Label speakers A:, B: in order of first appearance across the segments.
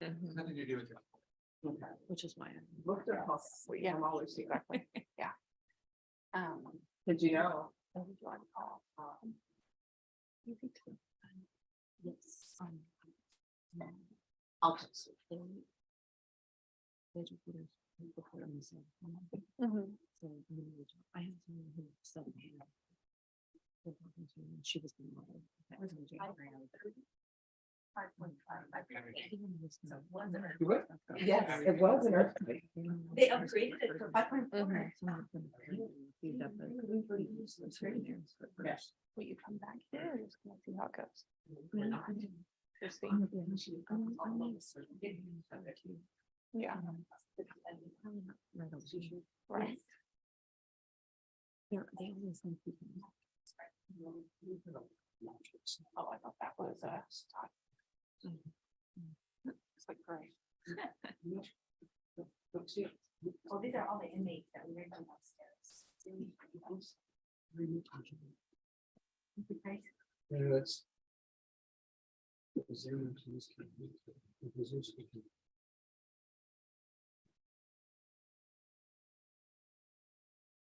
A: Nothing to do with it.
B: Okay.
C: Which is why I
B: Looked at how, yeah, I'm always exactly.
C: yeah.
B: Did you know?
C: Yes.
B: I'll just.
C: I have someone who said she was the mother. That was in January.
B: Yes, it was an earthquake.
D: They upgraded it for 5.4.
C: Will you come back here or just gonna see how it goes? Just see. Yeah. Right. They always think people. Oh, I thought that was it's like great.
D: Oh, these are all the inmates that we ran upstairs.
A: Yeah, that's.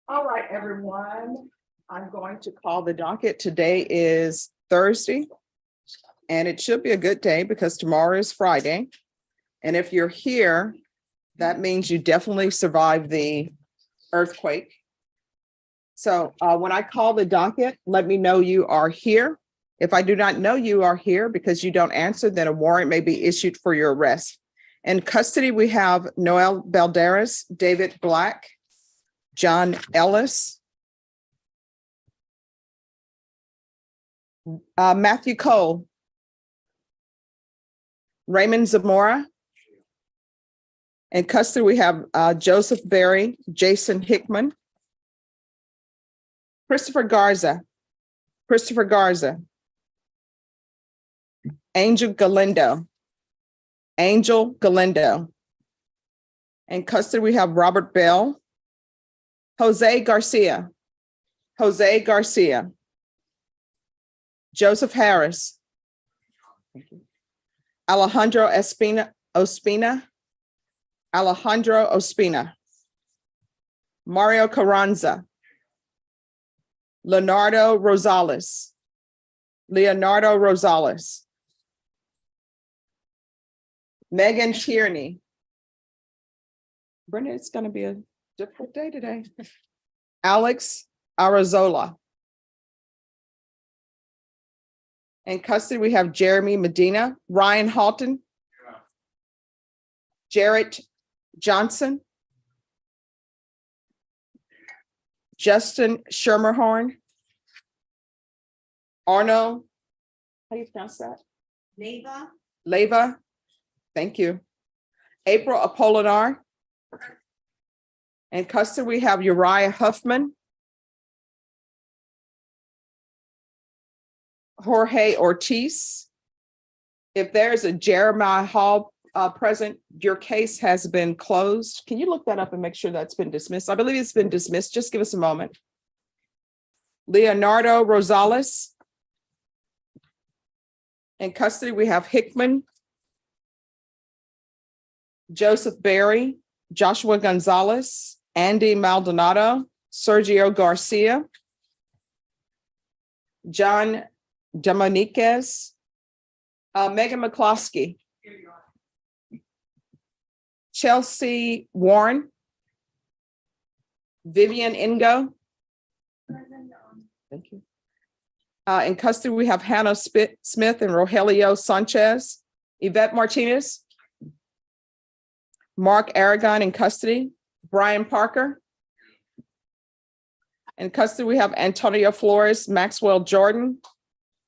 B: All right, everyone. I'm going to call the docket. Today is Thursday. And it should be a good day because tomorrow is Friday. And if you're here, that means you definitely survived the earthquake. So when I call the docket, let me know you are here. If I do not know you are here because you don't answer, then a warrant may be issued for your arrest. In custody, we have Noel Balderas, David Black, John Ellis, Matthew Cole, Raymond Zamora. In custody, we have Joseph Berry, Jason Hickman, Christopher Garza, Angel Galindo. In custody, we have Robert Bell, Jose Garcia, Joseph Harris, Alejandro Ospina, Mario Carranza, Leonardo Rosales, Megan Tierney. Brenda, it's going to be a difficult day today. Alex Arazola. In custody, we have Jeremy Medina, Ryan Halton, Jarrett Johnson, Justin Schermerhorn, Arno, how do you pronounce that? Leva, thank you. April Apolinar. In custody, we have Uriah Huffman, Jorge Ortiz. If there's a Jeremiah Hall present, your case has been closed. Can you look that up and make sure that's been dismissed? I believe it's been dismissed. Just give us a moment. Leonardo Rosales. In custody, we have Hickman, Joseph Berry, Joshua Gonzalez, Andy Maldonado, Sergio Garcia, John Dominiquez, Megan McCloskey, Chelsea Warren, Vivian Ingo. Thank you. In custody, we have Hannah Smith and Rogelio Sanchez, Yvette Martinez, Mark Aragon in custody, Brian Parker. In custody, we have Antonio Flores, Maxwell Jordan,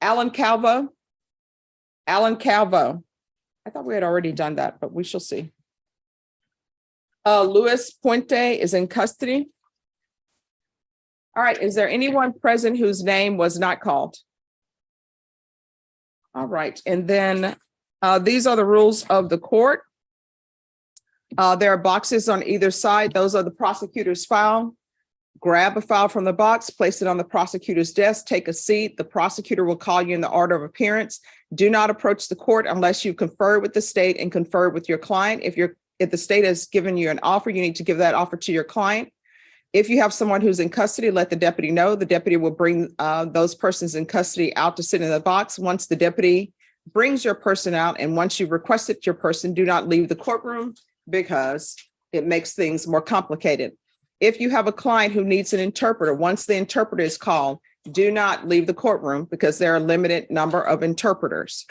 B: Alan Calvo. I thought we had already done that, but we shall see. Luis Puente is in custody. All right, is there anyone present whose name was not called? All right, and then these are the rules of the court. There are boxes on either side. Those are the prosecutor's file. Grab a file from the box, place it on the prosecutor's desk, take a seat. The prosecutor will call you in the order of appearance. Do not approach the court unless you confer with the state and confer with your client. If the state has given you an offer, you need to give that offer to your client. If you have someone who's in custody, let the deputy know. The deputy will bring those persons in custody out to sit in the box. Once the deputy brings your person out, and once you've requested your person, do not leave the courtroom because it makes things more complicated. If you have a client who needs an interpreter, once the interpreter is called, do not leave the courtroom because there are a limited number of interpreters.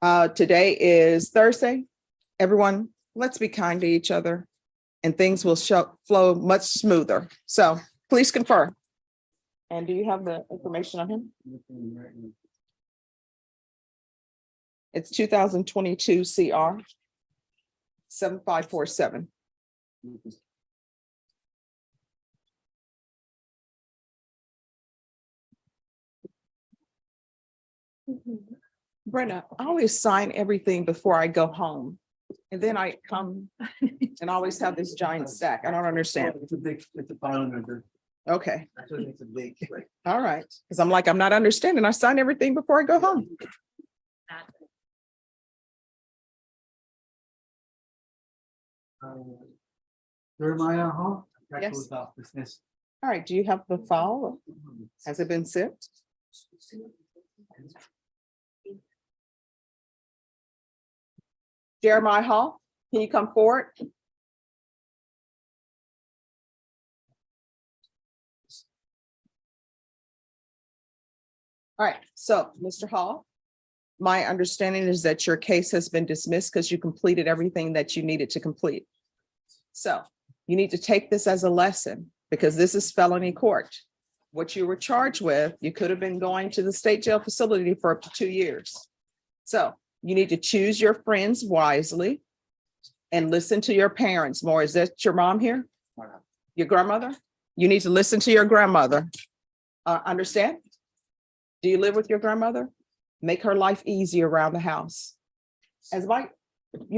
B: Today is Thursday. Everyone, let's be kind to each other and things will flow much smoother. So please confer. And do you have the information on him? It's 2022 CR 7547. Brenda, I always sign everything before I go home. And then I come and always have this giant stack. I don't understand.
A: It's a filing number.
B: Okay,
A: That's what makes it big.
B: all right. Because I'm like, I'm not understanding. I sign everything before I go home.
A: Jeremiah Hall. That
B: Yes.
A: goes off business.
B: All right, do you have the file? Has it been sent? Jeremiah Hall, can you come forward? All right, so Mr. Hall, my understanding is that your case has been dismissed because you completed everything that you needed to complete. So you need to take this as a lesson because this is felony court. What you were charged with, you could have been going to the state jail facility for up to 2 years. So you need to choose your friends wisely and listen to your parents more. Is that your mom here? Your grandmother? You need to listen to your grandmother. Understand? Do you live with your grandmother? Make her life easy around the house. You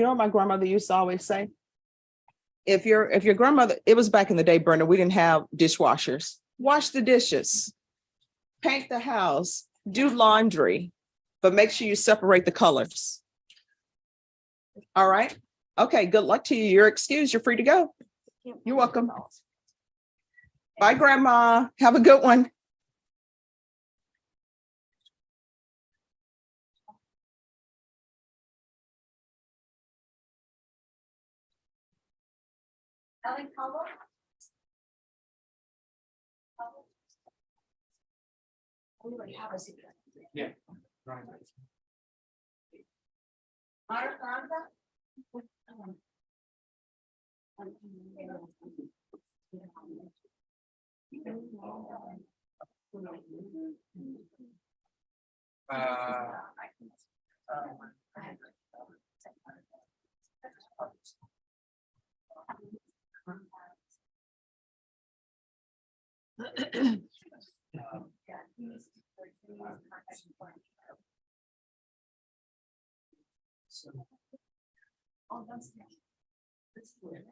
B: know what my grandmother used to always say? If your grandmother, it was back in the day, Brenda, we didn't have dishwashers. Wash the dishes, paint the house, do laundry, but make sure you separate the colors. All right. Okay, good luck to you. You're excused. You're free to go. You're welcome. Bye, Grandma. Have a good one.
D: Ellen Caldwell? We already have a secret.
A: Yeah. Right.
D: Mara Franza? Oh, that's nice. That's good.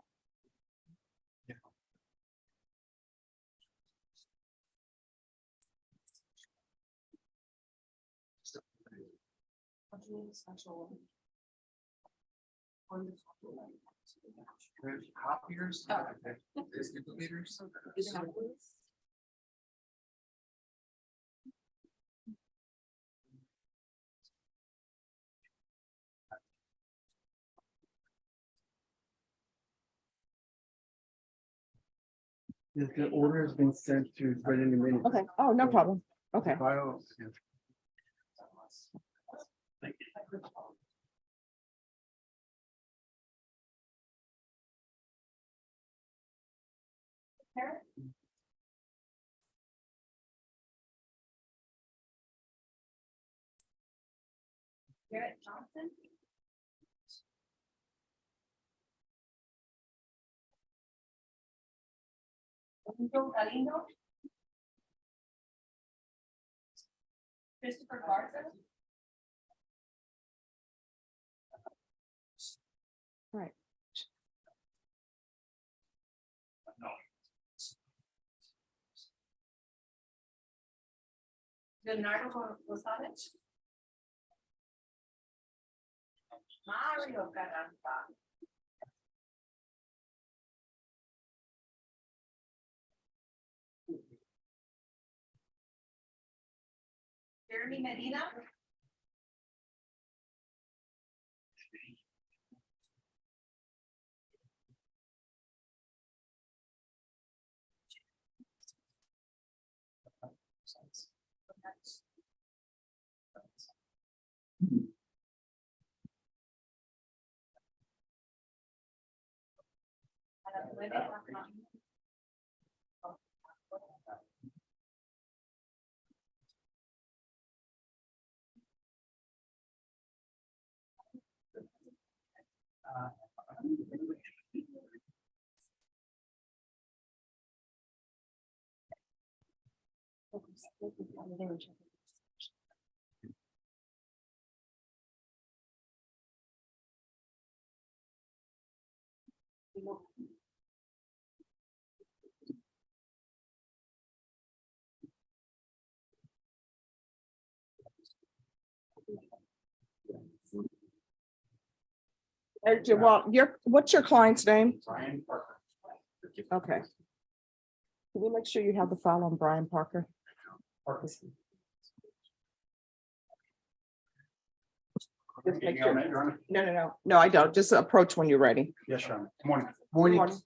A: Copiers. Distributors. The order has been sent to Brendan in minutes.
B: Okay. Oh, no problem. Okay.
A: File, yeah.
D: Garrett Johnson? Domingo Galindo? Christopher Garza?
B: Right.
D: Leonardo Gonzalez? Mario Caramba. Jeremy Medina.
B: Well, what's your client's name?
E: Brian Parker.
B: Okay. Can we make sure you have the file on Brian Parker? Just make sure. No, I don't. Just approach when you're ready.
E: Yes, Your Honor. Morning.
B: Morning.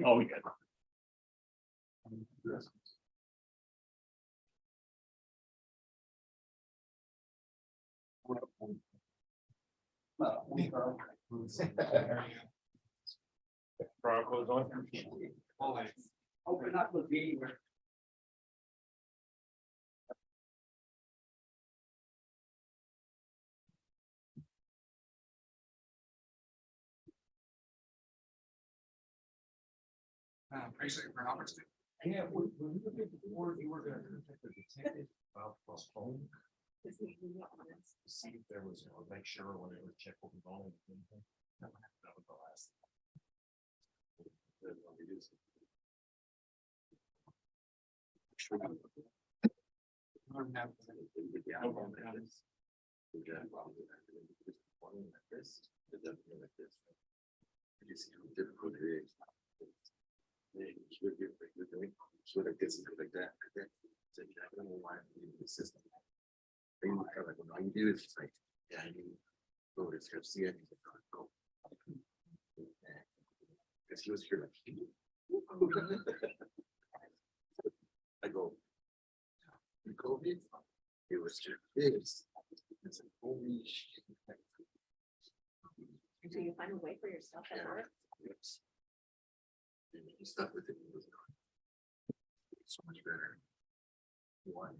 E: Oh, we got. Broncos on.
A: Open up the meeting.
E: Basically for an opportunity. Yeah, when you look at the board, you were gonna contact the detective about postpone. To see if there was, make sure when they would check what was on. That was the last. Sort of gets like that. So I don't know why the system. They look at like, all you do is just like, yeah, I need go to see it. Go. Because he was here like, I go, COVID, it was just this. It's like, holy shit.
D: Until you find a way for yourself to work.
E: Yes. And he stuck with it. It was so much better. One.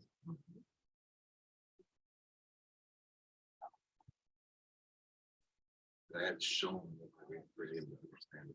E: I had shown that I really understand.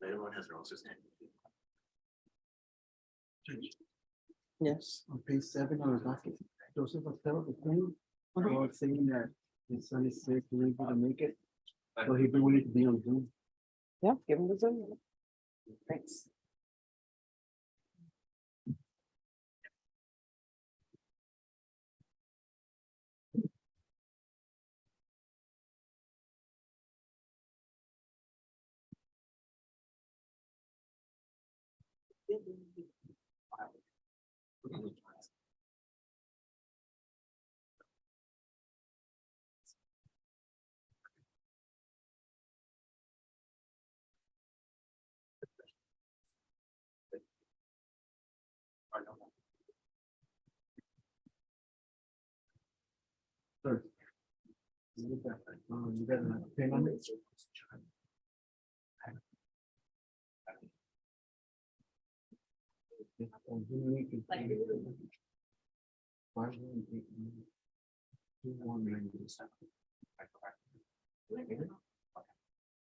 E: Everyone has their own system.
B: Yes.
A: On page 7 of the docket, Joseph Otero, the queen, was saying that his son is sick, he ain't gonna make it. So he'd be willing to be on Zoom.
B: Yeah, give them the Zoom. Thanks.
A: Sir. You got a pen on it? On Zoom, you can- 518, 2190.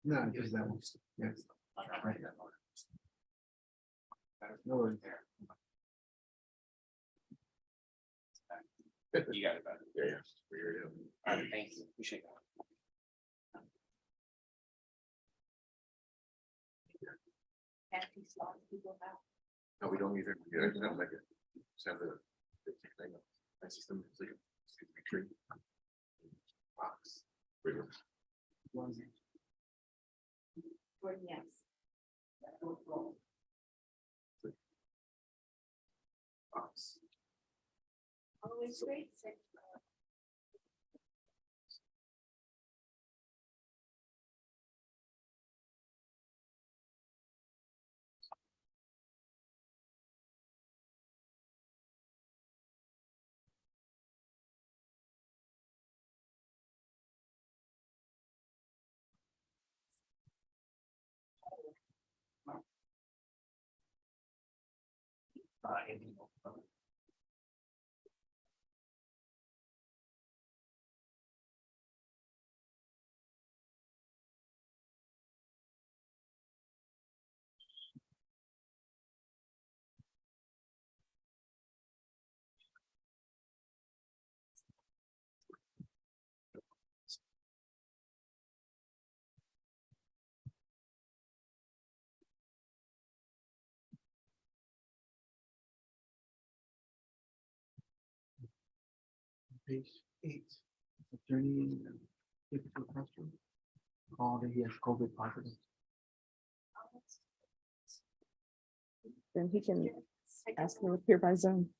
A: No, just that one. Yes. No worries.
E: You got it, bud. Yeah, yeah. All right, thanks. Appreciate that. No, we don't either. Yeah, it's not like it. Just have the thing. My system is like a tree. Box. River.
D: Yes.
E: Box.
D: Always great.
A: Page 8, attorney, difficult question. Called that he has COVID positive.
B: Then he can ask me to appear by Zoom.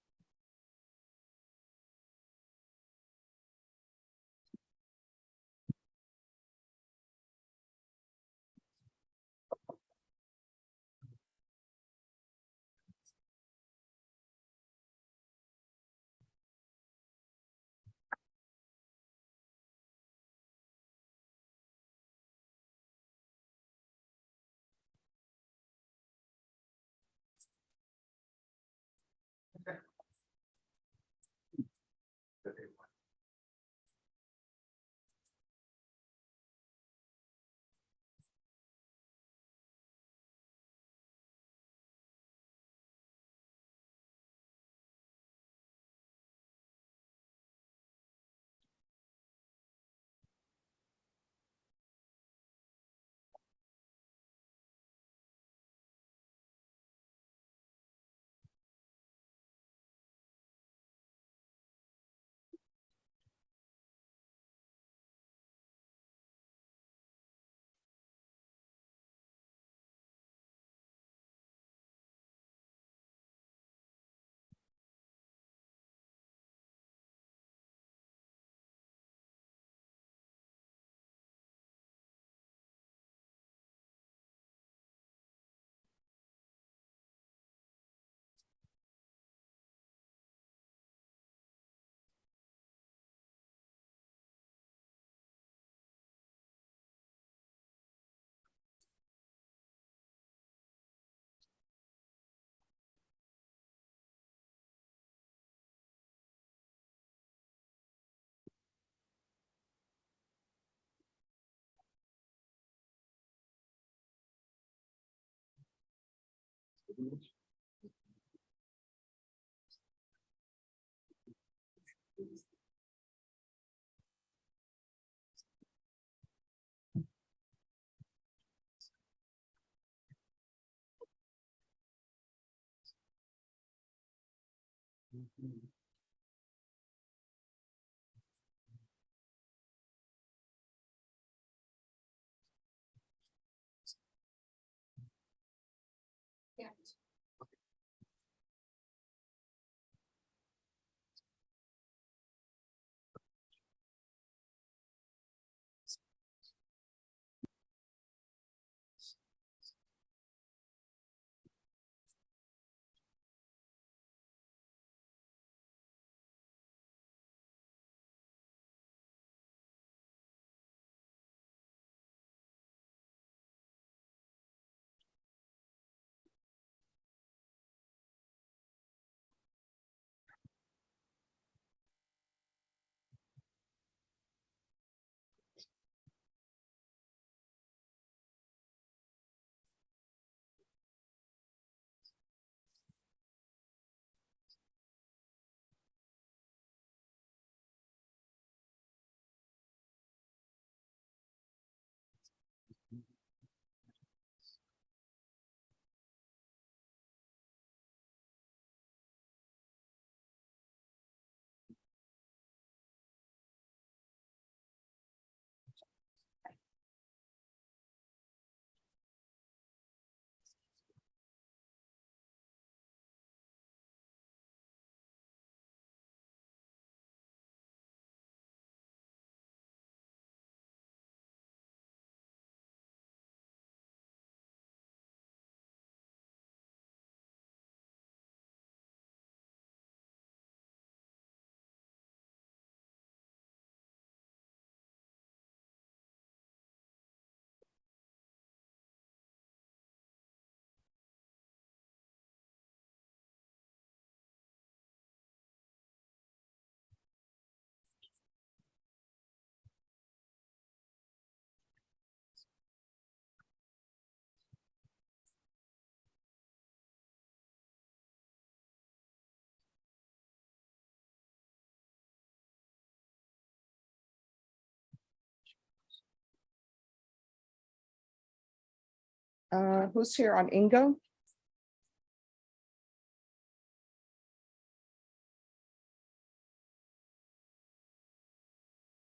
B: Who's here on Ingo?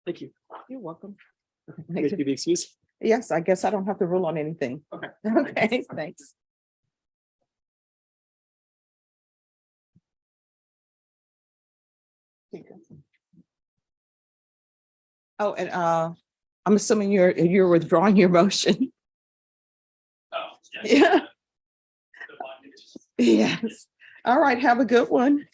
A: Thank you.
B: You're welcome.
A: Please give me excuse.
B: Yes, I guess I don't have to rule on anything.
A: Okay.
B: Okay, thanks. Oh, and I'm assuming you're withdrawing your motion.
A: Oh,
B: Yeah. Yes. All right, have a good one.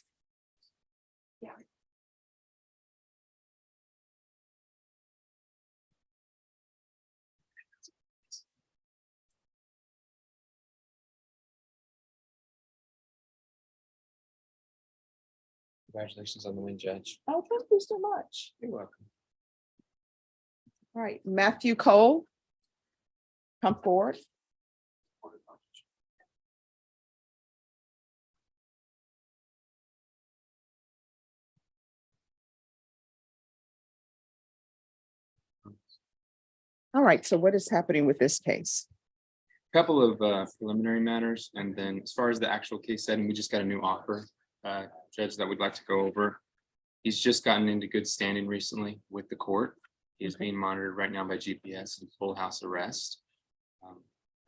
E: Congratulations on the win, Judge.
B: Oh, thank you so much.
E: You're welcome.
B: All right, Matthew Cole. Come forward. All right, so what is happening with this case?
F: Couple of preliminary matters, and then as far as the actual case setting, we just got a new offer, judge, that we'd like to go over. He's just gotten into good standing recently with the court. He is being monitored right now by GPS and full house arrest.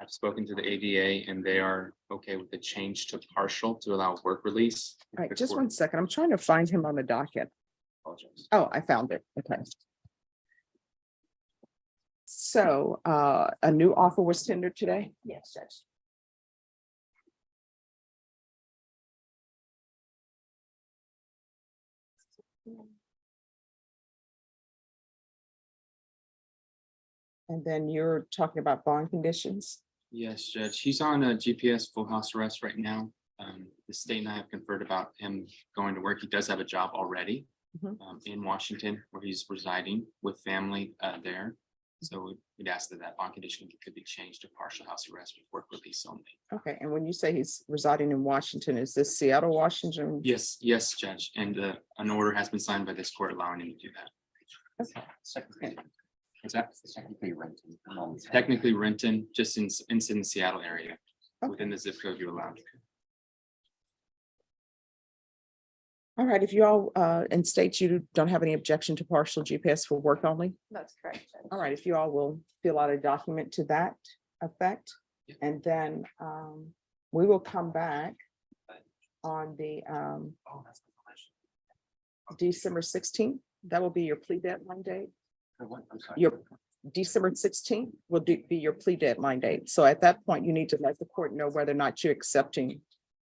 F: I've spoken to the ADA and they are okay with the change to partial to allow work release.
B: All right,
F: The
B: just
F: court-
B: one second. I'm trying to find him on the docket.
F: Apologize.
B: Oh, I found it. Okay. So a new offer was tendered today?
D: Yes, Judge.
B: And then you're talking about bond conditions?
F: Yes, Judge. He's on a GPS full house arrest right now. The state and I have conferred about him going to work. He does have a job already
B: Mhm.
F: in Washington where he's residing with family there. So we'd ask that that bond condition could be changed to partial house arrest with work release only.
B: Okay, and when you say he's residing in Washington, is this Seattle, Washington?
F: Yes, yes, Judge, and an order has been signed by this court allowing him to do that. What's that? Technically Renton, just in the Seattle area, within the zip code you allowed.
B: All right, if you all, and state you don't have any objection to partial GPS for work only.
C: That's correct. Judge.
B: All right, if you all will fill out a document to that effect,
F: Yeah.
B: and then we will come back on the
F: Oh, that's the question.
B: December 16th. That will be your plea deadline date.
F: I'm sorry.
B: Your December 16th will be your plea deadline date. So at that point, you need to let the court know whether or not you're accepting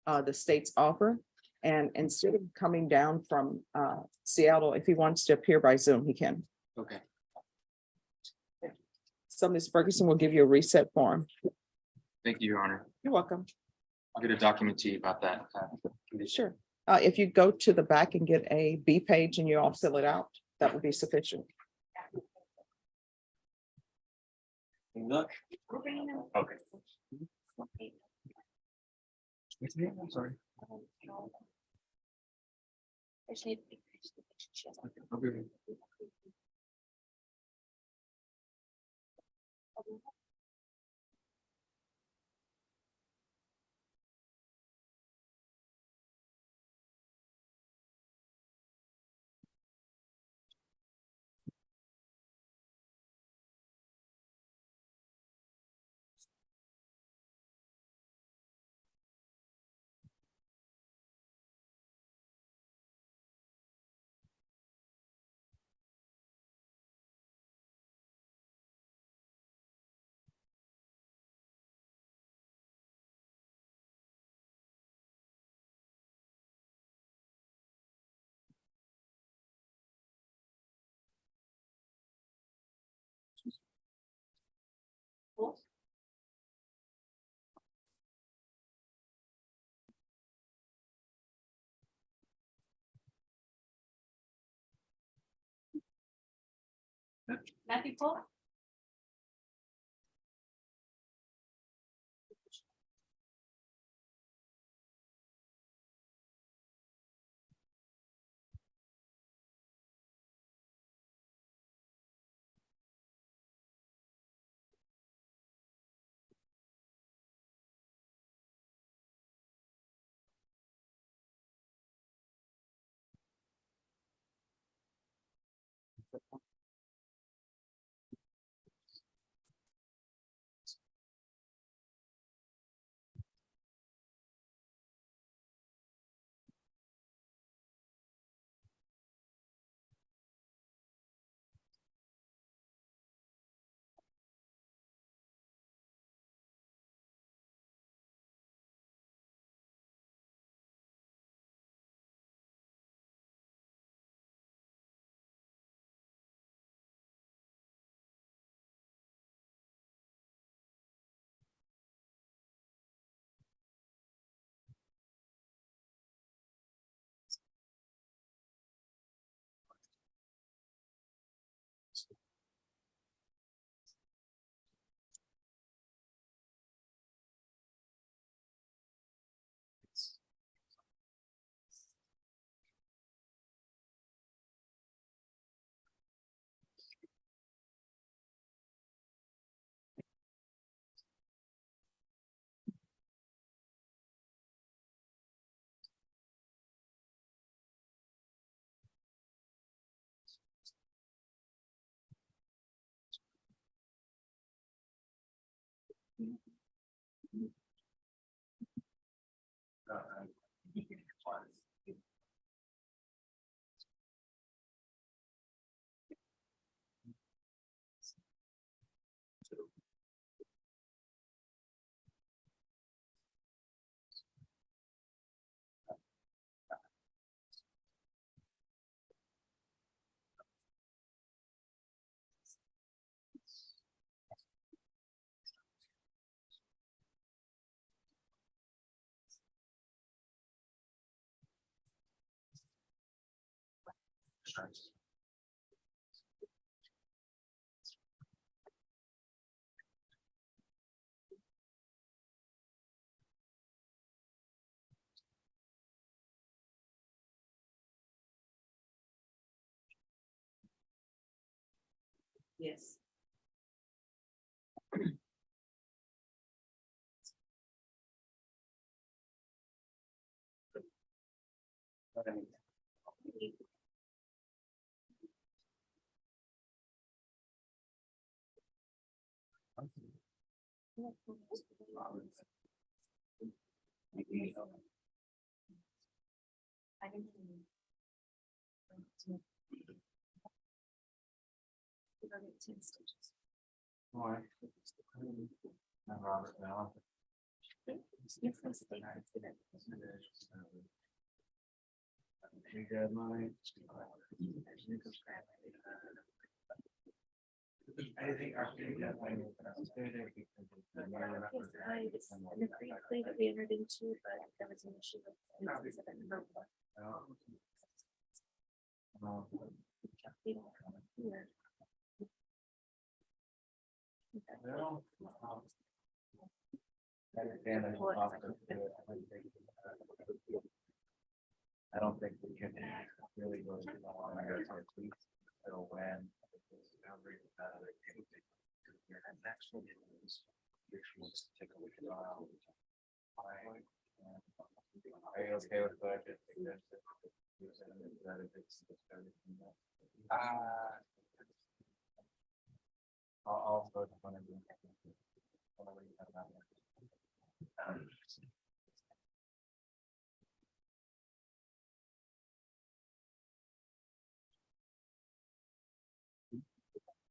B: the state's offer. And instead of coming down from Seattle, if he wants to appear by Zoom, he can.
F: Okay,
B: So Ms. Ferguson will give you a reset form.
F: thank you, Your Honor.
B: You're welcome.
F: I'll get a document to you about that. Condition.
B: Sure. If you go to the back and get a B page and you all fill it out, that would be sufficient.
E: Look.
D: We're bringing them.
E: Okay.
A: I'm sorry.
D: I just need.
A: I'll be right back.
D: Matthew Paul. Yes. I can.
E: Robert now. You got mine. I think our.
C: Plea that we entered into, but there was an issue with.
E: I don't think we can really go too long. I gotta talk to you. So when. Next one is. Take a look at. Are you okay with budget? I'll vote on it.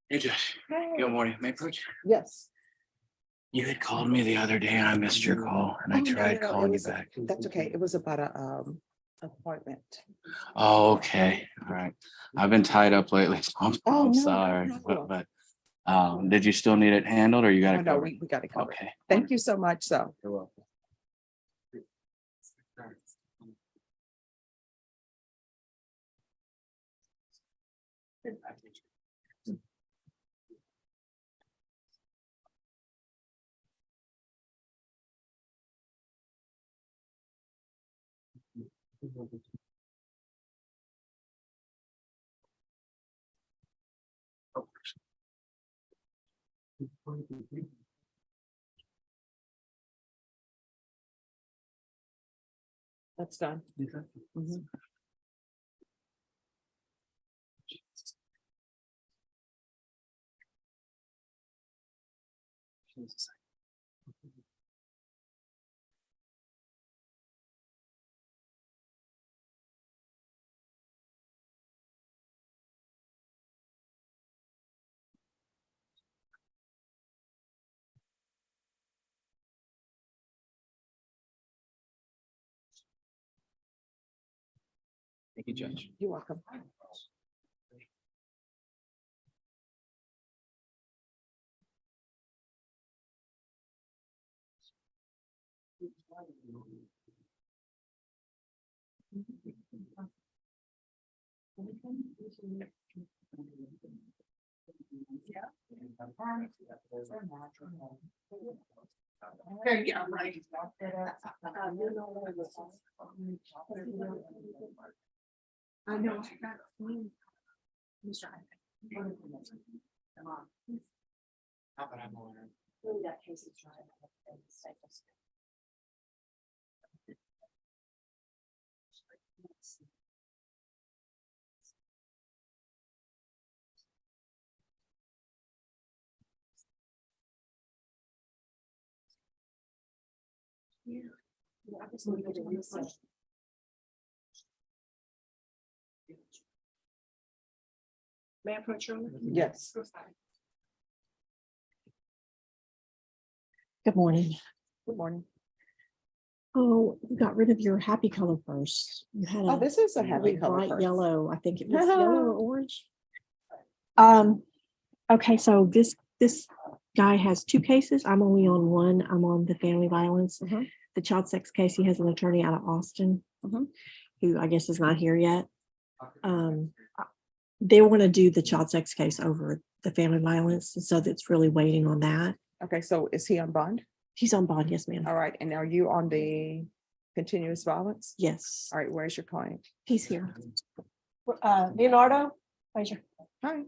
E: Hey Josh, good morning, May Coach.
B: Yes.
E: You had called me the other day and I missed your call and I
B: Oh, no,
E: tried
B: no, no, it
E: calling you
B: was-
E: back.
B: That's okay. It was about a appointment.
E: Oh, okay, all right. I've been tied up lately, so
B: Oh,
E: I'm
B: no,
E: sorry,
B: no.
E: but did you still need it handled or you got
B: Oh,
E: it
B: no,
E: covered?
B: we got it covered.
E: Okay.
B: Thank you so much. So.
E: You're welcome.
B: That's done. Mhm.
E: Thank you, Judge.
B: You're welcome.
D: Yeah, right. I know.
E: Not that I'm aware.
D: Really, that case is trying. Yeah. I just need to do research. May I approach your?
B: Yes.
G: Good morning.
B: Good morning.
G: Oh, you got rid of your happy color first. You had
B: Oh,
G: a
B: this is a happy
G: like
B: color.
G: bright
B: purse.
G: yellow. I think it was yellow or orange. Okay, so this guy has two cases. I'm only on one. I'm on the family violence.
B: Mhm.
G: The child sex case, he has an attorney out of Austin,
B: Mhm.
G: who I guess is not here yet. They want to do the child sex case over the family violence, and so that's really waiting on that.
B: Okay, so is he on bond?
G: He's on bond, yes, ma'am.
B: All right, and are you on the continuous violence?
G: Yes,
B: All right, where's your client?
G: he's here.
H: Leonardo, raise your.
B: Hi.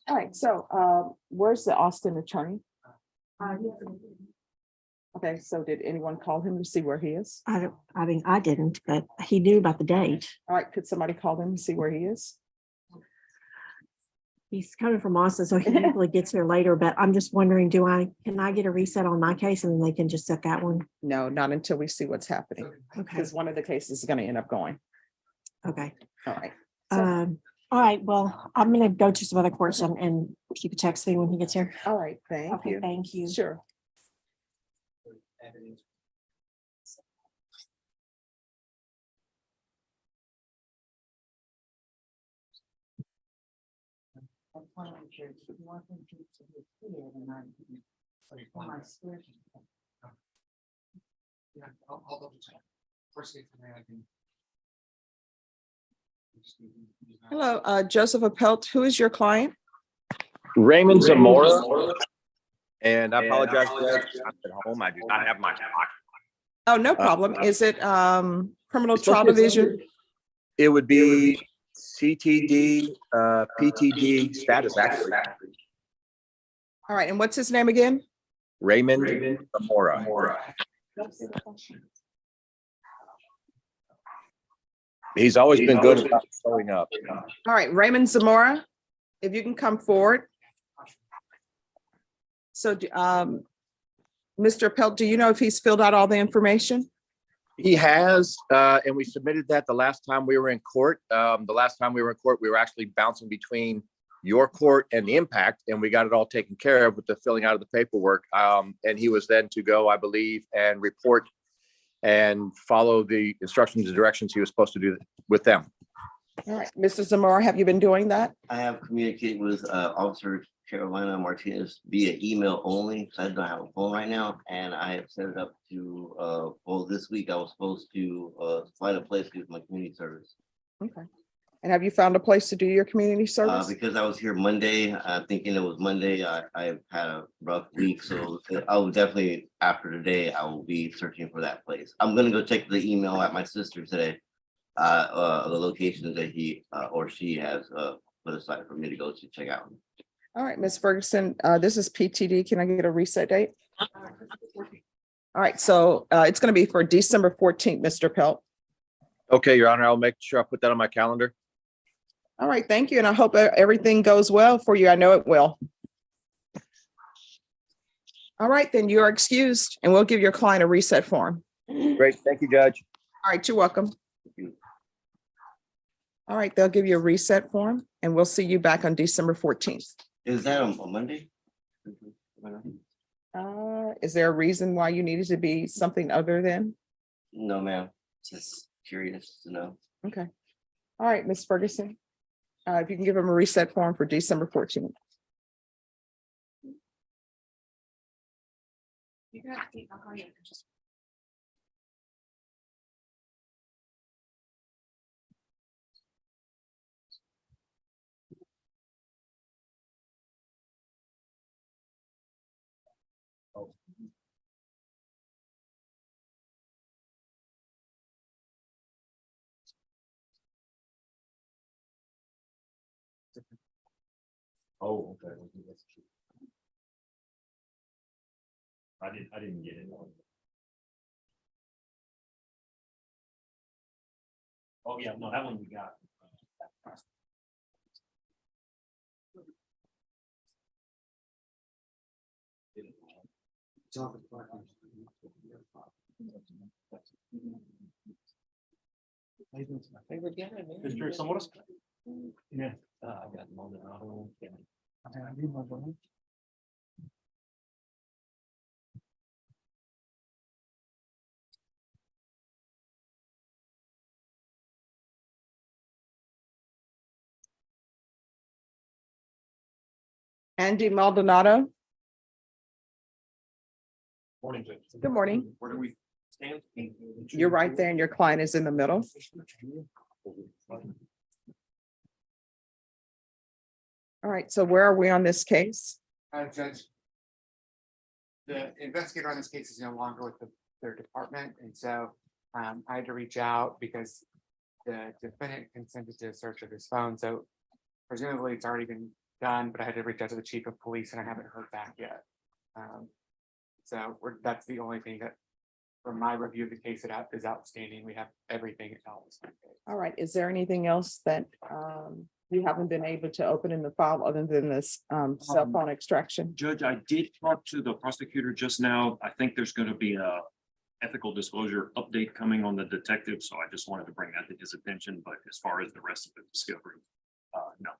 B: All right, so where's the Austin attorney? Okay, so did anyone call him to see where he is?
G: I mean, I didn't, but he knew about the date.
B: All right, could somebody call him to see where he is?
G: He's coming from Austin, so he usually gets here later, but I'm just wondering, can I get a reset on my case and then they can just set that one?
B: No, not until we see what's happening,
G: Okay,
B: because one of the cases is gonna end up going.
G: okay.
B: All right. So,
G: All right, well, I'm gonna go to some other courts and you can text me when he gets here.
B: all right, thank
G: Okay,
B: you.
G: thank you.
B: Sure.
E: Yeah, I'll double check. First thing for me, I can.
B: Hello, Joseph Appelt, who is your client?
H: Raymond Zamora. And I apologize, Judge, I'm at home. I do not have my clock.
B: Oh, no problem. Is it criminal
H: It's supposed
B: trial
H: to be-
B: division?
H: It would be CTD, PTD status, actually.
B: All right, and what's his name again?
H: Raymond Zamora. He's always been good about showing up.
B: All right, Raymond Zamora, if you can come forward. So, Mr. Appelt, do you know if he's filled out all the information?
H: He has, and we submitted that the last time we were in court. The last time we were in court, we were actually bouncing between your court and the impact, and we got it all taken care of with the filling out of the paperwork. And he was then to go, I believe, and report and follow the instructions and directions he was supposed to do with them.
B: All right, Mr. Zamora, have you been doing that?
I: I have communicated with Officer Carolina Martinez via email only, because I don't have a phone right now, and I have set it up to, well, this week I was supposed to find a place to do my community service.
B: Okay. And have you found a place to do your community service?
I: Because I was here Monday, thinking it was Monday, I've had a rough week, so I will definitely, after today, I will be searching for that place. I'm gonna go check the email at my sister today, the locations that he or she has put aside for me to go to check out.
B: All right, Ms. Ferguson, this is PTD. Can I get a reset date? All right, so it's going to be for December 14th, Mr. Pelt.
H: Okay, Your Honor, I'll make sure I put that on my calendar.
B: All right, thank you. And I hope everything goes well for you. I know it will. All right, then you are excused and we'll give your client a reset form.
H: Great, thank you, Judge.
B: All right, you're welcome. All right, they'll give you a reset form and we'll see you back on December 14th.
I: Is that on Monday?
B: Is there a reason why you needed to be something other than?
I: No, ma'am, just curious to know.
B: Okay. All right, Ms. Ferguson. If you can give them a reset form for December 14th.
E: Oh, okay. That's true. I didn't get it. Oh, yeah, no, that one we got. Mr. Somoras? Yeah. I got Maldonado.
B: Andy Maldonado.
E: Morning, Judge.
B: Good morning.
E: Where do we stand?
B: You're right there and your client is in the middle. All right, so where are we on this case?
J: Judge. The investigator on this case is no longer with their department, and so I had to reach out because the defendant consented to a search of his phone, so presumably it's already been done, but I had to reach out to the chief of police and I haven't heard back yet. So that's the only thing that, from my review of the case, that is outstanding. We have everything else.
B: All right, is there anything else that you haven't been able to open in the file other than this cell phone extraction?
E: Judge, I did talk to the prosecutor just now. I think there's going to be a ethical disclosure update coming on the detective, so I just wanted to bring that to his attention, but as far as the rest of the discovery, no.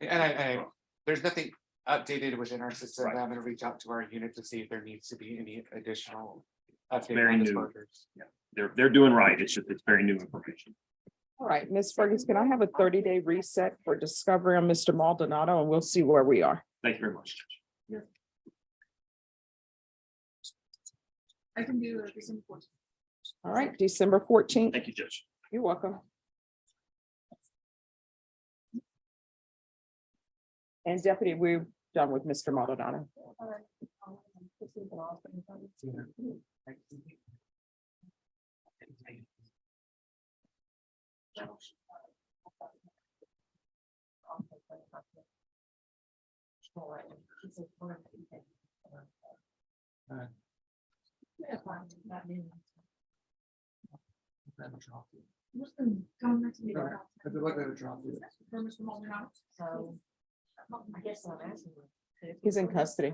J: And I there's nothing updated within our system.
E: Right.
J: I'm gonna reach out to our unit to see if there needs to be any additional.
E: Very
J: update on
E: new.
J: disclosures.
E: They're doing right. It's just, it's very new information.
B: All right, Ms. Fergus, can I have a 30-day reset for discovery on Mr. Maldonado and we'll see where we are.
E: Thank you very much, Judge.
C: I can do December 14th.
B: All right, December 14th.
E: Thank you, Judge.
B: You're welcome. And Deputy, we're done with Mr. Maldonado. He's in custody.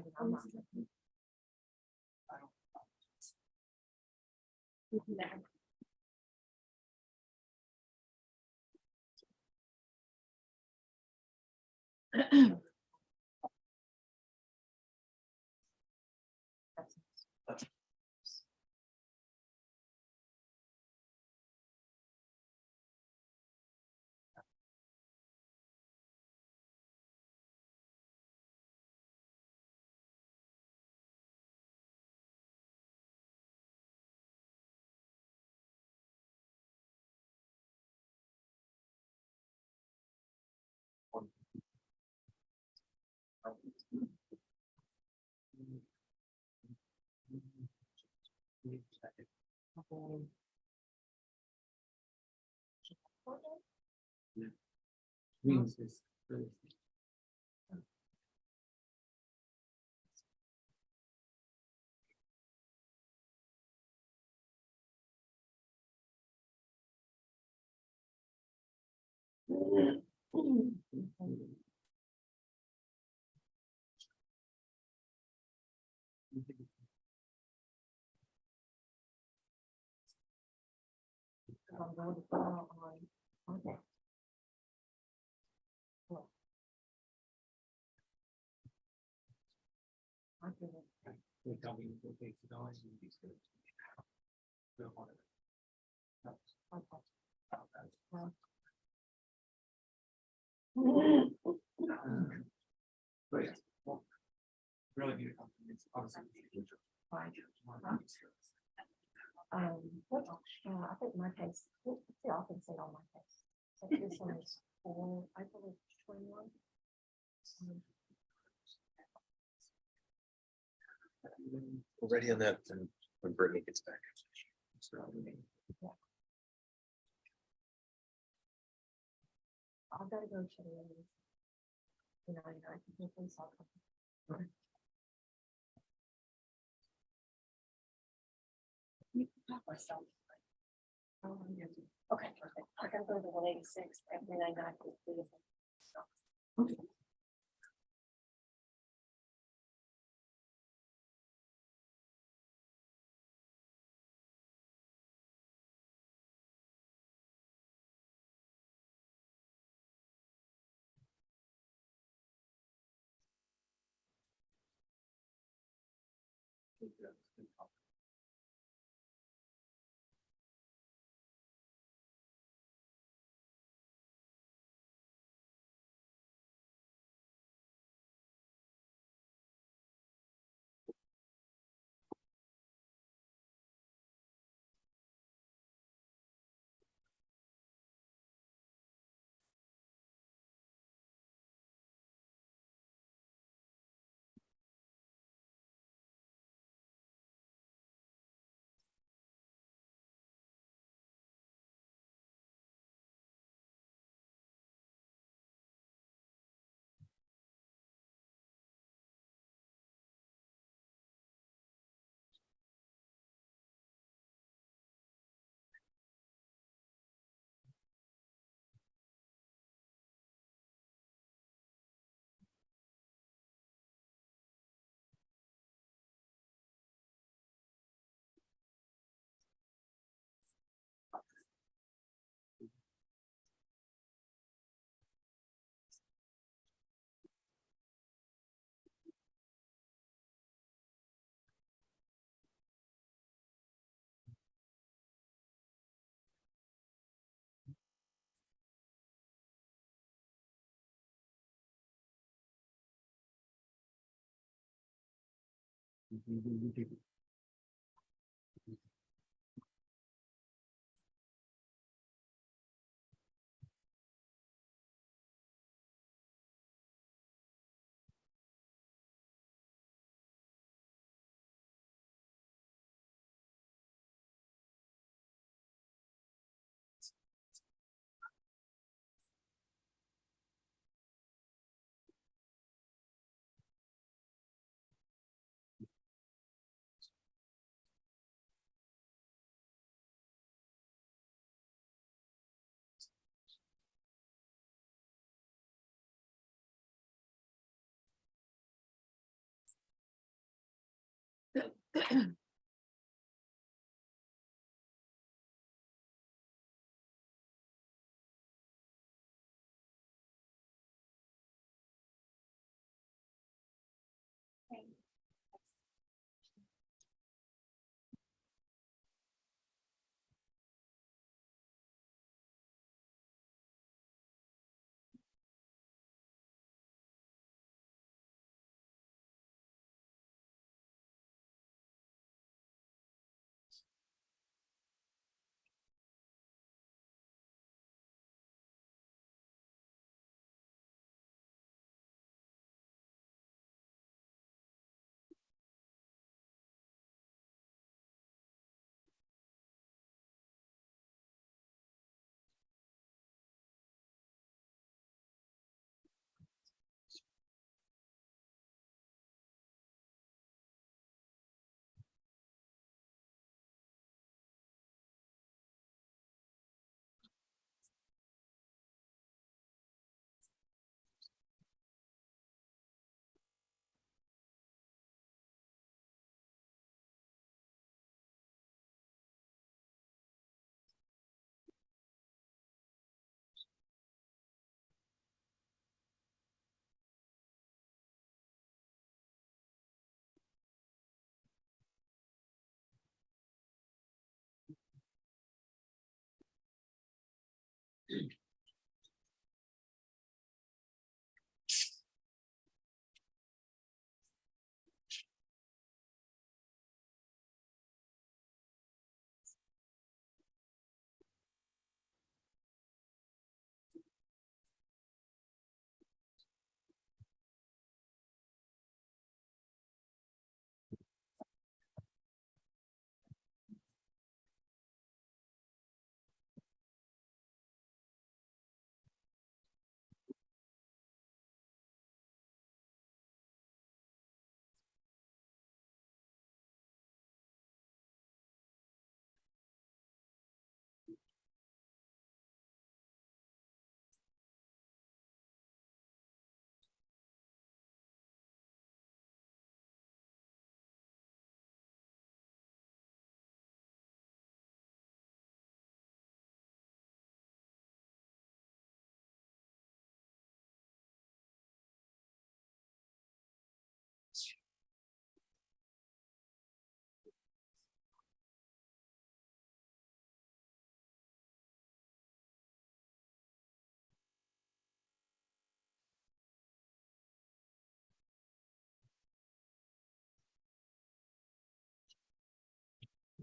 J: Really need a compliment. Obviously.
G: I think my case, I often say on my case. So this one is for, I believe, 21.
H: We're ready on that and when Brittany gets back.
G: I've got to go to the. You know, I can please help. Okay, perfect. I gotta go to the 186 and then I got.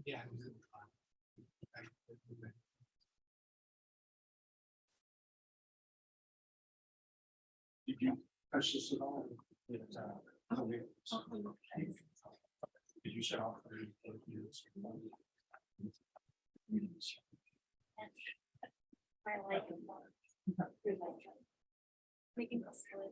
E: Yeah. Did you touch this at all? Did you shut off?
D: I like them more. Making us good.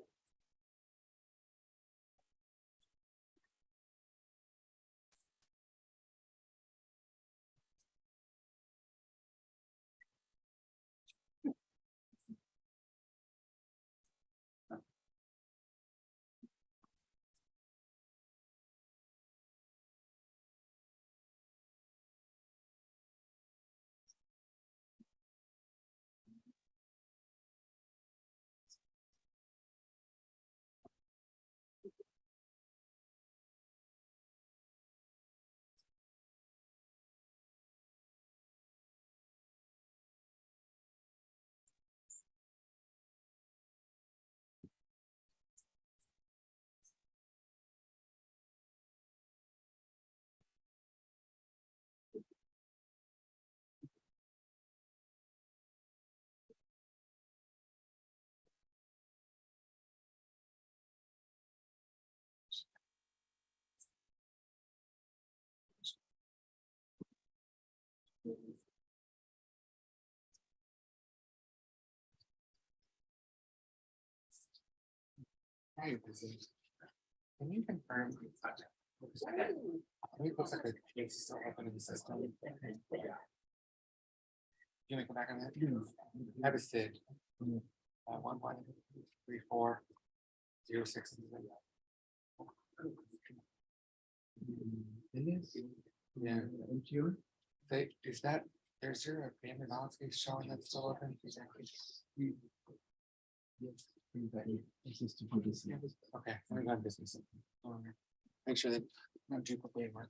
J: Hey, this is- Can you confirm? It looks like the case is still open in the system. You wanna go back on that? Have a Sid. 113406.
A: It is.
J: Yeah.
A: It's you?
J: Is that, there's your family violence case showing that's still open? Is that-
A: This is to put this in.
J: Okay, let me go to business. Make sure that no duplicate work.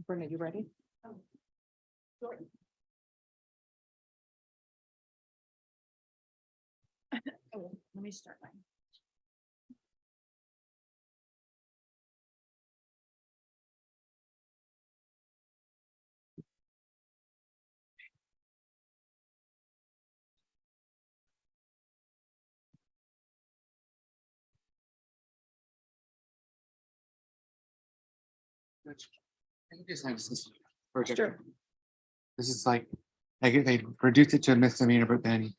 B: Brenda, you ready?
D: Oh, let me start mine.
J: I can just have this project.
B: Sure.
J: This is like, they reduced it to a misdemeanor, but then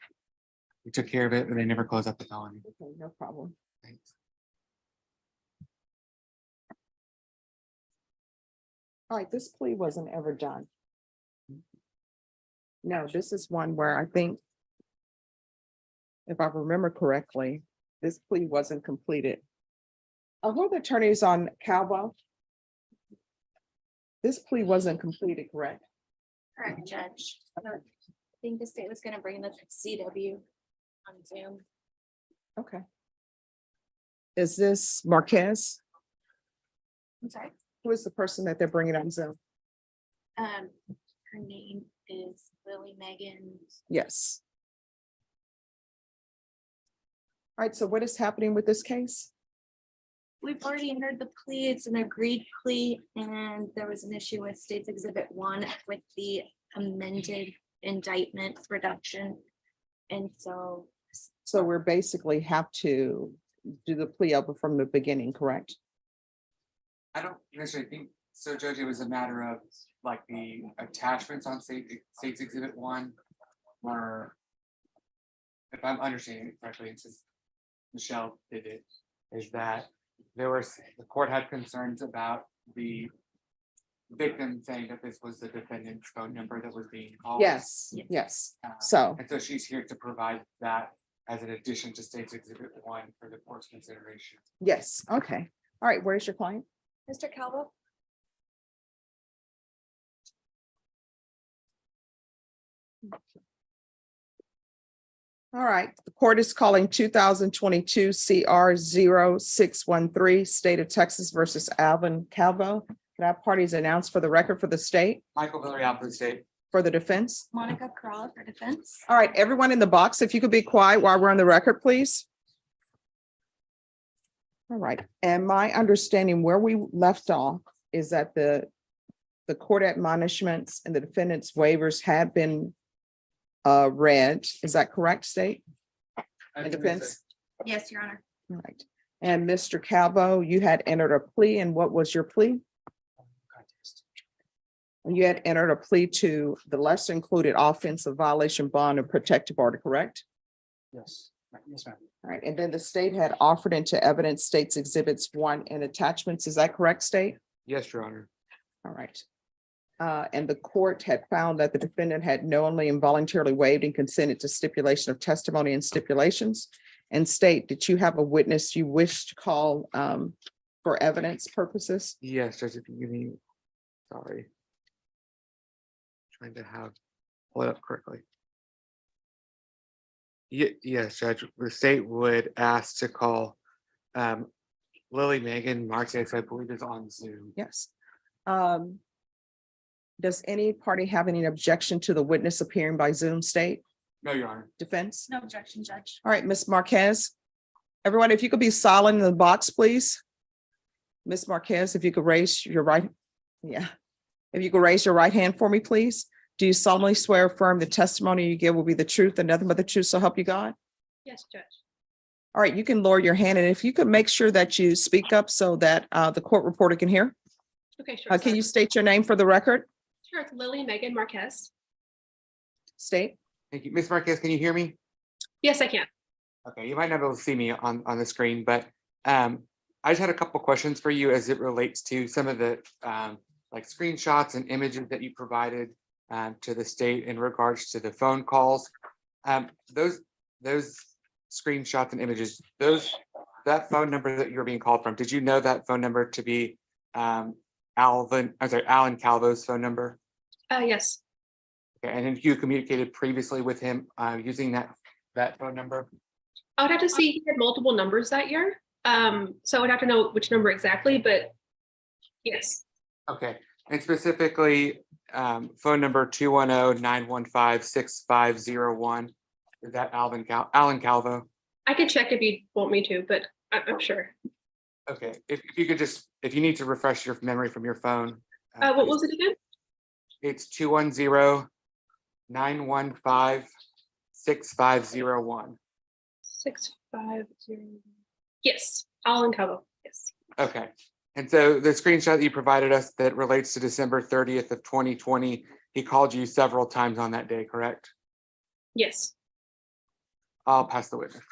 J: we took care of it, but they never closed up the felony.
B: Okay, no problem.
J: Thanks.
B: All right, this plea wasn't ever done. No, this is one where I think, if I remember correctly, this plea wasn't completed. Who are the attorneys on Calvo? This plea wasn't completed, correct?
D: Correct, Judge. I think the state was gonna bring the CW on Zoom.
B: Okay. Is this Marquez?
D: I'm sorry.
B: Who is the person that they're bringing on Zoom?
D: Her name is Lily Megan.
B: Yes. All right, so what is happening with this case?
D: We've already entered the plea. It's an agreed plea, and there was an issue with State's Exhibit 1 with the amended indictment reduction. And so
B: So we're basically have to do the plea over from the beginning, correct?
J: I don't necessarily think so, Judge. It was a matter of like the attachments on State's Exhibit 1 were, if I'm understanding it correctly, and since Michelle did it, is that the court had concerns about the victim saying that this was the defendant's phone number that was being called.
B: Yes, yes.
J: Uh,
B: So,
J: And so she's here to provide that as an addition to State's Exhibit 1 for the court's consideration.
B: yes, okay. All right, where's your client?
D: Mr. Calvo?
B: All right, the court is calling 2022 CR 0613, State of Texas versus Alvin Calvo. Can I have parties announced for the record for the state,
J: Michael Villarreal for the state.
B: for the defense?
D: Monica Carla for defense.
B: All right, everyone in the box, if you could be quiet while we're on the record, please. All right, and my understanding where we left off is that the court admonishments and the defendant's waivers have been read. Is that correct, state and defense?
D: Yes, Your Honor.
B: All right. And Mr. Calvo, you had entered a plea, and what was your plea? You had entered a plea to the lesser included offensive violation bond and protective order, correct?
A: Yes. Yes, ma'am.
B: All right, and then the state had offered into evidence states exhibits 1 and attachments. Is that correct, state?
F: Yes, Your Honor.
B: All right. And the court had found that the defendant had knowingly and voluntarily waived and consented to stipulation of testimony and stipulations. And state, did you have a witness you wish to call for evidence purposes?
J: Yes, Judge, if you give me, sorry. Trying to pull it up correctly. Yes, Judge, the state would ask to call Lily Megan Marquez, I believe is on Zoom.
B: Yes. Does any party have any objection to the witness appearing by Zoom, state
J: No, Your Honor.
B: defense?
D: No objection, Judge.
B: All right, Ms. Marquez. Everyone, if you could be silent in the box, please. Ms. Marquez, if you could raise your right, yeah. If you could raise your right hand for me, please. Do you solemnly swear or affirm the testimony you give will be the truth and nothing but the truth, so help you God?
C: Yes, Judge.
B: All right, you can lower your hand, and if you could make sure that you speak up so that the court reporter can hear.
C: Okay, sure.
B: Can you state your name for the record?
C: Sure, it's Lily Megan Marquez.
B: State.
J: Thank you. Ms. Marquez, can you hear me?
C: Yes, I can.
J: Okay, you might not be able to see me on the screen, but I just had a couple questions for you as it relates to some of the like screenshots and images that you provided to the state in regards to the phone calls. Those screenshots and images, that phone number that you're being called from, did you know that phone number to be Alan Calvo's phone number?
C: Yes.
J: Okay, and then you communicated previously with him using that phone number?
C: I would have to see, he had multiple numbers that year. So I would have to know which number exactly, but yes.
J: Okay, and specifically, phone number 210-915-6501. Is that Alan Calvo?
C: I can check if you want me to, but I'm sure.
J: Okay, if you could just, if you need to refresh your memory from your phone.
C: What was it again?
J: It's 210-915-6501.
C: 650. Yes, Alan Cabo. Yes.
J: Okay, and so the screenshot that you provided us that relates to December 30th of 2020, he called you several times on that day, correct?
C: Yes.
J: I'll pass the witness.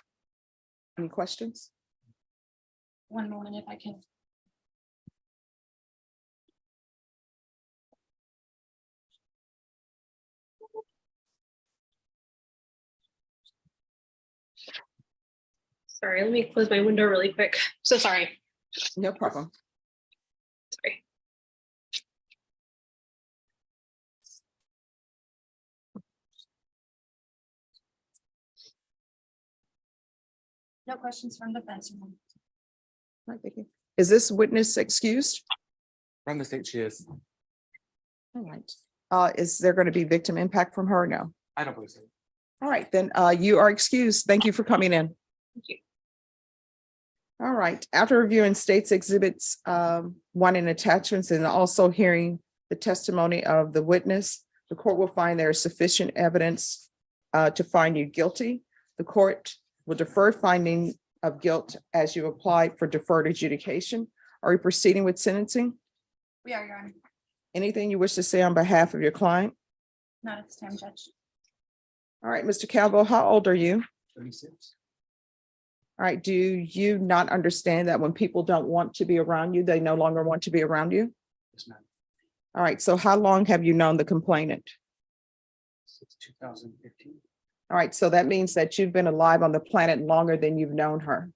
B: Any questions?
D: One moment if I can.
C: Sorry, let me close my window really quick. So sorry.
B: No problem.
C: Sorry.
D: No questions from the fence.
B: All right, thank you. Is this witness excused?
J: From the state she is.
B: All right. Is there going to be victim impact from her? No.
J: I don't believe so.
B: All right, then you are excused. Thank you for coming in.
C: Thank you.
B: All right, after reviewing states exhibits 1 and attachments and also hearing the testimony of the witness, the court will find there is sufficient evidence to find you guilty. The court will defer finding of guilt as you applied for deferred adjudication. Are you proceeding with sentencing?
D: We are, Your Honor.
B: Anything you wish to say on behalf of your client?
D: Not at this time, Judge.
B: All right, Mr. Calvo, how old are you?
A: 36.
B: All right, do you not understand that when people don't want to be around you, they no longer want to be around you?
A: Yes, ma'am.
B: All right, so how long have you known the complainant?
A: Since 2015.
B: All right, so that means that you've been alive on the planet longer than you've known her.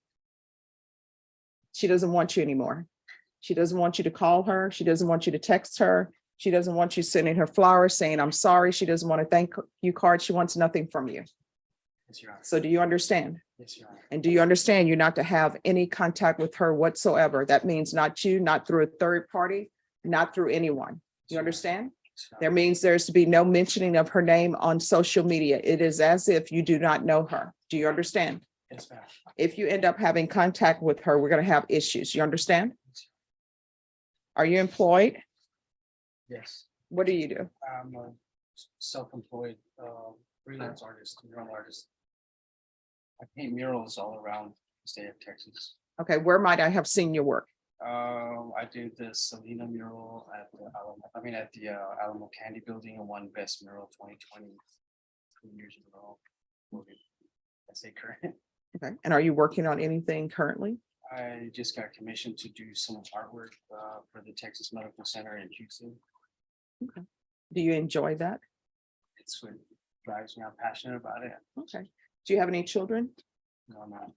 B: She doesn't want you anymore. She doesn't want you to call her. She doesn't want you to text her. She doesn't want you sending her flowers saying, I'm sorry. She doesn't want a thank you card. She wants nothing from you.
A: Yes, Your Honor.
B: So do you understand?
A: Yes, Your Honor.
B: And do you understand you're not to have any contact with her whatsoever? That means not you, not through a third party, not through anyone. You understand?
A: Yes, Your
B: There
A: Honor.
B: means there's to be no mentioning of her name on social media. It is as if you do not know her. Do you understand?
A: Yes, ma'am.
B: If you end up having contact with her, we're going to have issues. You understand? Are you employed?
A: Yes.
B: What do you do?
A: I'm a self-employed freelance artist, mural artist. I paint murals all around the state of Texas.
B: Okay, where might I have seen your work?
A: I did the Selena mural at the Alamo Candy Building and won Best Mural 2020 2 years in a row. I say current.
B: Okay, and are you working on anything currently?
A: I just got commissioned to do some artwork for the Texas Medical Center in Houston.
B: Do you enjoy that?
A: It's what drives me. I'm passionate about it.
B: Okay. Do you have any children?
A: No, I'm not.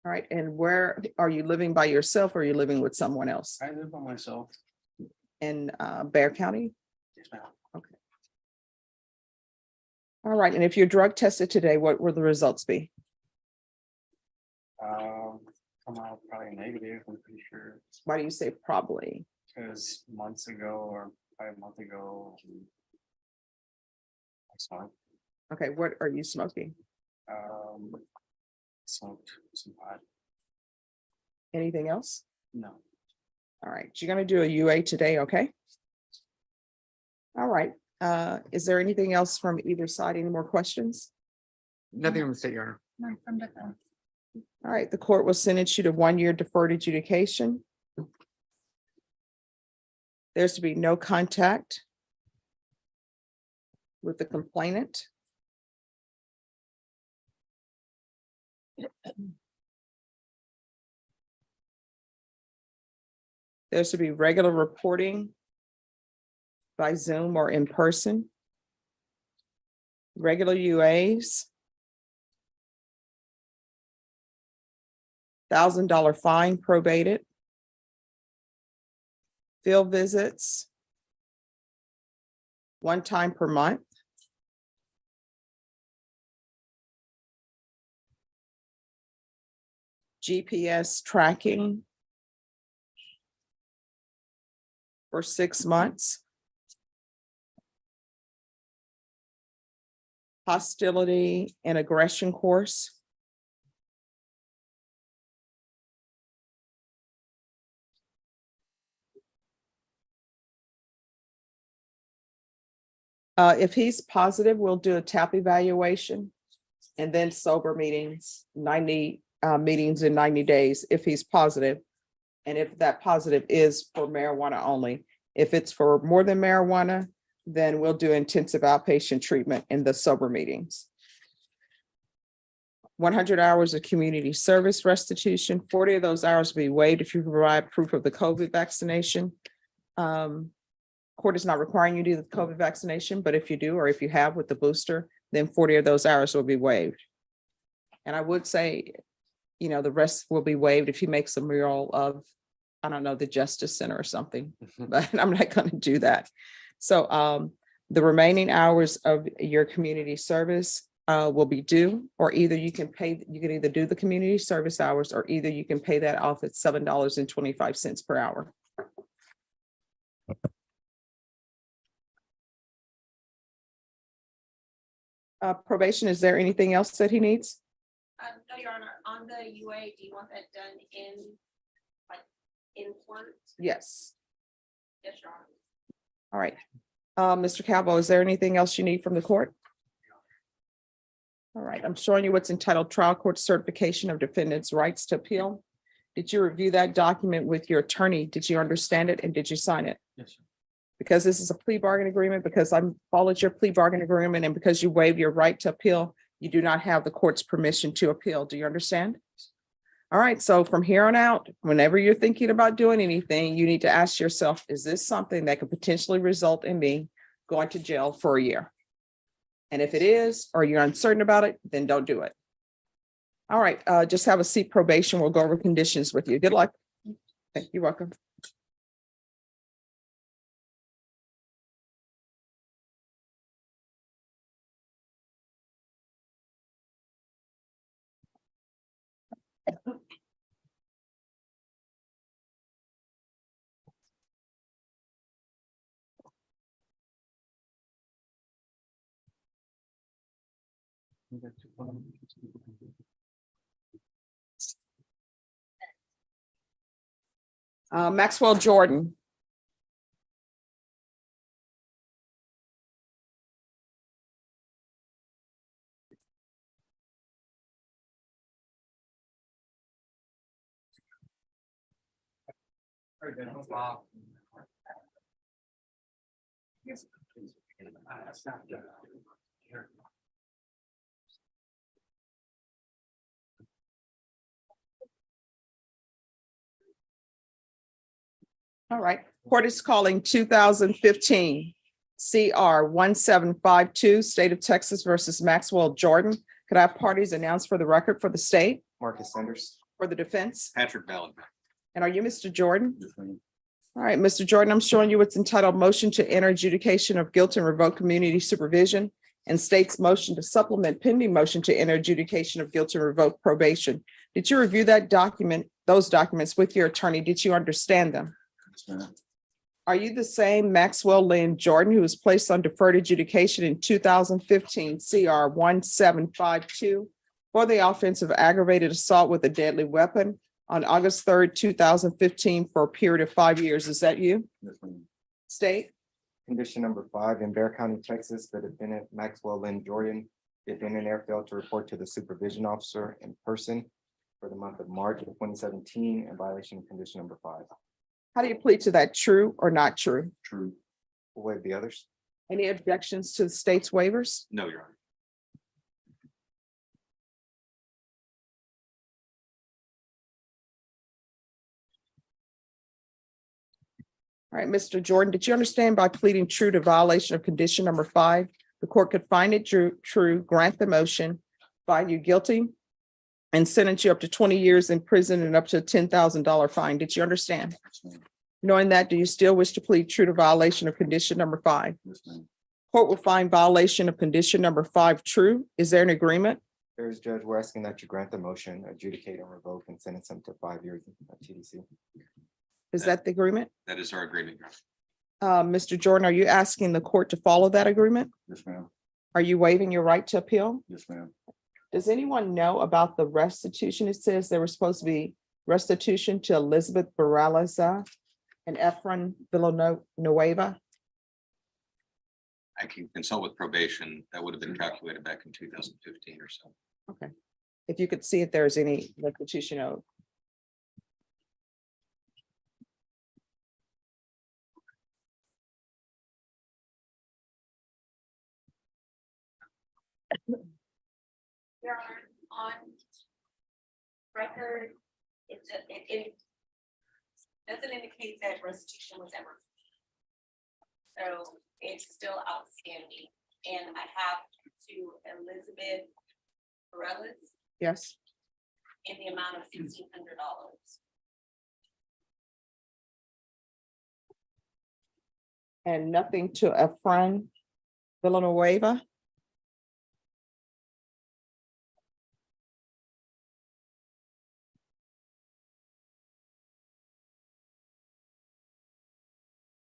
B: All right, and where are you living by yourself or are you living with someone else?
A: I live by myself.
B: In Bear County?
A: Yes, ma'am.
B: Okay. All right, and if you're drug tested today, what will the results be?
A: Come out probably negative, I'm pretty sure,
B: Why do you say probably?
A: because months ago or probably a month ago. I smoked,
B: Okay, what are you smoking?
A: smoked some pot.
B: Anything else?
A: No.
B: All right, you're gonna do a UA today, okay? All right, is there anything else from either side? Any more questions?
J: Nothing on the state, Your Honor.
D: None from defense.
B: All right, the court will sentence you to 1 year deferred adjudication. There's to be no contact with the complainant. There's to be regular reporting by Zoom or in person. Regular UAs. $1,000 fine probated. Field visits. 1 time per month. GPS tracking for 6 months. Hostility and aggression course. If he's positive, we'll do a TAP evaluation and then sober meetings, 90 meetings in 90 days if he's positive. And if that positive is for marijuana only, if it's for more than marijuana, then we'll do intensive outpatient treatment in the sober meetings. 100 hours of community service restitution, 40 of those hours will be waived if you provide proof of the COVID vaccination. Court is not requiring you to do the COVID vaccination, but if you do, or if you have with the booster, then 40 of those hours will be waived. And I would say, the rest will be waived if he makes a mural of, I don't know, the Justice Center or something, but I'm not going to do that. So the remaining hours of your community service will be due, or either you can either do the community service hours, or either you can pay that off at $7.25 per hour. Probation, is there anything else that he needs?
D: No, Your Honor, on the UA, do you want that done in court?
B: Yes.
D: Yes, Your Honor.
B: All right. Mr. Calvo, is there anything else you need from the court? All right, I'm showing you what's entitled Trial Court Certification of Defendant's Rights to Appeal. Did you review that document with your attorney? Did you understand it and did you sign it?
A: Yes, sir.
B: Because this is a plea bargain agreement, because I followed your plea bargain agreement, and because you waive your right to appeal, you do not have the court's permission to appeal. Do you understand? All right, so from here on out, whenever you're thinking about doing anything, you need to ask yourself, is this something that could potentially result in me going to jail for a year? And if it is, or you're uncertain about it, then don't do it. All right, just have a seat. Probation. We'll go over conditions with you. Good luck. Okay, you're welcome. Maxwell Jordan.
J: Very good. Wow.
A: That's not good. Here.
B: All right, court is calling 2015 CR 1752, State of Texas versus Maxwell Jordan. Could I have parties announced for the record for the state,
E: Marcus Sanders.
B: for the defense?
E: Patrick Ballard.
B: And are you Mr. Jordan? All right, Mr. Jordan, I'm showing you what's entitled motion to enter adjudication of guilt and revoke community supervision and state's motion to supplement pending motion to enter adjudication of guilt and revoke probation. Did you review that document, those documents with your attorney? Did you understand them? Are you the same Maxwell Lynn Jordan who was placed on deferred adjudication in 2015 CR 1752 for the offense of aggravated assault with a deadly weapon on August 3rd, 2015 for a period of 5 years? Is that you? State?
E: Condition number 5, in Bear County, Texas, the defendant Maxwell Lynn Jordan, defendant there failed to report to the supervision officer in person for the month of March of 2017 in violation of condition number 5.
B: How do you plead to that? True or not true?
E: True. We'll waive the others.
B: Any objections to the state's waivers?
E: No, Your Honor.
B: All right, Mr. Jordan, did you understand by pleading true to violation of condition number 5, the court could find it true, grant the motion, find you guilty, and sentence you up to 20 years in prison and up to a $10,000 fine? Did you understand? Knowing that, do you still wish to plead true to violation of condition number 5? Court will find violation of condition number 5 true. Is there an agreement?
E: There is, Judge, we're asking that you grant the motion, adjudicate and revoke and sentence him to 5 years of TDC.
B: Is that the agreement?
E: That is our agreement.
B: Mr. Jordan, are you asking the court to follow that agreement?
E: Yes, ma'am.
B: Are you waiving your right to appeal?
E: Yes, ma'am.
B: Does anyone know about the restitution? It says there was supposed to be restitution to Elizabeth Barraleza and Efren Villanueva.
K: I can consult with probation. That would have been calculated back in 2015 or so.
B: Okay. If you could see if there's any restitution owed.
D: Your Honor, on record, it doesn't indicate that restitution was ever. So it's still outstanding, and I have to Elizabeth Morales
B: Yes.
D: in the amount of $1,600.
B: And nothing to Efren Villanueva?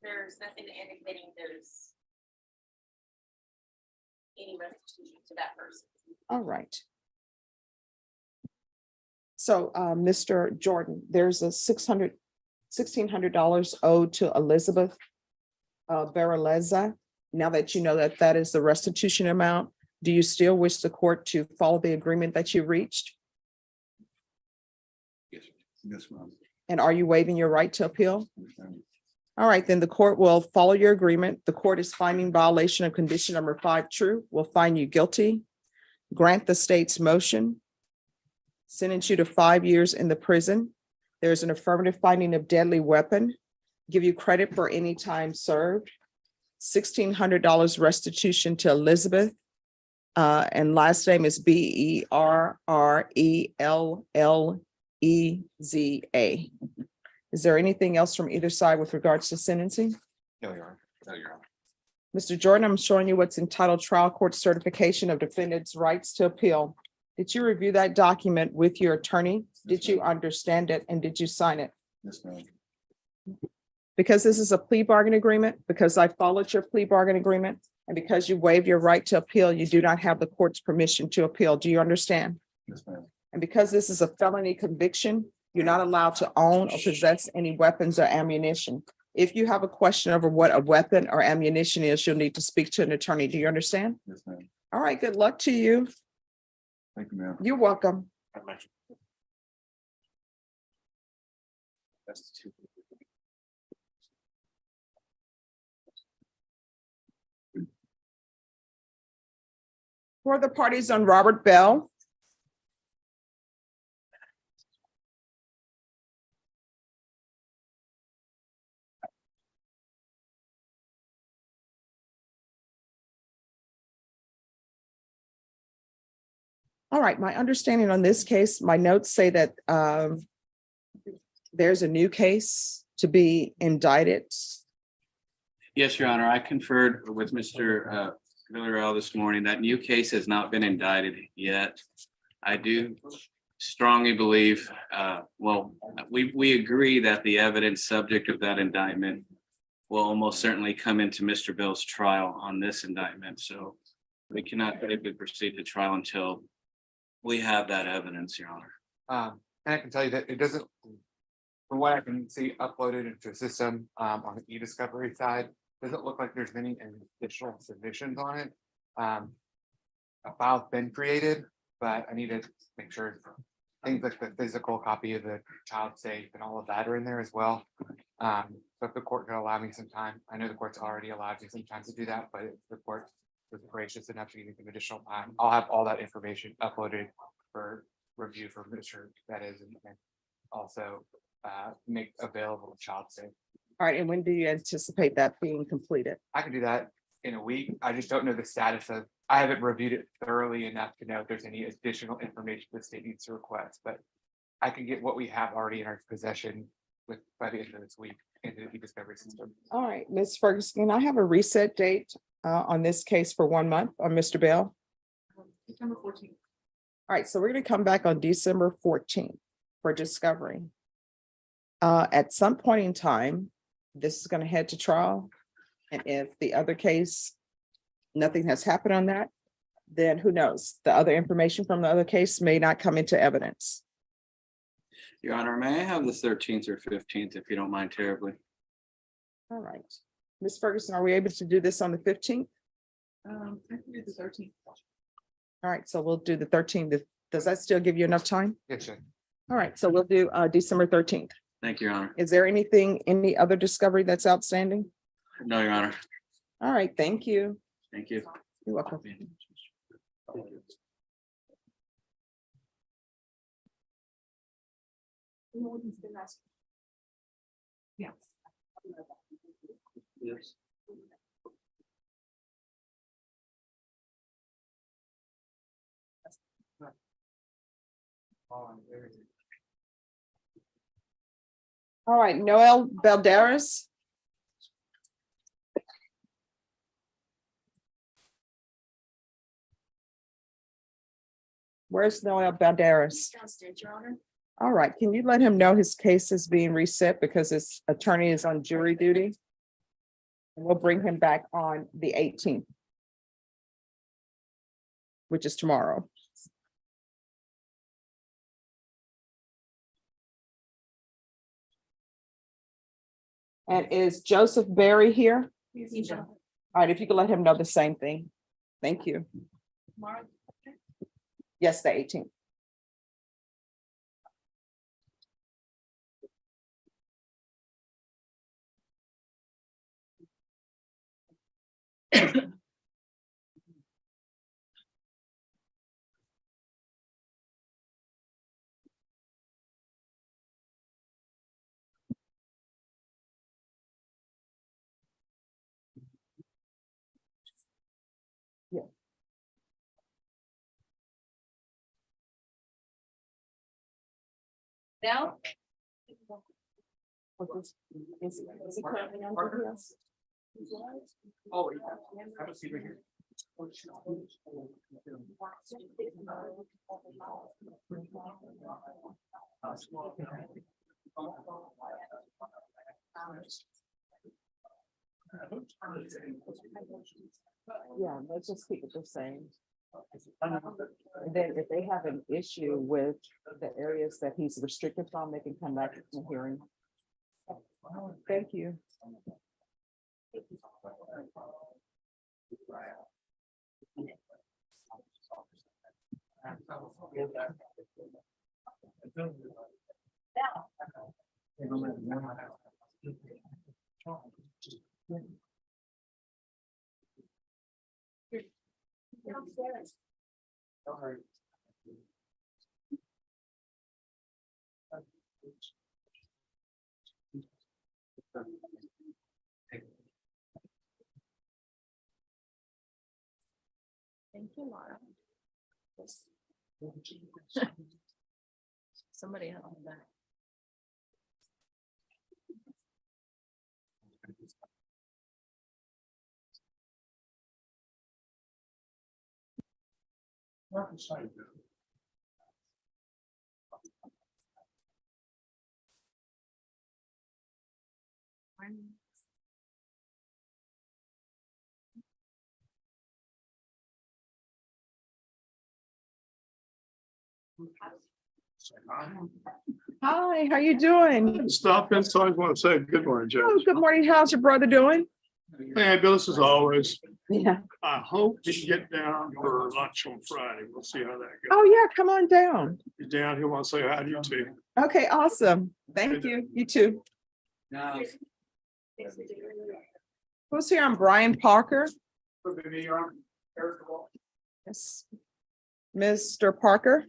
D: There's nothing indicating there's any restitution to that person.
B: All right. So, Mr. Jordan, there's a $1,600 owed to Elizabeth Barraleza. Now that you know that that is the restitution amount, do you still wish the court to follow the agreement that you reached?
K: Yes.
E: Yes, ma'am.
B: And are you waiving your right to appeal? All right, then the court will follow your agreement. The court is finding violation of condition number 5 true, will find you guilty, grant the state's motion, sentence you to 5 years in the prison. There's an affirmative finding of deadly weapon, give you credit for any time served, $1,600 restitution to Elizabeth, and last name is Berreleza. Is there anything else from either side with regards to sentencing?
E: No, Your Honor.
K: No, Your Honor.
B: Mr. Jordan, I'm showing you what's entitled trial court certification of defendant's rights to appeal. Did you review that document with your attorney? Did you understand it and did you sign it?
E: Yes, ma'am.
B: Because this is a plea bargain agreement, because I followed your plea bargain agreement, and because you waived your right to appeal, you do not have the court's permission to appeal. Do you understand?
E: Yes, ma'am.
B: And because this is a felony conviction, you're not allowed to own or possess any weapons or ammunition. If you have a question over what a weapon or ammunition is, you'll need to speak to an attorney. Do you understand?
E: Yes, ma'am.
B: All right, good luck to you.
E: Thank you, ma'am.
B: You're welcome. For the parties on Robert Bell. All right, my understanding on this case, my notes say that there's a new case to be indicted.
L: Yes, Your Honor, I conferred with Mr. Villarreal this morning. That new case has not been indicted yet. I do strongly believe, we agree that the evidence subject of that indictment will almost certainly come into Mr. Bill's trial on this indictment. So we cannot proceed to trial until we have that evidence, Your Honor.
J: And I can tell you that it doesn't, from what I can see uploaded into a system, on the e-discovery side, doesn't look like there's any additional submissions on it. A file's been created, but I need to make sure things like the physical copy of the child safe and all of that are in there as well. So if the court could allow me some time, I know the court's already allowed me some time to do that, but if the court was gracious enough to give me some additional time, I'll have all that information uploaded for review for Mr. Bettis and also make available child safe.
B: All right, and when do you anticipate that being completed?
J: I can do that in a week. I just don't know the status of, I haven't reviewed it thoroughly enough to know if there's any additional information the state needs to request, but I can get what we have already in our possession by the end of this week into the e-discovery system.
B: All right, Ms. Ferguson, I have a reset date on this case for 1 month on Mr. Bell. September 14th. All right, so we're going to come back on December 14th for discovery. At some point in time, this is going to head to trial. And if the other case, nothing has happened on that, then who knows? The other information from the other case may not come into evidence.
L: Your Honor, may I have the 13th or 15th, if you don't mind terribly?
B: All right. Ms. Ferguson, are we able to do this on the 15th? I can do the 13th. All right, so we'll do the 13th. Does that still give you enough time?
J: Yes, sir.
B: All right, so we'll do December 13th.
L: Thank you, Your Honor.
B: Is there any other discovery that's outstanding?
L: No, Your Honor.
B: All right, thank you.
L: Thank you.
B: You're welcome. Yes.
L: Yes.
B: All right, Noel Balderas. Where's Noel Balderas?
D: Downstairs, Your Honor.
B: All right, can you let him know his case is being reset because his attorney is on jury duty? And we'll bring him back on the 18th, which is tomorrow. And is Joseph Berry here? All right, if you could let him know the same thing. Thank you. Yes, the 18th. Yeah.
D: Now?
B: Is he currently on duty?
J: Oh, yeah. Have a seat right here.
B: Yeah, let's just keep it the same. And then if they have an issue with the areas that he's restricted from, they can come back to the hearing. Thank you.
D: Thank you, Laura. Somebody on that.
B: Hi, how you doing?
M: Stop in, so I just want to say good morning, Judge.
B: Oh, good morning. How's your brother doing?
M: Fabulous as always.
B: Yeah.
M: I hope he get down for lunch on Friday. We'll see how that goes.
B: Oh, yeah, come on down.
M: He's down, he'll want to say hi to you too.
B: Okay, awesome. Thank you. You too.
J: No.
B: Who's here? I'm Brian Parker. Yes. Mr. Parker.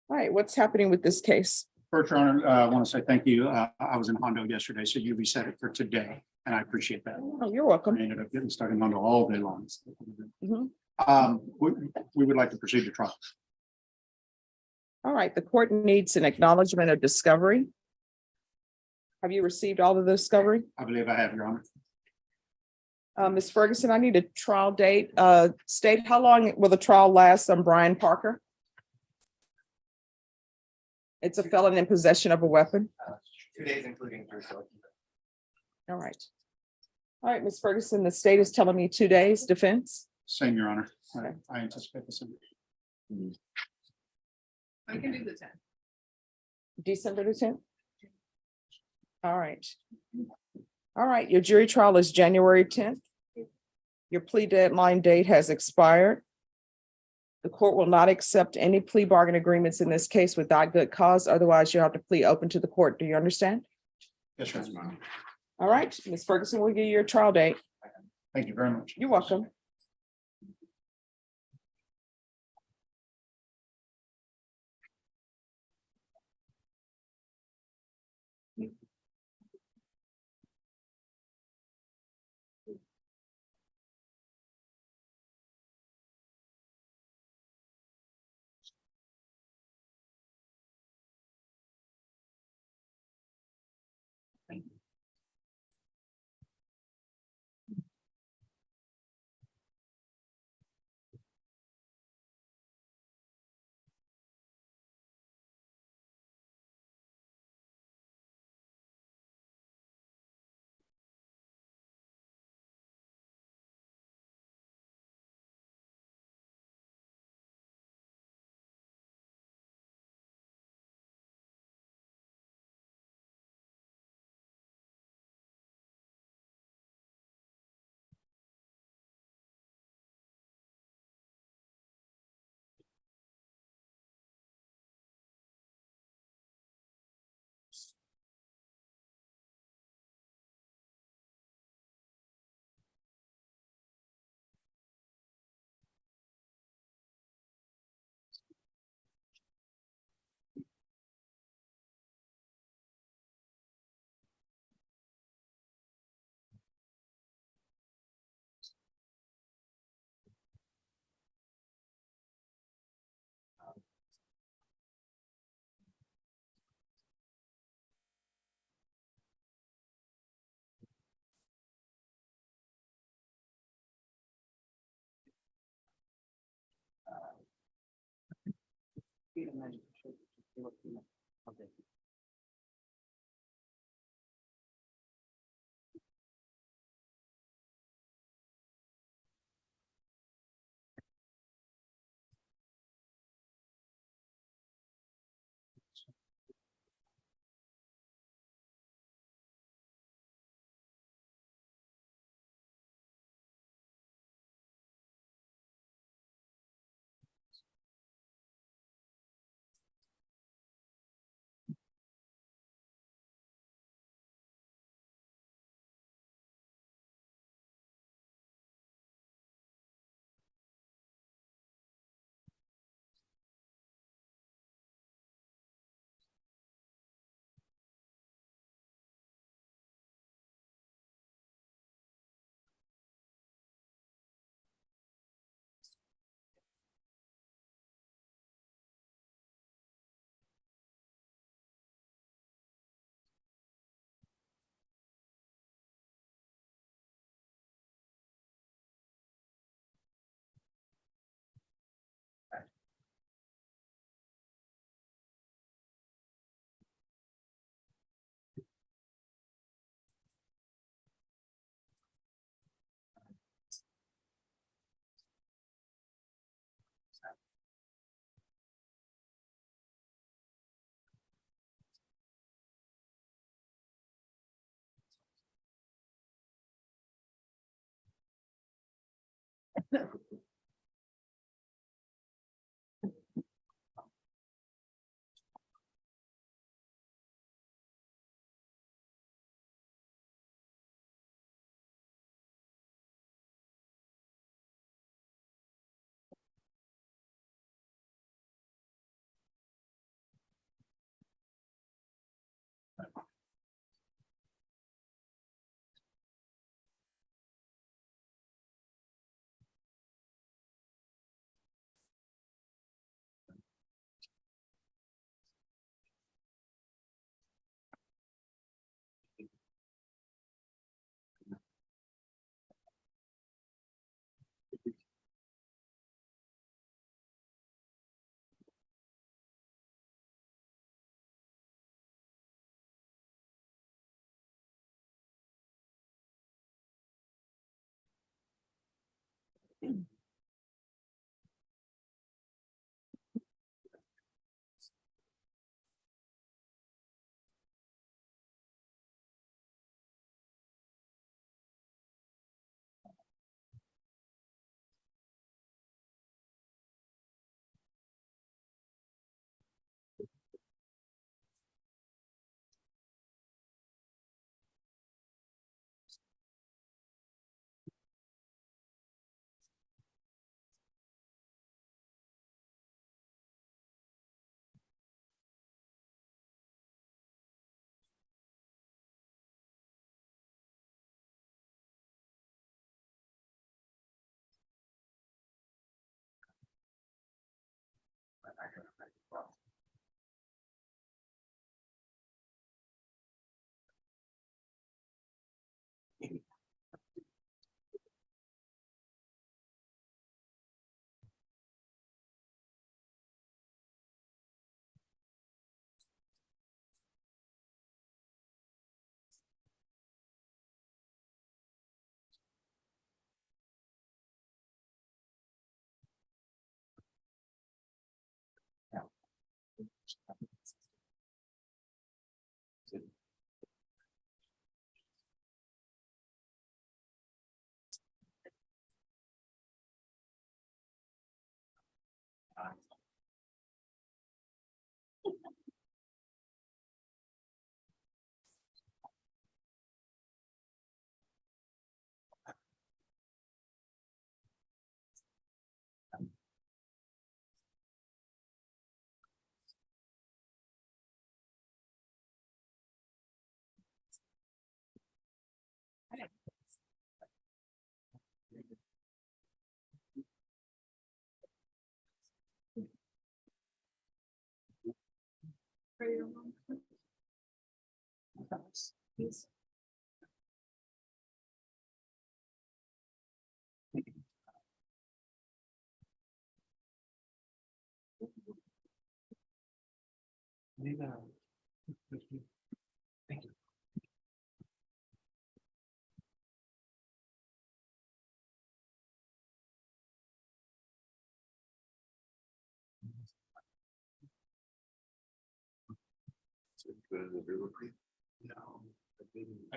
B: All right, what's happening with this case?
N: First, Your Honor, I want to say thank you. I was in Hondo yesterday, so you reset it for today, and I appreciate that.
B: Oh, you're welcome.
N: I ended up getting stuck in Hondo all day long.
B: Mhm.
N: We would like to proceed to trial.
B: All right, the court needs an acknowledgement of discovery. Have you received all of the discovery?
N: I believe I have, Your Honor.
B: Ms. Ferguson, I need a trial date. State, how long will the trial last on Brian Parker? It's a felon in possession of a weapon.
J: 2 days, including Thursday.
B: All right. All right, Ms. Ferguson, the state is telling me 2 days defense.
N: Same, Your Honor.
B: Okay.
N: I anticipate the same.
C: I can do the 10th.
B: December the 10th. All right. All right, your jury trial is January 10th. Your plea deadline date has expired. The court will not accept any plea bargain agreements in this case without good cause. Otherwise, you have to plea open to the court. Do you understand?
N: Yes, Your Honor.
B: All right, Ms. Ferguson, we'll give you your trial date.
N: Thank you very much.
B: You're welcome.
E: I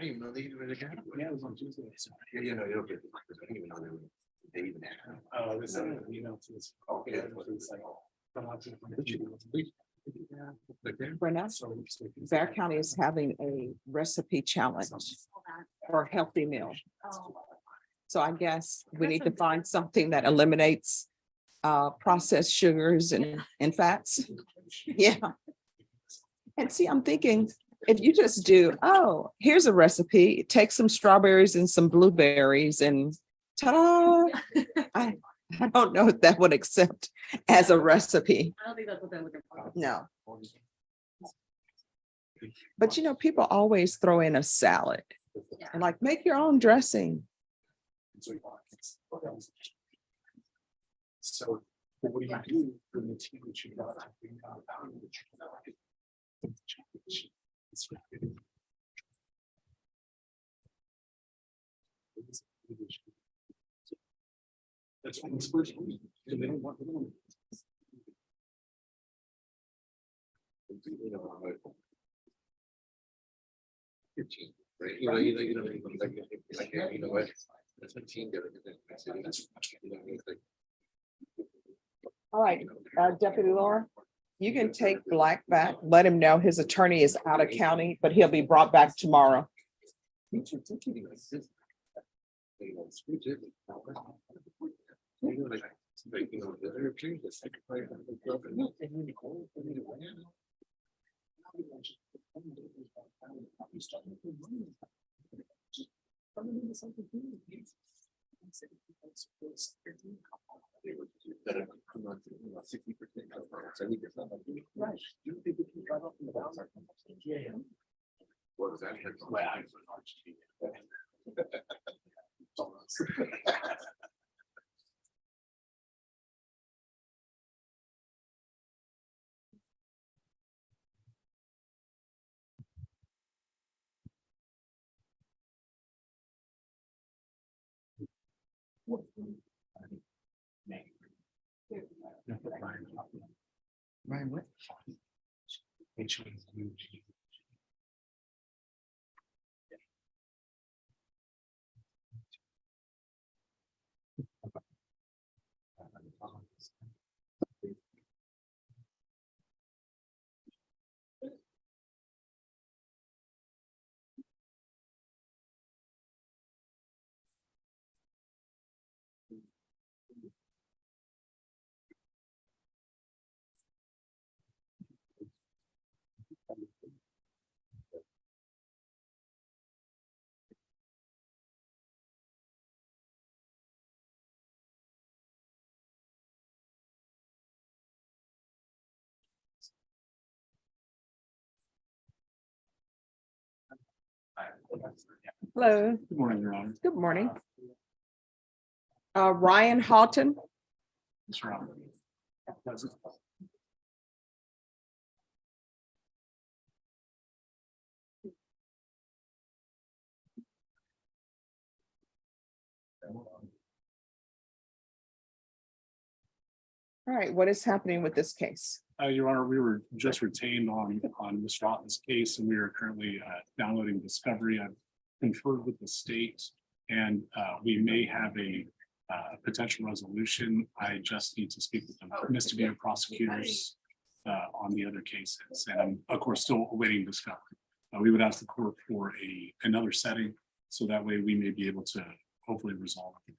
E: didn't even know they even had a guy.
A: Yeah, it was on Tuesday.
E: Yeah, you know, you'll get, because I didn't even know they even had.
A: This, you know, it's.
E: Okay.
B: Brenna, Bear County is having a recipe challenge for a healthy meal. So I guess we need to find something that eliminates processed sugars and fats. Yeah. And see, I'm thinking, if you just do, oh, here's a recipe, take some strawberries and some blueberries and ta-da. I don't know if that would accept as a recipe.
D: I don't think that's what they're looking for.
B: No. But you know, people always throw in a salad and like, make your own dressing.
E: So what do you do when the team that you got? That's when it's first. And they don't want to know. Right, you know, like, you know what?
B: All right, Deputy Laura, you can take Black back, let him know his attorney is out of county, but he'll be brought back tomorrow.
A: Ryan, what?
B: Hello,
N: Good morning, Your Honor.
B: good morning. Ryan Houghton,
N: Yes, Your Honor. Present.
B: all right, what is happening with this case?
N: Your Honor, we were just retained on Ms. Rotten's case, and we are currently downloading discovery. I've conferred with the state, and we may have a potential resolution. I just need to speak with the misdemeanor prosecutors on the other cases, and I'm, of course, still awaiting discovery. We would ask the court for another setting, so that way we may be able to hopefully resolve it.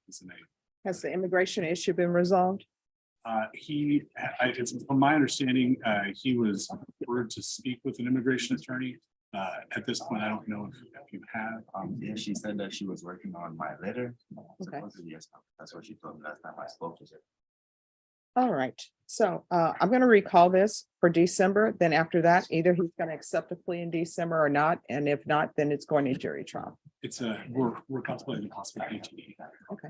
B: Has the immigration issue been resolved?
N: It's from my understanding, he was referred to speak with an immigration attorney. At this point, I don't know if you have.
E: Yeah, she said that she was working on my letter.
B: Okay.
E: Yes, that's what she told me last time I spoke to her.
B: All right, so I'm gonna recall this for December, then after that, either he's gonna accept a plea in December or not, and if not, then it's going to jury trial.
N: We're contemplating the possibility.
B: Okay.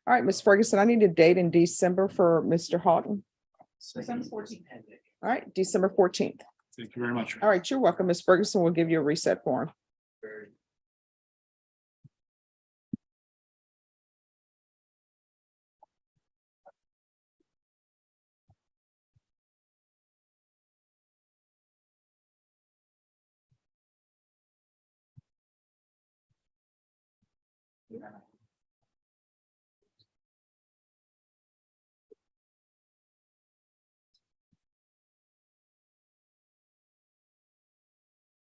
B: All right, Ms. Ferguson, I need a date in December for Mr. Houghton.
J: December 14th.
B: All right, December 14th.
N: Thank you very much.
B: All right, you're welcome. Ms. Ferguson will give you a reset form.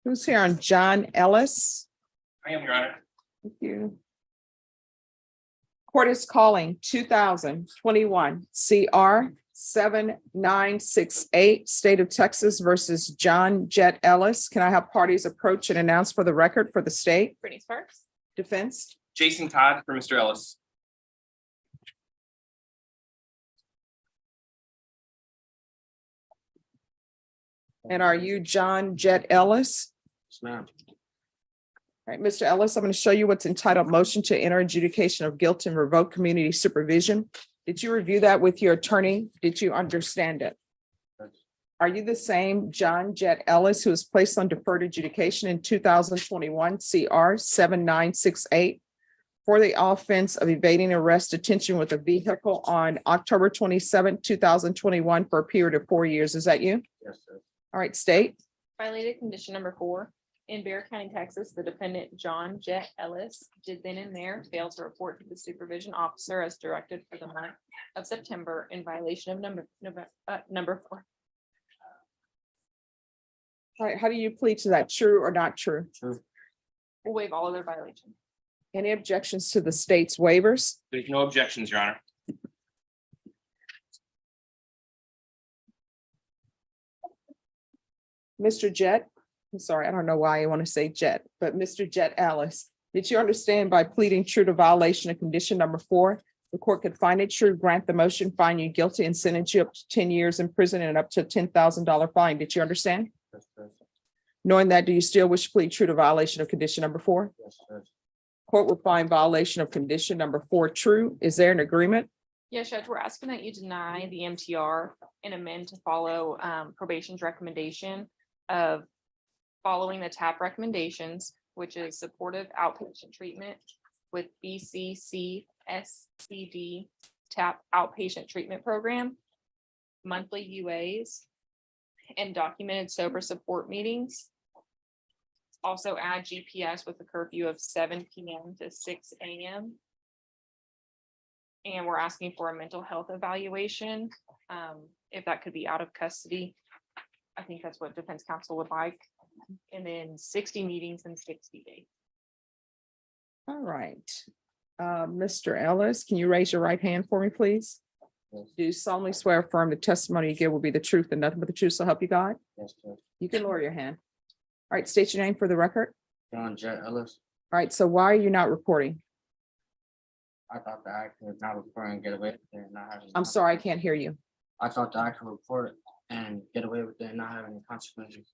B: Who's here on John Ellis?
J: I am, Your Honor.
B: Thank you. Court is calling 2021 CR 7968, State of Texas versus John Jet Ellis. Can I have parties approach and announce for the record for the state?
C: Brittany Sparks.
B: Defense?
J: Jason Todd for Mr. Ellis.
B: And are you John Jet Ellis?
E: Ma'am.
B: All right, Mr. Ellis, I'm going to show you what's entitled motion to enter adjudication of guilt and revoke community supervision. Did you review that with your attorney? Did you understand it? Are you the same John Jet Ellis who was placed on deferred adjudication in 2021 CR 7968 for the offense of evading arrest detention with a vehicle on October 27, 2021 for a period of 4 years? Is that you?
E: Yes, sir.
B: All right, state.
C: Violated condition number 4,
B: In Bear County, Texas, the defendant John Jet Ellis did then and there fail to report to the supervision officer as directed for the month of September in violation of number 4. All right, how do you plead to that? True or not true?
I: True.
B: We'll waive all other violations. Any objections to the state's waivers?
L: There's no objections, Your Honor.
B: Mr. Jet, I'm sorry, I don't know why I want to say Jet, but Mr. Jet Alice, did you understand by pleading true to violation of condition number 4, the court could find it true, grant the motion, find you guilty, and sentence you up to 10 years in prison and up to a $10,000 fine? Did you understand?
I: Yes, Judge.
B: Knowing that, do you still wish to plead true to violation of condition number 4?
I: Yes, Judge.
B: Court will find violation of condition number 4 true. Is there an agreement?
O: Yes, Judge, we're asking that you deny the MTR and amend to follow probation's recommendation of following the TAP recommendations, which is supportive outpatient treatment with BCC SCD TAP outpatient treatment program, monthly UAs, and documented sober support meetings. Also add GPS with a curfew of 7 p.m. to 6 a.m. And we're asking for a mental health evaluation, if that could be out of custody. I think that's what defense counsel would like. And then 60 meetings in 60 days.
B: All right. Mr. Ellis, can you raise your right hand for me, please?
I: Yes.
B: Do you solemnly swear or affirm the testimony you give will be the truth and nothing but the truth, so help you God?
I: Yes, Judge.
B: You can lower your hand. All right, state your name for the record.
I: John Jet Ellis.
B: All right, so why are you not reporting?
I: I thought the actor would not report and get away with it and not having.
B: I'm sorry, I can't hear you.
I: I thought the actor would report and get away with it and not have any consequences.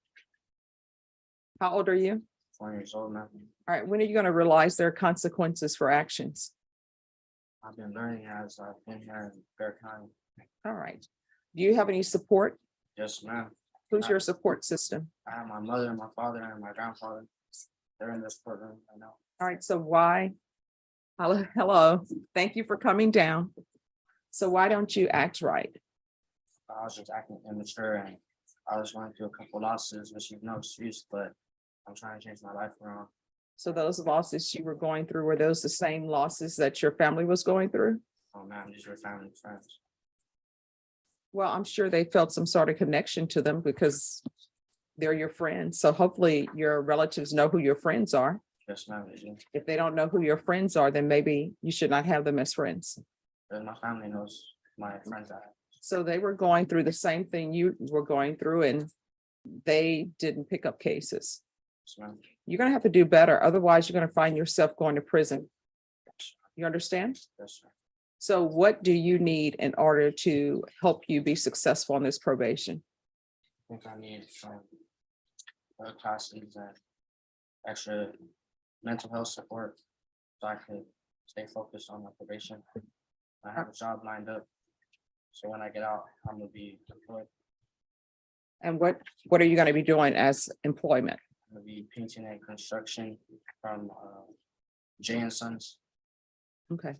B: How old are you?
I: 20 years old now.
B: All right, when are you going to realize there are consequences for actions?
I: I've been learning as I've been here in Bear County.
B: All right. Do you have any support?
I: Yes, ma'am.
B: Who's your support system?
I: I have my mother, my father, and my grandfather. They're in this courtroom right now.
B: All right, so why? Hello, thank you for coming down. So why don't you act right?
I: I was just acting immature and I was going through a couple losses, which is no excuse, but I'm trying to change my life around.
B: So those losses you were going through, were those the same losses that your family was going through?
I: Oh man, these were family and friends.
B: Well, I'm sure they felt some sort of connection to them because they're your friends. So hopefully your relatives know who your friends are.
I: Yes, ma'am. They do.
B: If they don't know who your friends are, then maybe you should not have them as friends.
I: But my family knows my friends.
B: So they were going through the same thing you were going through and they didn't pick up cases.
I: Yes, ma'am.
B: You're going to have to do better. Otherwise, you're going to find yourself going to prison. You understand?
I: Yes, sir.
B: So what do you need in order to help you be successful in this probation?
I: I think I need some classes and extra mental health support so I can stay focused on my probation. I have a job lined up. So when I get out, I'm gonna be employed.
B: And what are you going to be doing as employment?
I: I'm gonna be painting and construction from Jay and Sons.
B: Okay.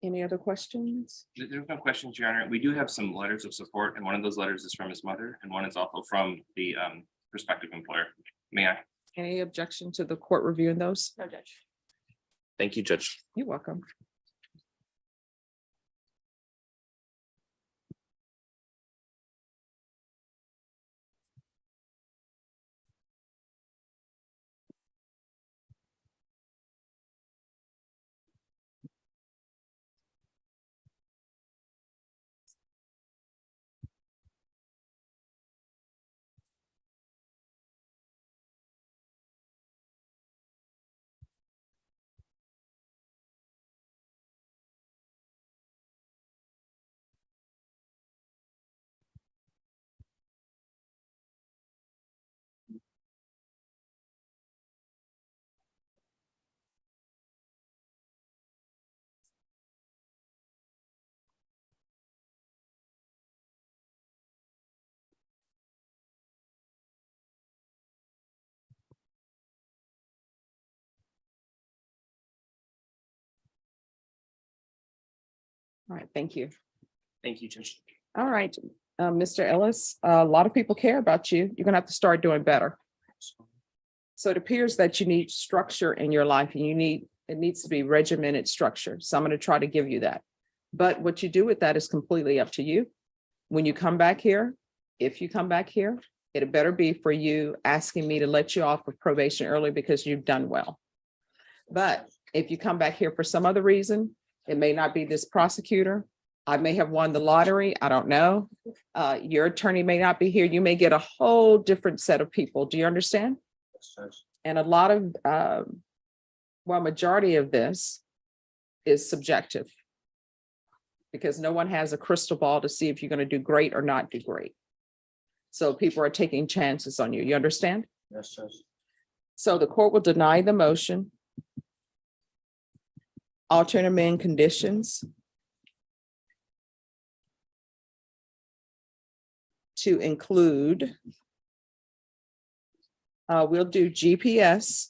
B: Any other questions?
L: There's no questions, Your Honor. We do have some letters of support, and one of those letters is from his mother, and one is also from the prospective employer. May I?
B: Any objection to the court reviewing those?
O: No, Judge.
K: Thank you, Judge.
B: You're welcome. All right, thank you.
L: Thank you, Judge.
B: All right, Mr. Ellis, a lot of people care about you. You're gonna have to start doing better. So it appears that you need structure in your life and it needs to be regimented structure. So I'm gonna try to give you that. But what you do with that is completely up to you. When you come back here, if you come back here, it better be for you asking me to let you off of probation early because you've done well. But if you come back here for some other reason, it may not be this prosecutor. I may have won the lottery. I don't know. Your attorney may not be here. You may get a whole different set of people. Do you understand? And a lot of, majority of this is subjective. Because no one has a crystal ball to see if you're going to do great or not do great. So people are taking chances on you. You understand?
E: Yes, Judge.
B: So the court will deny the motion. Alter and amend conditions to include, we'll do GPS.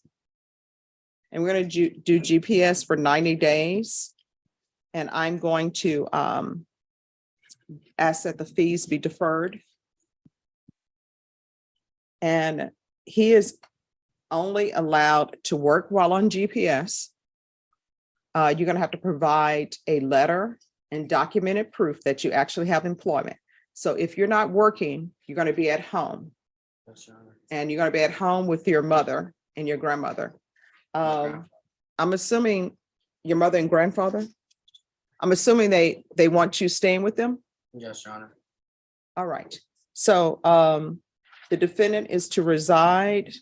B: And we're going to do GPS for 90 days. And I'm going to ask that the fees be deferred. And he is only allowed to work while on GPS. You're going to have to provide a letter and documented proof that you actually have employment. So if you're not working, you're going to be at home. And you're going to be at home with your mother and your grandmother. I'm assuming your mother and grandfather? I'm assuming they want you staying with them?
E: Yes, Your Honor.
B: All right. So the defendant is to reside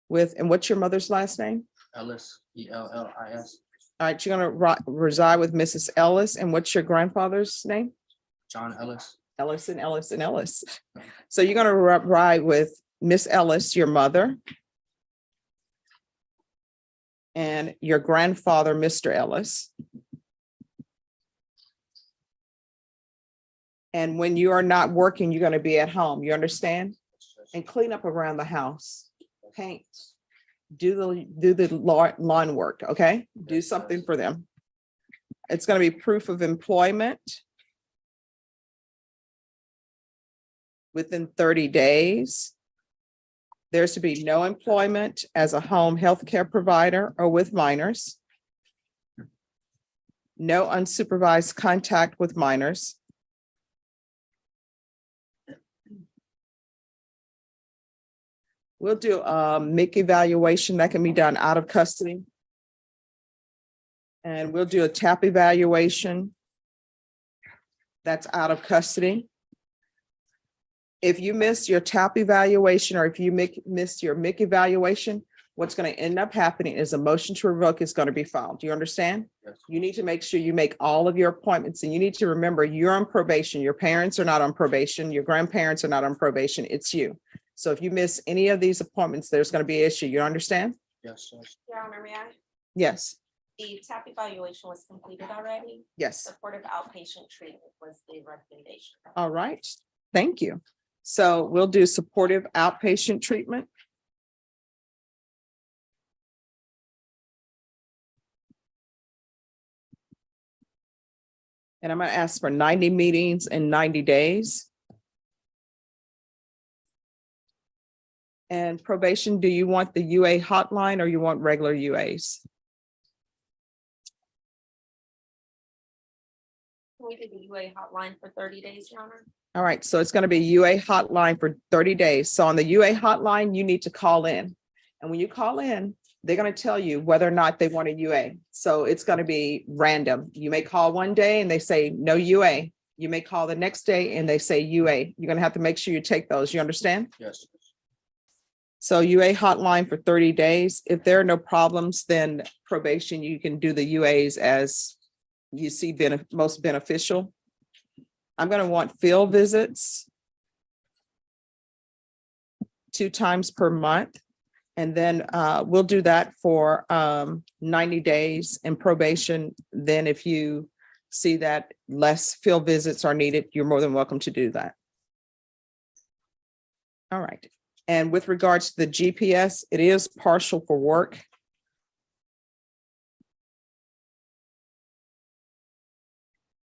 B: with, and what's your mother's last name?
E: Ellis, Ellis.
B: All right, you're gonna reside with Mrs. Ellis, and what's your grandfather's name?
E: John Ellis.
B: Ellis and Ellis and Ellis. So you're gonna ride with Miss Ellis, your mother, and your grandfather, Mr. Ellis. And when you are not working, you're gonna be at home, you understand? And clean up around the house, paint, do the lawn work, okay? Do something for them. It's gonna be proof of employment within 30 days. There's to be no employment as a home healthcare provider or with minors. No unsupervised contact with minors. We'll do a MIC evaluation that can be done out of custody. And we'll do a TAP evaluation that's out of custody. If you miss your TAP evaluation or if you miss your MIC evaluation, what's going to end up happening is a motion to revoke is going to be filed. Do you understand?
E: Yes.
B: You need to make sure you make all of your appointments, and you need to remember you're on probation. Your parents are not on probation. Your grandparents are not on probation. It's you. So if you miss any of these appointments, there's going to be an issue. You understand?
E: Yes, Judge.
D: Your Honor, may I?
B: Yes,
D: The TAP evaluation was completed already.
B: yes.
D: Supportive outpatient treatment was the recommendation.
B: All right. Thank you. So we'll do supportive outpatient treatment. And I'm going to ask for 90 meetings in 90 days. And probation, do you want the UA hotline or you want regular UAs?
D: Can we do the UA hotline for 30 days, Your Honor?
B: All right, so it's going to be UA hotline for 30 days. So on the UA hotline, you need to call in. And when you call in, they're going to tell you whether or not they want a UA. So it's going to be random. You may call one day and they say no UA. You may call the next day and they say UA. You're going to have to make sure you take those. You understand?
E: Yes.
B: So UA hotline for 30 days. If there are no problems, then probation, you can do the UAs as you see most beneficial. I'm going to want field visits 2 times per month. And then we'll do that for 90 days in probation. Then if you see that less field visits are needed, you're more than welcome to do that. All right. And with regards to the GPS, it is partial for work.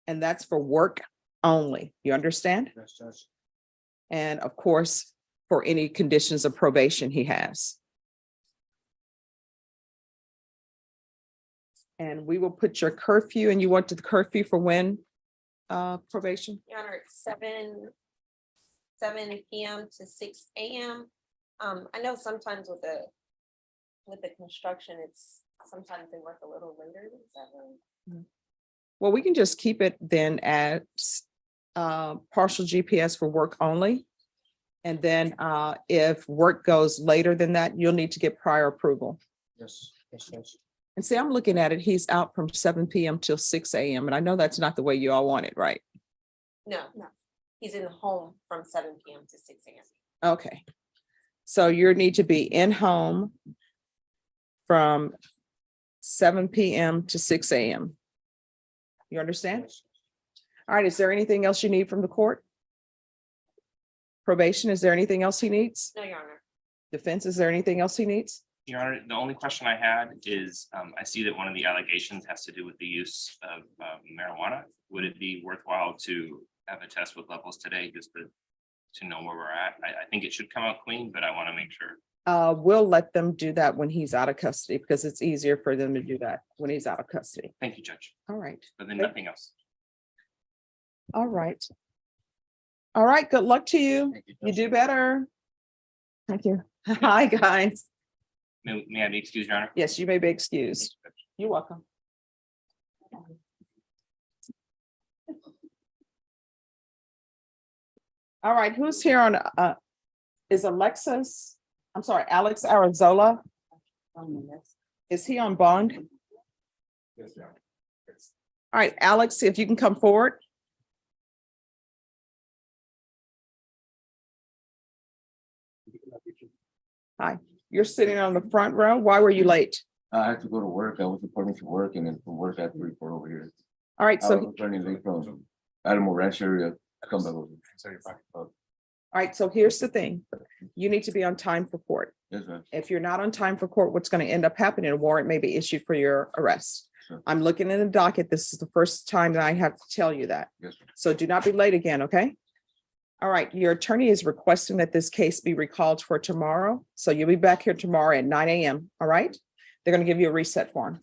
B: And that's for work only. You understand?
A: Yes, Judge.
B: And of course, for any conditions of probation he has. And we will put your curfew, and you want the curfew for when? Probation?
D: Your Honor, it's seven PM to 6 AM. I know sometimes with the construction, sometimes they work a little later than 7.
B: Well, we can just keep it then at partial GPS for work only. And then if work goes later than that, you'll need to get prior approval.
A: Yes, yes, Judge.
B: And see, I'm looking at it, he's out from 7 PM till 6 AM. And I know that's not the way you all want it, right?
D: No, he's in the home from 7 PM to 6 AM.
B: Okay. So you need to be in home from 7 PM to 6 AM. You understand? All right, is there anything else you need from the court? Probation, is there anything else he needs?
D: No, Your Honor.
B: Defense, is there anything else he needs?
P: Your Honor, the only question I had is, I see that one of the allegations has to do with the use of marijuana. Would it be worthwhile to have a test with levels today just to know where we're at? I think it should come out clean, but I want to make sure.
B: We'll let them do that when he's out of custody because it's easier for them to do that when he's out of custody.
P: Thank you, Judge.
B: All right.
P: But then nothing else.
B: All right. All right, good luck to you. You do better. Thank you. Hi, guys.
P: May I be excused, Your Honor?
B: Yes, you may be excused. You're welcome. All right, who's here on, is Alex Arizola? Is he on bond?
E: Yes, yeah.
B: All right, Alex, if you can come forward. Hi, you're sitting on the front row. Why were you late?
I: I had to go to work. I was reporting to work and then from work I had to report over here.
B: All right,
I: I
B: so,
I: was returning late from Animal Ranch area. I come back over.
B: all right, so here's the thing. You need to be on time for court.
I: Yes, ma'am.
B: If you're not on time for court, what's going to end up happening, a warrant may be issued for your arrest.
I: Sure.
B: I'm looking in the docket. This is the first time that I have to tell you that.
I: Yes, ma'am.
B: So do not be late again, okay? All right, your attorney is requesting that this case be recalled for tomorrow. So you'll be back here tomorrow at 9 AM, all right? They're going to give you a reset form.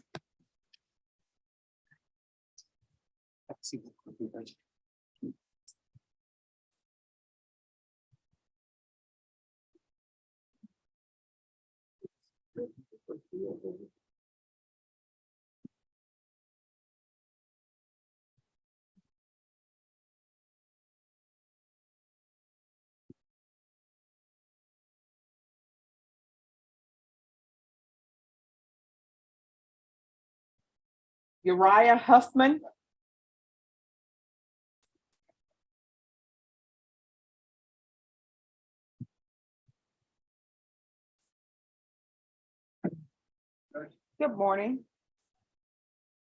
B: Uriah Huffman. Good morning.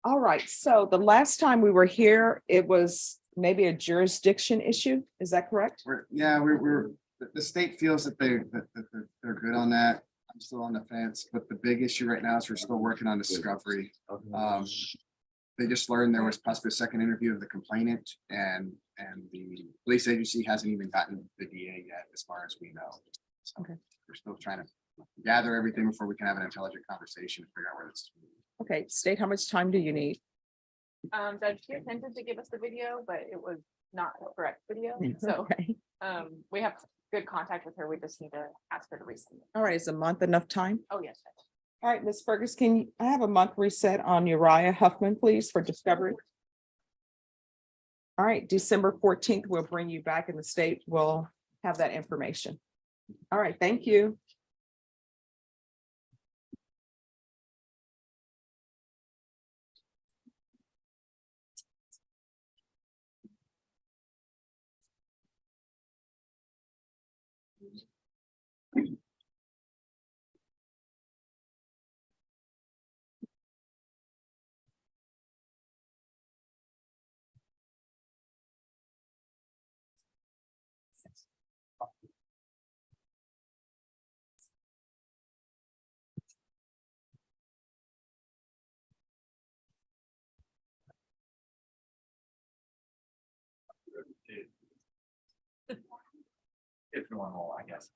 B: All right, so the last time we were here, it was maybe a jurisdiction issue. Is that correct?
J: The state feels that they're good on that. I'm still on the fence, but the big issue right now is we're still working on discovery. They just learned there was possibly a second interview of the complainant and the police agency hasn't even gotten the DA yet, as far as we know. So
B: Okay.
J: we're still trying to gather everything before we can have an intelligent conversation and figure out where this is.
B: Okay, state, how much time do you need?
O: Judge, she attempted to give us the video, but it was not the correct video. So
B: Okay.
O: we have good contact with her. We just need to ask her to resend it.
B: All right, is a month enough time?
O: Oh, yes, Judge.
B: All right, Ms. Fergus, I have a month reset on Uriah Huffman, please, for discovery? All right, December 14th, we'll bring you back in the state. We'll have that information. All right, thank you.
L: If normal, I guess.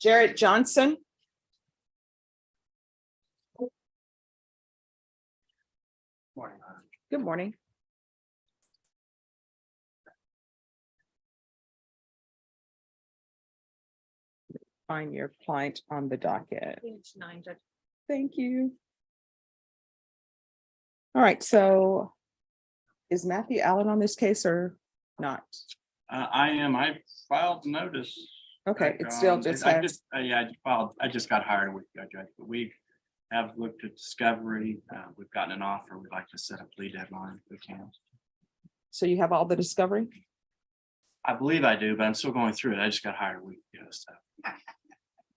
B: Jared Johnson.
L: Morning.
B: Good morning. Find your client on the docket.
O: Page 9, Judge.
B: Thank you. All right, so is Matthew Allen on this case or not?
L: I am, I filed notice.
B: Okay,
L: back
B: it's still
L: on-
B: just
L: I
B: has,
L: just, yeah, I just got hired with you, Judge, but we have looked at discovery, we've gotten an offer, we'd like to set a plea deadline if we can.
B: so you have all the discovery?
L: I believe I do, but I'm still going through it, I just got hired with you, so.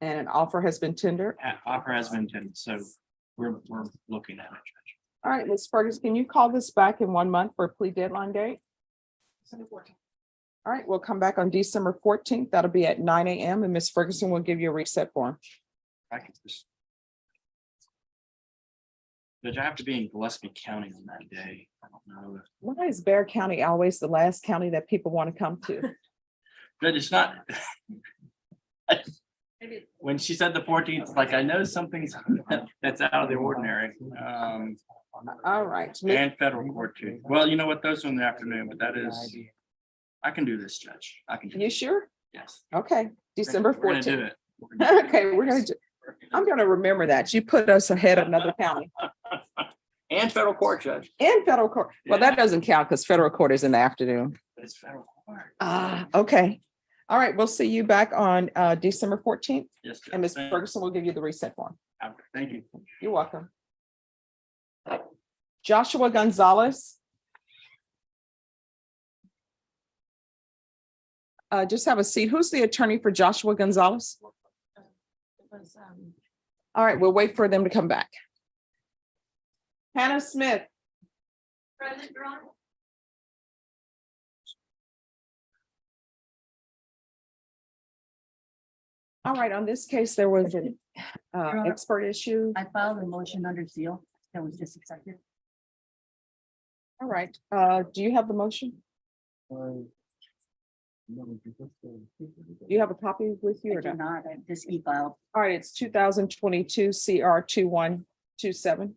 B: And an offer has been tendered?
L: Offer has been tendered, so we're looking at it, Judge.
B: All right, Ms. Fergus, can you call this back in 1 month for a plea deadline date? All right, we'll come back on December 14th. That'll be at 9 a.m. and Ms. Ferguson will give you a reset form.
L: I can just. Judge, I have to be in Gillespie County on that day. I don't know if,
B: Why is Bear County always the last county that people want to come to?
L: Judge, it's not. When she said the 14th, like I know something's that's out of the ordinary.
B: All right.
L: And federal court too. Well, you know what? Those are in the afternoon, but that is, I can do this, Judge. I can. do
B: You
L: this.
B: sure?
L: Yes.
B: Okay, December
L: We're gonna do
B: 14th.
L: it. We're gonna do it.
B: Okay, we're gonna do, I'm gonna remember that. You put us ahead of another county.
L: And federal court, Judge.
B: And federal court. Well, that doesn't count because federal court is in the afternoon.
L: But it's federal court.
B: Okay. All right, we'll see you back on December 14th.
L: Yes. Judge.
B: And Ms.
L: Thank-
B: Ferguson will give you the reset form.
L: Thank you.
B: You're welcome. Joshua Gonzalez. Just have a seat. Who's the attorney for Joshua Gonzalez? All right, we'll wait for them to come back. Hannah Smith.
D: President Veronica.
B: All right, on this case, there was an expert issue.
Q: I filed a motion under seal that was just accepted.
B: All right, do you have the motion? Do you have a copy with you
Q: I
B: or
Q: do
B: not?
Q: not, I just e-filed.
B: All right, it's 2022 CR 2127.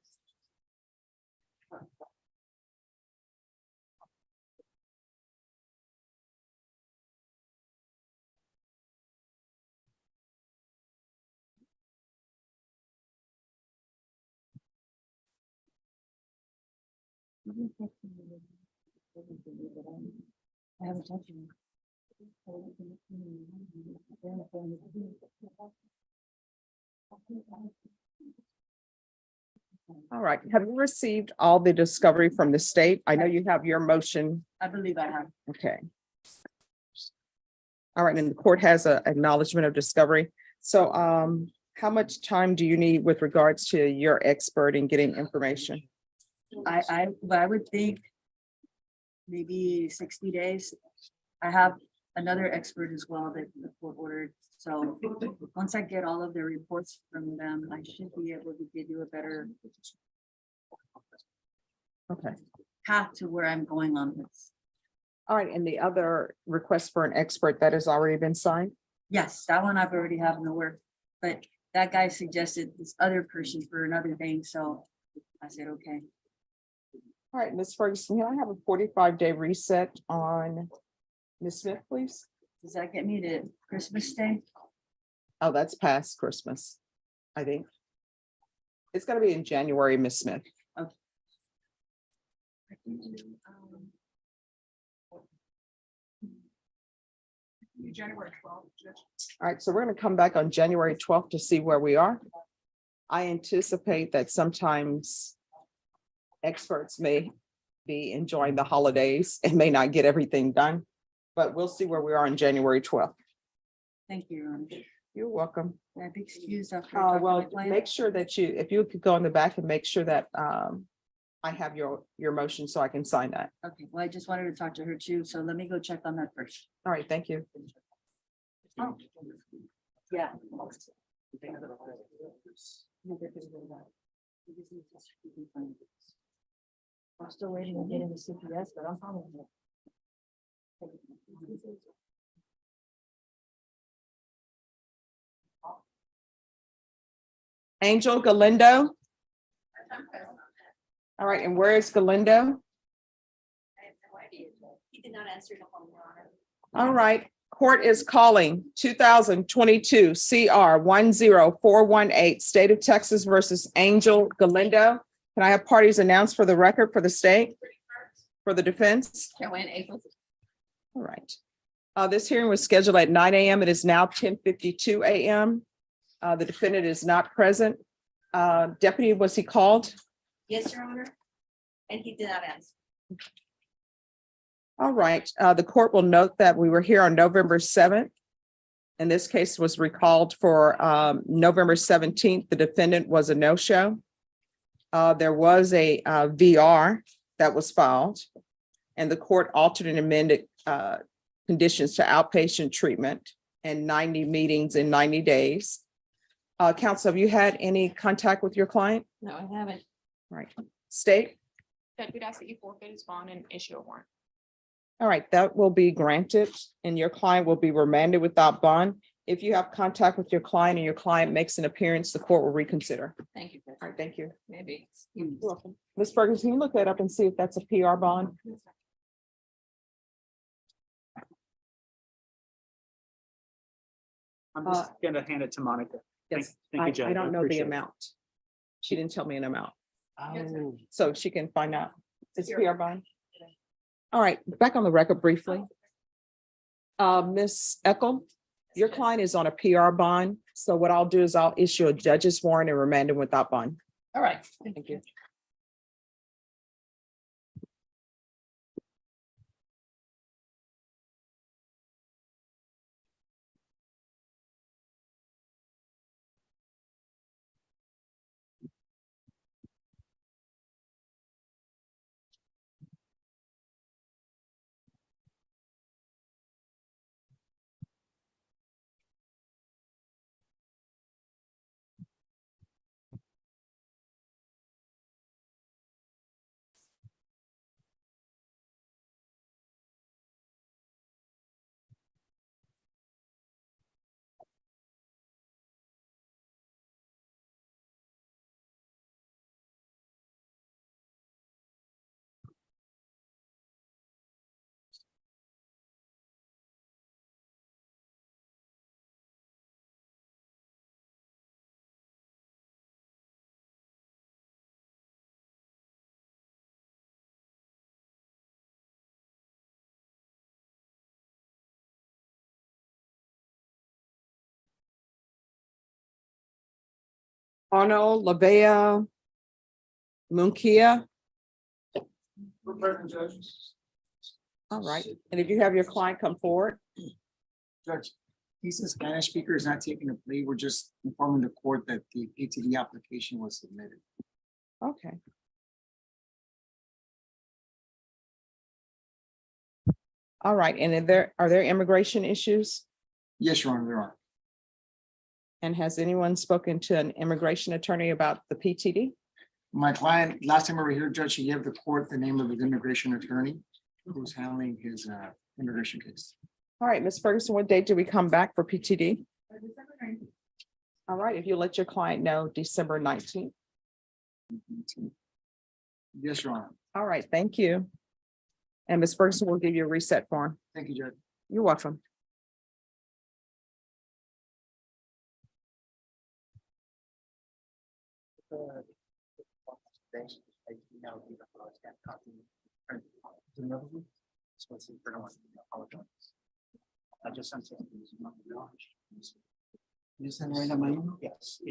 Q: I haven't touched it.
B: All right, have you received all the discovery from the state? I know you have your motion.
Q: I believe I have.
B: Okay. All right, and the court has a acknowledgement of discovery. So how much time do you need with regards to your expert in getting information?
Q: I would think maybe 60 days. I have another expert as well that the court ordered. So once I get all of the reports from them, I should be able to give you a better
B: Okay.
Q: path to where I'm going on this.
B: All right, and the other request for an expert that has already been signed?
Q: Yes, that one I've already have in the work, but that guy suggested this other person for another thing, so I said, okay.
B: All right, Ms. Ferguson, can I have a 45-day reset on Ms. Smith, please?
Q: Does that get me to Christmas Day?
B: Oh, that's past Christmas, I think. It's gonna be in January, Ms. Smith.
J: January 12th.
B: All right, so we're gonna come back on January 12th to see where we are. I anticipate that sometimes experts may be enjoying the holidays and may not get everything done, but we'll see where we are on January 12th.
Q: Thank you, Your Honor.
B: You're welcome.
Q: Can I be excused after? I talk to
B: Well,
Q: my client?
B: make sure that you, if you could go in the back and make sure that I have your motion, so I can sign that.
Q: Okay, well, I just wanted to talk to her too, so let me go check on that first.
B: All right, thank you.
Q: Oh. Yeah. I'm still waiting to get into CPS, but I'm probably.
B: Angel Galindo. All right, and where is Galindo?
D: He did not answer the phone, Your Honor.
B: All right, court is calling 2022 CR 10418, State of Texas versus Angel Galindo. Can I have parties announced for the record for the state? For the defense?
D: Joanne April.
B: All right. This hearing was scheduled at 9 a.m. It is now 10:52 a.m. The defendant is not present. Deputy, was he called?
D: Yes, Your Honor. And he did not answer.
B: All right, the court will note that we were here on November 7th. And this case was recalled for November 17th. The defendant was a no-show. There was a VR that was filed, and the court altered and amended conditions to outpatient treatment and 90 meetings in 90 days. Counsel, have you had any contact with your client?
D: No, I haven't.
B: Right. State?
O: Judge, we'd ask that you forfeit his bond and issue a warrant.
B: All right, that will be granted and your client will be remanded without bond. If you have contact with your client and your client makes an appearance, the court will reconsider.
D: Thank you.
B: All right, thank you.
D: Maybe.
B: You're welcome. Ms. Ferguson, can you look that up and see if that's a PR bond?
A: I'm just gonna hand it to Monica.
B: Yes,
A: Thank you, Judge.
B: I don't know the
A: appreciate it.
B: amount. She didn't tell me an amount,
A: Oh,
B: so she can find out. It's PR bond. All right, back on the record briefly. Ms. Eckel, your client is on a PR bond, so what I'll do is I'll issue a judge's warrant and remand him without bond.
D: All right.
B: Thank you. Arnold Lavea Munkia. All right, and if you have your client come forward.
A: Judge, he's a Spanish speaker, is not taking a plea. We're just informing the court that the ATD application was submitted.
B: Okay. All right, and are there immigration issues?
A: Yes, Your Honor, there are.
B: And has anyone spoken to an immigration attorney about the PTD?
A: My client, last time we were here, Judge, he gave the court the name of his immigration attorney who's handling his immigration case.
B: All right, Ms. Ferguson, what date do we come back for PTD? All right, if you let your client know, December 19th.
A: Yes, Your Honor.
B: All right, thank you. And Ms. Ferguson will give you a reset form.
A: Thank you, Judge.
B: You're welcome.
A: I just sent it. You sent right on my email? Yes.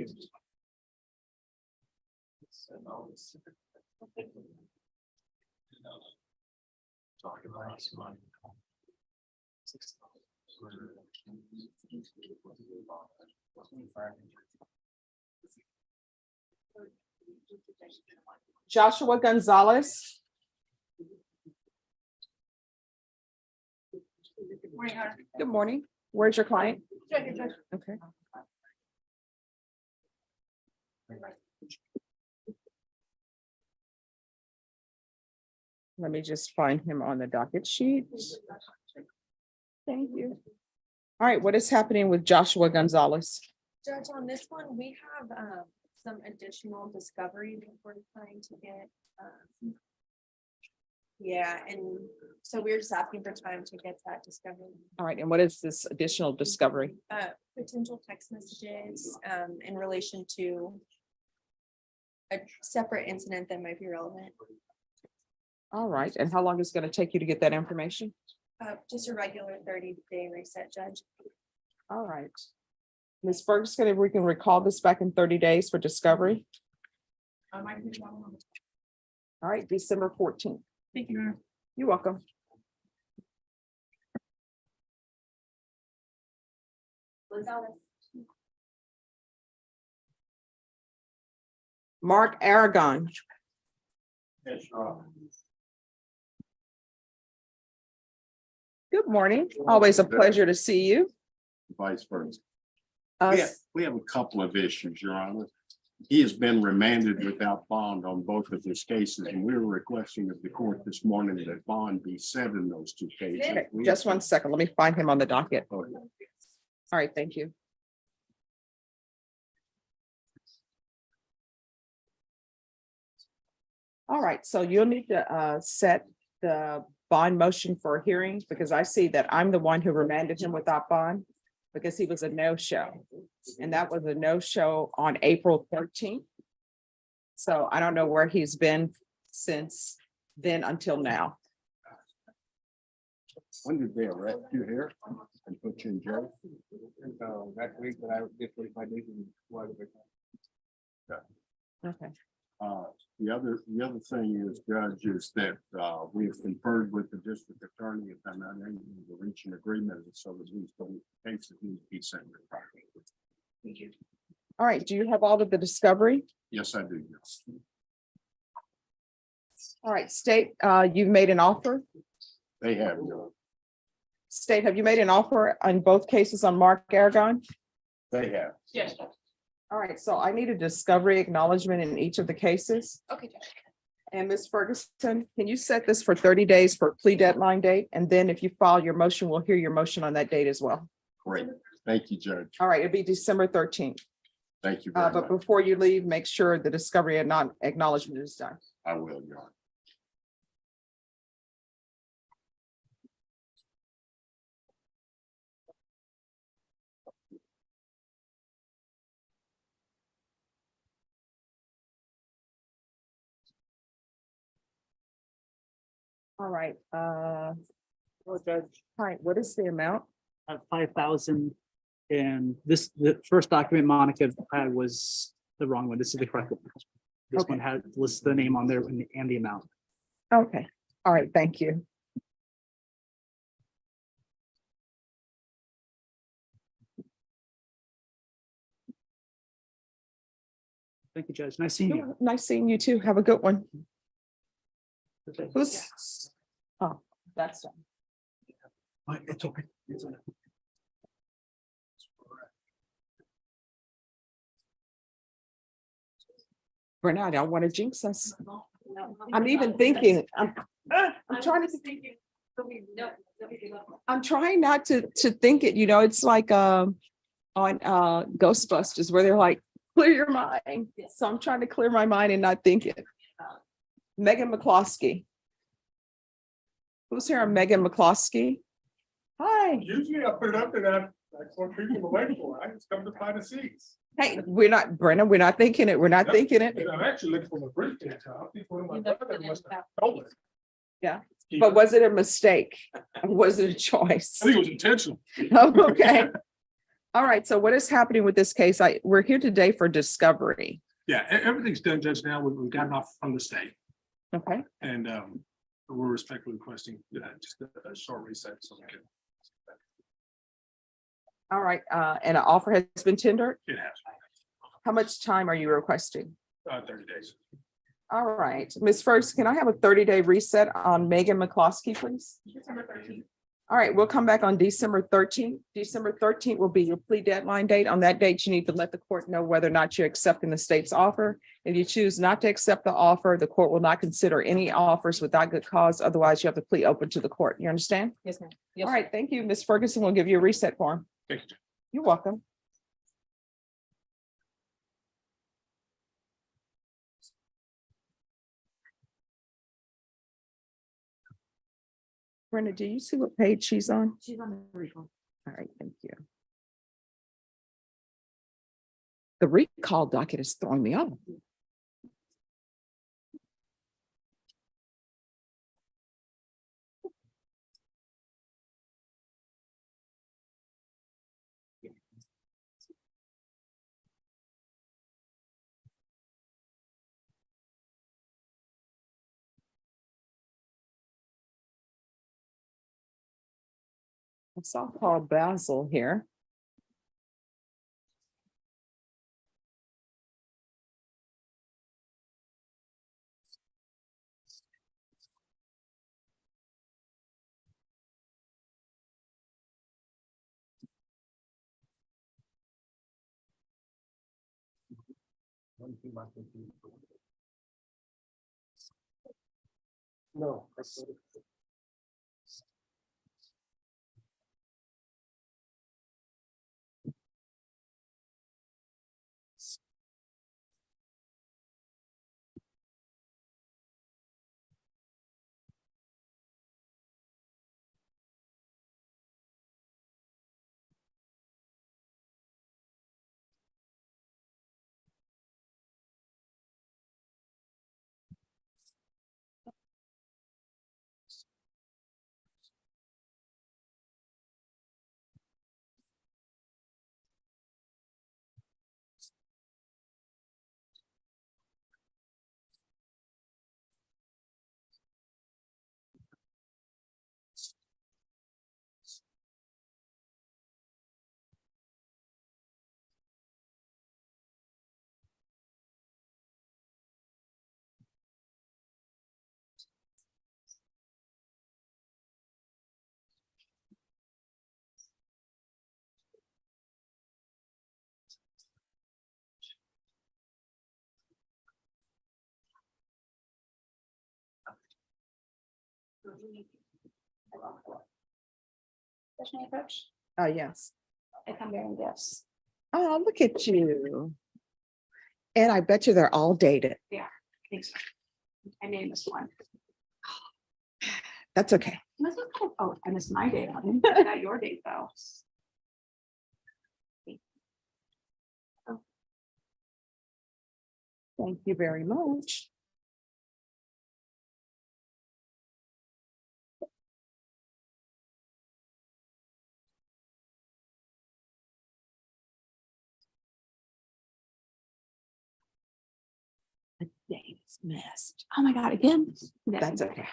B: Joshua Gonzalez. Good morning. Where's your client? Okay. Let me just find him on the docket sheet. Thank you. All right, what is happening with Joshua Gonzalez?
D: Judge, on this one, we have some additional discovery that we're trying to get. Yeah, and so we're just asking for time to get that discovery.
B: All right, and what is this additional discovery?
D: Potential text messages in relation to a separate incident that might be relevant.
B: All right, and how long is it going to take you to get that information?
D: Just a regular 30-day reset, Judge.
B: All right. Ms. Ferguson, if we can recall this back in 30 days for discovery. All right, December 14th.
D: Thank you.
B: You're welcome. Mark Aragon. Good morning. Always a pleasure to see you.
M: Vice versa.
B: Uh,
M: We have a couple of issues, Your Honor. He has been remanded without bond on both of his cases, and we were requesting of the court this morning that bond be set in those two cases.
B: Okay, just one second. Let me find him on the docket. All right, thank you. All right, so you'll need to set the bond motion for hearings because I see that I'm the one who remanded him without bond because he was a no-show. And that was a no-show on April 13th. So I don't know where he's been since then until now.
M: When did they arrest you here and put you in jail?
A: That week, but I did 45 days in
B: Okay.
M: The other thing is, Judge, is that we have conferred with the district attorney if I'm not able to reach an agreement, so that these cases need to be sent.
B: Thank you. All right, do you have all of the discovery?
M: Yes, I do. Yes.
B: All right, State, you've made an offer.
M: They have.
B: State, have you made an offer on both cases on Mark Aragon?
M: They have.
D: Yes.
B: All right, so I need a discovery acknowledgement in each of the cases.
D: Okay, Judge.
B: And Ms. Ferguson, can you set this for 30 days for plea deadline date? And then if you file your motion, we'll hear your motion on that date as well.
M: Great. Thank you, Judge.
B: All right, it'll be December 13th.
M: Thank you very
B: But
M: much.
B: before you leave, make sure the discovery and acknowledgement is done.
M: I will, Your Honor.
B: All right, Judge, hi, what is the amount?
R: 5,000. And the first document Monica had was the wrong one. This is the correct one. This one had lists the name on there and the amount.
B: Okay, all right, thank you.
R: Thank you, Judge. Nice seeing you.
B: Nice seeing you too. Have a good one. Who's? Oh, that's done.
R: It's okay.
B: Brenna, I don't want to jinx us. I'm even thinking, I'm trying to think. I'm trying not to think it, it's like on Ghostbusters where they're like, clear your mind. So I'm trying to clear my mind and not think it. Megan McCloskey. Who's here on Megan McCloskey? Hi.
M: Usually I put it up there, that's what people are waiting for. I just come to find the seats.
B: Hey, we're not, Brenna, we're not thinking it. We're not thinking it.
M: And I'm actually looking for my briefcase. I think one of my brothers must have stolen it.
B: Yeah. But was it a mistake? Or was it a choice?
M: I think it was intentional.
B: Oh, okay. All right. So what is happening with this case? We're here today for discovery.
M: Yeah, everything's done, Judge. Now we've gotten off from the state,
B: Okay.
M: and we're respectfully requesting just a short reset so we can.
B: All right. And an offer has been tendered.
M: It has.
B: How much time are you requesting?
N: 30 days.
B: All right, Ms. Ferguson, can I have a 30-day reset on Megan McCloskey, please?
C: December 13th.
B: All right, we'll come back on December 13th. December 13th will be your plea deadline date. On that date, you need to let the court know whether or not you're accepting the state's offer. If you choose not to accept the offer, the court will not consider any offers without good cause. Otherwise, you have the plea open to the court. You understand?
O: Yes, ma'am.
B: All right, thank you. Ms. Ferguson will give you a reset form.
N: Thank you.
B: You're welcome. Brenda, do you see what page she's on?
Q: She's on the recall.
B: All right, thank you. The recall docket is throwing me off. I saw Paul Basil here.
A: No.
D: Special approach.
B: Yes.
D: I come bearing gifts.
B: Oh, look at you. And I bet you they're all dated.
D: Yeah, I think so. I named this one.
B: That's okay.
D: Oh, I missed my date on it. I got your date though.
B: Thank you very much. The date is missed.
D: Oh my God, again?
B: That's okay.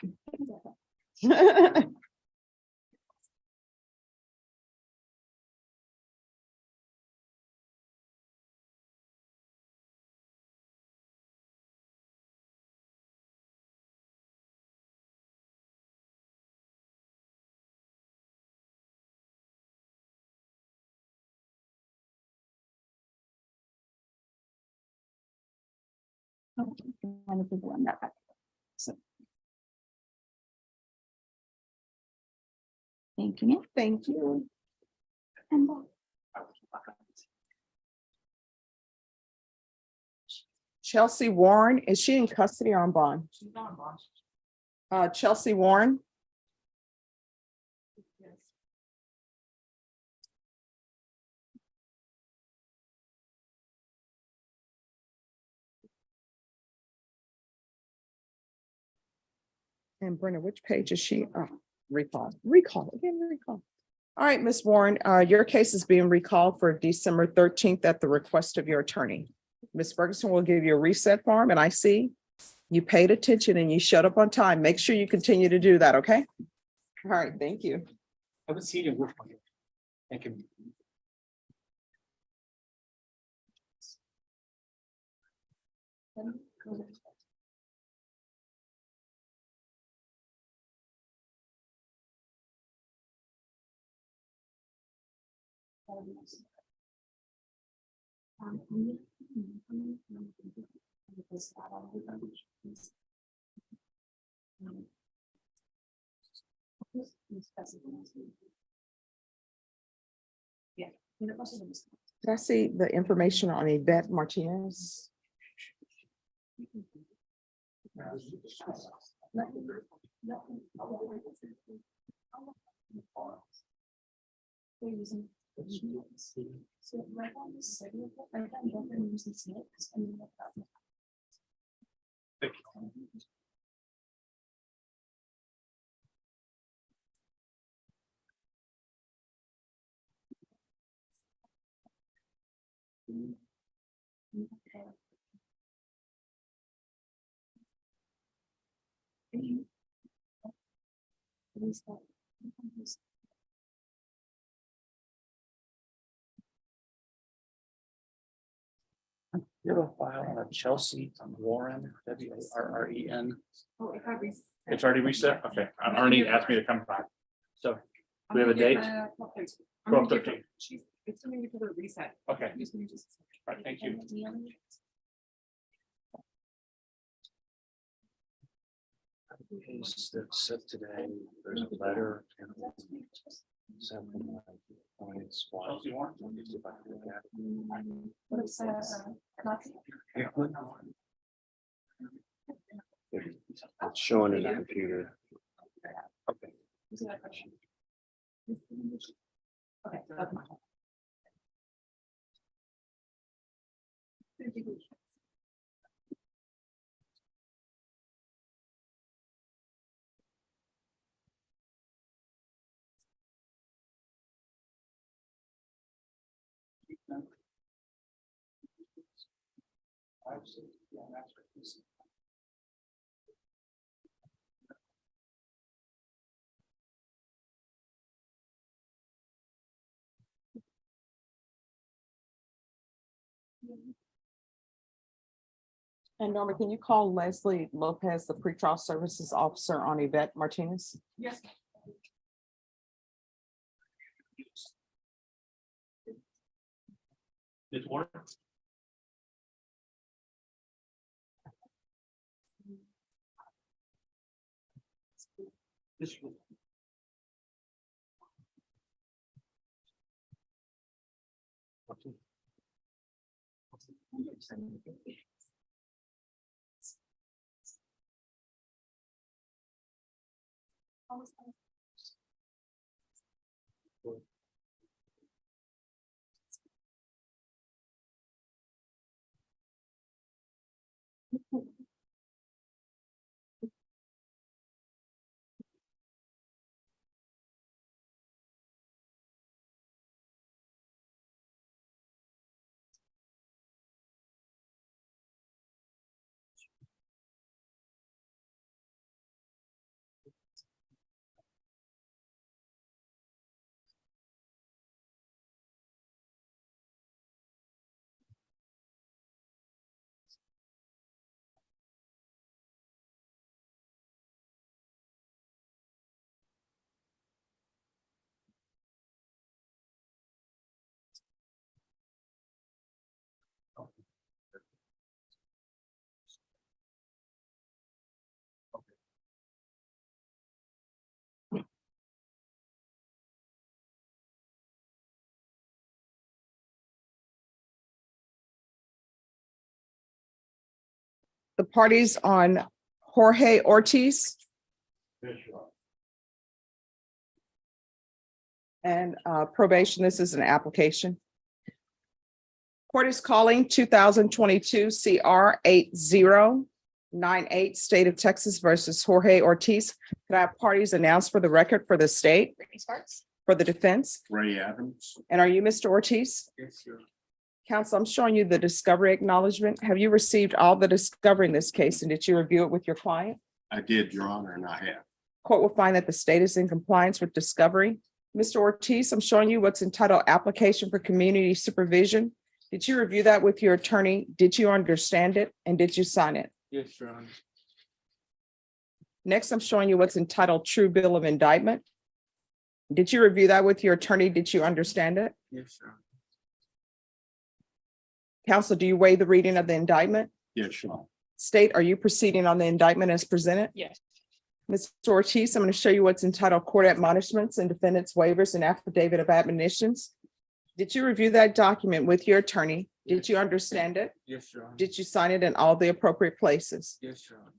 D: Wonderful one that. So. Thank you.
B: Thank you.
D: And
B: Chelsea Warren, is she in custody or on bond?
D: she's on bond.
B: Chelsea Warren. And Brenda, which page is she? Oh, recall, again, recall. All right, Ms. Warren, your case is being recalled for December 13th at the request of your attorney. Ms. Ferguson will give you a reset form, and I see you paid attention and you showed up on time. Make sure you continue to do that, okay? All right, thank you.
R: I would see you. Thank you.
B: Did I see the information on Yvette Martinez?
R: You have a file on Chelsea Warren, WARREN. It's already reset? Okay, Arnie asked me to come back. So we have a date? 12:13.
B: It's going to be for the reset.
R: Okay. All right, thank you. Case that's set today, there's a letter.
A: It's showing in the computer.
R: Okay.
B: Okay. And Norma, can you call Leslie Lopez, the pretrial services officer on Yvette Martinez?
J: Yes.
R: It's work. This.
B: The parties on Jorge Ortiz and probation. This is an application. Court is calling 2022 CR 8098, State of Texas versus Jorge Ortiz. Could I have parties announced for the record for the state, for the defense?
M: Ray Adams.
B: And are you Mr. Ortiz?
M: Yes, sir.
B: Counsel, I'm showing you the discovery acknowledgement. Have you received all the discovery in this case, and did you review it with your client?
M: I did, Your Honor, and I have.
B: Court will find that the state is in compliance with discovery. Mr. Ortiz, I'm showing you what's entitled Application for Community Supervision. Did you review that with your attorney? Did you understand it? And did you sign it?
F: Yes, Your Honor.
B: Next, I'm showing you what's entitled True Bill of Indictment. Did you review that with your attorney? Did you understand it?
F: Yes, Your Honor.
B: Counsel, do you waive the reading of the indictment?
M: Yes, Your Honor.
B: State, are you proceeding on the indictment as presented?
O: Yes.
B: Mr. Ortiz, I'm going to show you what's entitled Court Admonishments and Defendants Waivers and Affidavit of Admonitions. Did you review that document with your attorney? Did you understand it?
F: Yes, Your Honor.
B: Did you sign it in all the appropriate places?
F: Yes, Your Honor.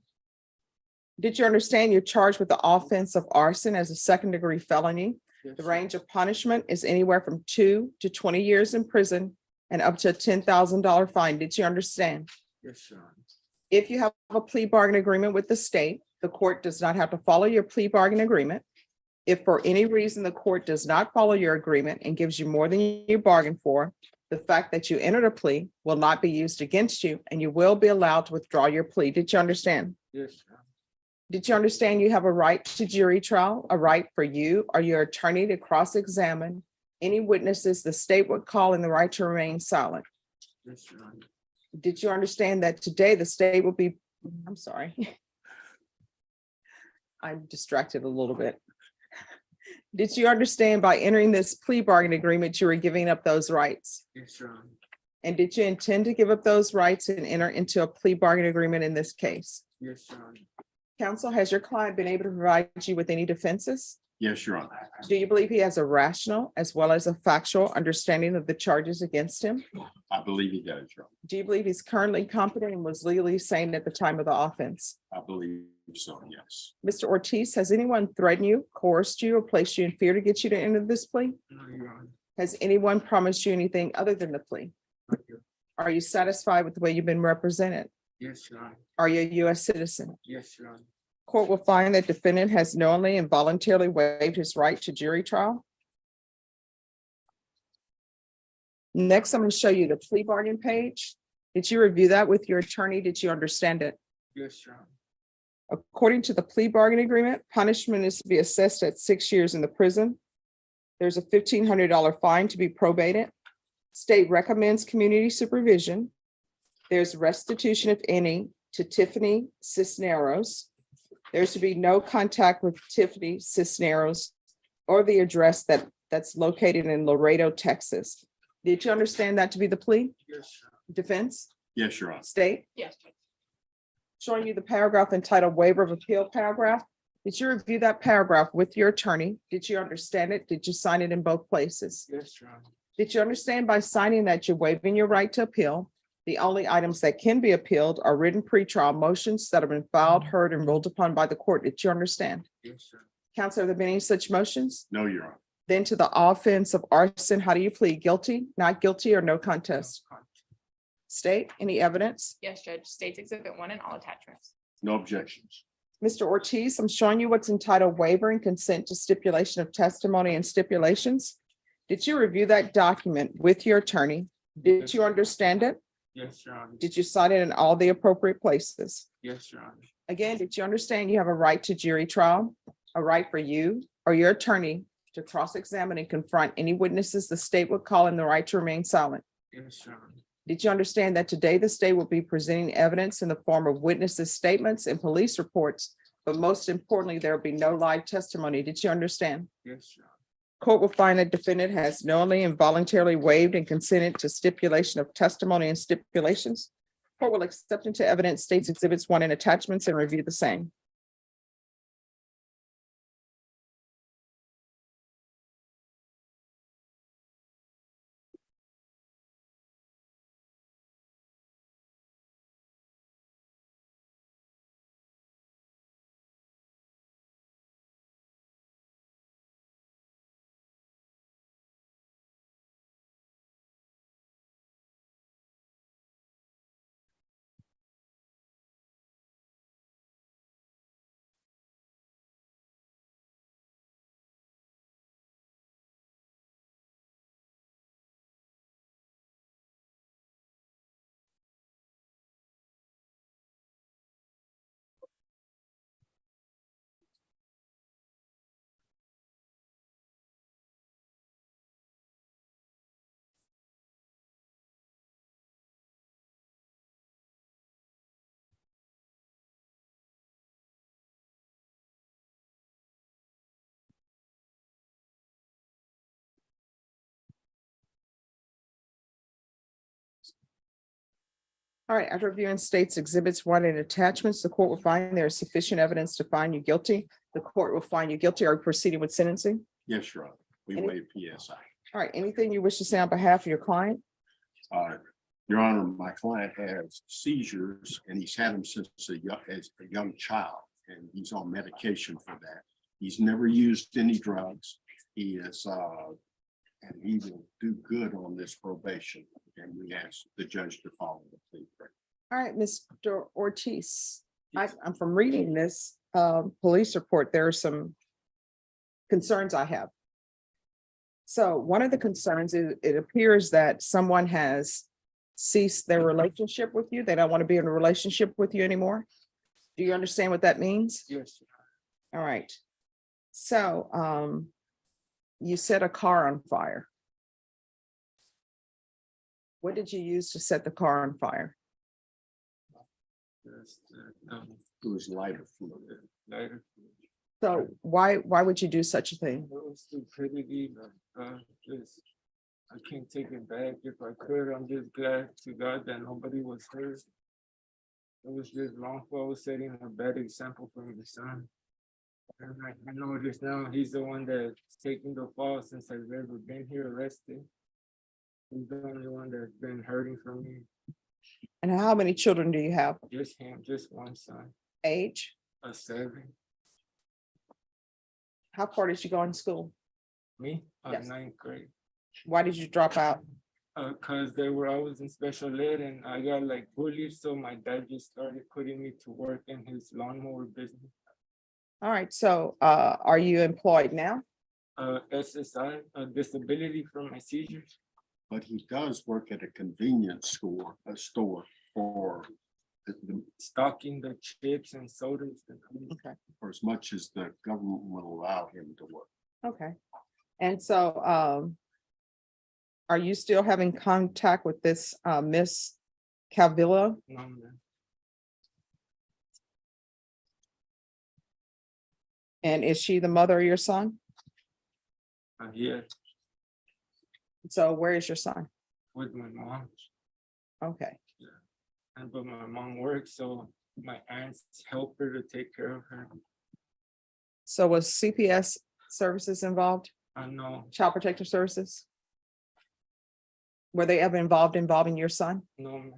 B: Did you understand you're charged with the offense of arson as a second-degree felony?
F: Yes,
B: The
F: Your Honor.
B: range of punishment is anywhere from 2 to 20 years in prison and up to a $10,000 fine. Did you understand?
F: Yes, Your Honor.
B: If you have a plea bargain agreement with the state, the court does not have to follow your plea bargain agreement. If for any reason the court does not follow your agreement and gives you more than you bargained for, the fact that you entered a plea will not be used against you and you will be allowed to withdraw your plea. Did you understand?
F: Yes, Your Honor.
B: Did you understand you have a right to jury trial, a right for you or your attorney to cross-examine any witnesses the state would call and the right to remain silent?
F: Yes, Your Honor.
B: Did you understand that today the state will be, I'm sorry. I'm distracted a little bit. Did you understand by entering this plea bargain agreement, you were giving up those rights?
F: Yes, Your Honor.
B: And did you intend to give up those rights and enter into a plea bargain agreement in this case?
F: Yes, Your Honor.
B: Counsel, has your client been able to provide you with any defenses?
M: Yes, Your Honor.
B: Do you believe he has a rational as well as a factual understanding of the charges against him?
M: I believe he does, Your Honor.
B: Do you believe he's currently competent and was legally sane at the time of the offense?
M: I believe so, yes.
B: Mr. Ortiz, has anyone threatened you, coerced you, or placed you in fear to get you to enter this plea?
F: No, Your Honor.
B: Has anyone promised you anything other than the plea? Are you satisfied with the way you've been represented?
F: Yes, Your Honor.
B: Are you a U.S. citizen?
F: Yes, Your Honor.
B: Court will find that defendant has knowingly and voluntarily waived his right to jury trial. Next, I'm going to show you the plea bargain page. Did you review that with your attorney? Did you understand it?
F: Yes, Your Honor.
B: According to the plea bargain agreement, punishment is to be assessed at 6 years in the prison. There's a $1,500 fine to be probated. State recommends community supervision. There's restitution, if any, to Tiffany Cisneros. There's to be no contact with Tiffany Cisneros or the address that's located in Laredo, Texas. Did you understand that to be the plea?
F: Yes, Your Honor.
B: Defense?
M: Yes, Your Honor.
B: State?
O: Yes.
B: Showing you the paragraph entitled Waiver of Appeal paragraph. Did you review that paragraph with your attorney? Did you understand it? Did you sign it in both places?
F: Yes, Your Honor.
B: Did you understand by signing that you're waiving your right to appeal? The only items that can be appealed are written pretrial motions that have been filed, heard, and ruled upon by the court. Did you understand?
F: Yes, Your Honor.
B: Counsel, have there been any such motions?
M: No, Your Honor.
B: Then to the offense of arson, how do you plead? Guilty, not guilty, or no contest? State, any evidence?
O: Yes, Judge. States Exhibit 1 and all attachments.
M: No objections.
B: Mr. Ortiz, I'm showing you what's entitled Waiver and Consent to Stipulation of Testimony and Stipulations. Did you review that document with your attorney? Did you understand it?
F: Yes, Your Honor.
B: Did you sign it in all the appropriate places?
F: Yes, Your Honor.
B: Again, did you understand you have a right to jury trial, a right for you or your attorney to cross-examine and confront any witnesses the state would call and the right to remain silent?
F: Yes, Your Honor.
B: Did you understand that today the state will be presenting evidence in the form of witnesses' statements and police reports, but most importantly, there will be no live testimony? Did you understand?
F: Yes, Your Honor.
B: Court will find that defendant has knowingly and voluntarily waived and consented to stipulation of testimony and stipulations. Court will accept into evidence states exhibits 1 and attachments and review the same. All right, after reviewing states exhibits 1 and attachments, the court will find there is sufficient evidence to find you guilty. The court will find you guilty. Are you proceeding with sentencing?
M: Yes, Your Honor. We
B: Any-
M: waive PSI.
B: All right, anything you wish to say on behalf of your client?
M: Your Honor, my client has seizures and he's had them since as a young child, and he's on medication for that. He's never used any drugs. He is, and he will do good on this probation. And we ask the judge to follow the plea.
B: All right, Mr. Ortiz, I'm from reading this police report. There are some concerns I have. So one of the concerns is it appears that someone has ceased their relationship with you. They don't want to be in a relationship with you anymore. Do you understand what that means?
J: Yes.
B: All right. So you set a car on fire. What did you use to set the car on fire?
M: It was lighter fluid.
J: Later.
B: So why would you do such a thing?
J: It was stupidity, just, I can't take it back. If I could, I'm just glad to God that nobody was hurt. It was just wrongful. I was setting a bad example for my son. And I know just now, he's the one that's taking the fall since I've ever been here arrested. He's the only one that's been hurting for me.
B: And how many children do you have?
J: Just him, just one son,
B: Age?
J: a 7.
B: How far did you go in school?
J: Me,
B: Yes.
J: 9th grade.
B: Why did you drop out?
J: Cause I was in special ed and I got like bullied, so my dad just started putting me to work in his lawnmower business.
B: All right, so are you employed now?
J: SSI, disability from my seizures.
M: But he does work at a convenience store for
J: Stocking the chips and sodas.
B: Okay.
M: for as much as the government will allow him to work.
B: Okay. And so are you still having contact with this Miss Calvillo?
J: No, man.
B: And is she the mother of your son?
J: Yeah,
B: So where is your son?
J: with my mom.
B: Okay.
J: But my mom works, so my aunts help her to take care of her.
B: So was CPS services involved?
J: I know,
B: Child Protective Services? Were they ever involving your son?
J: no, man.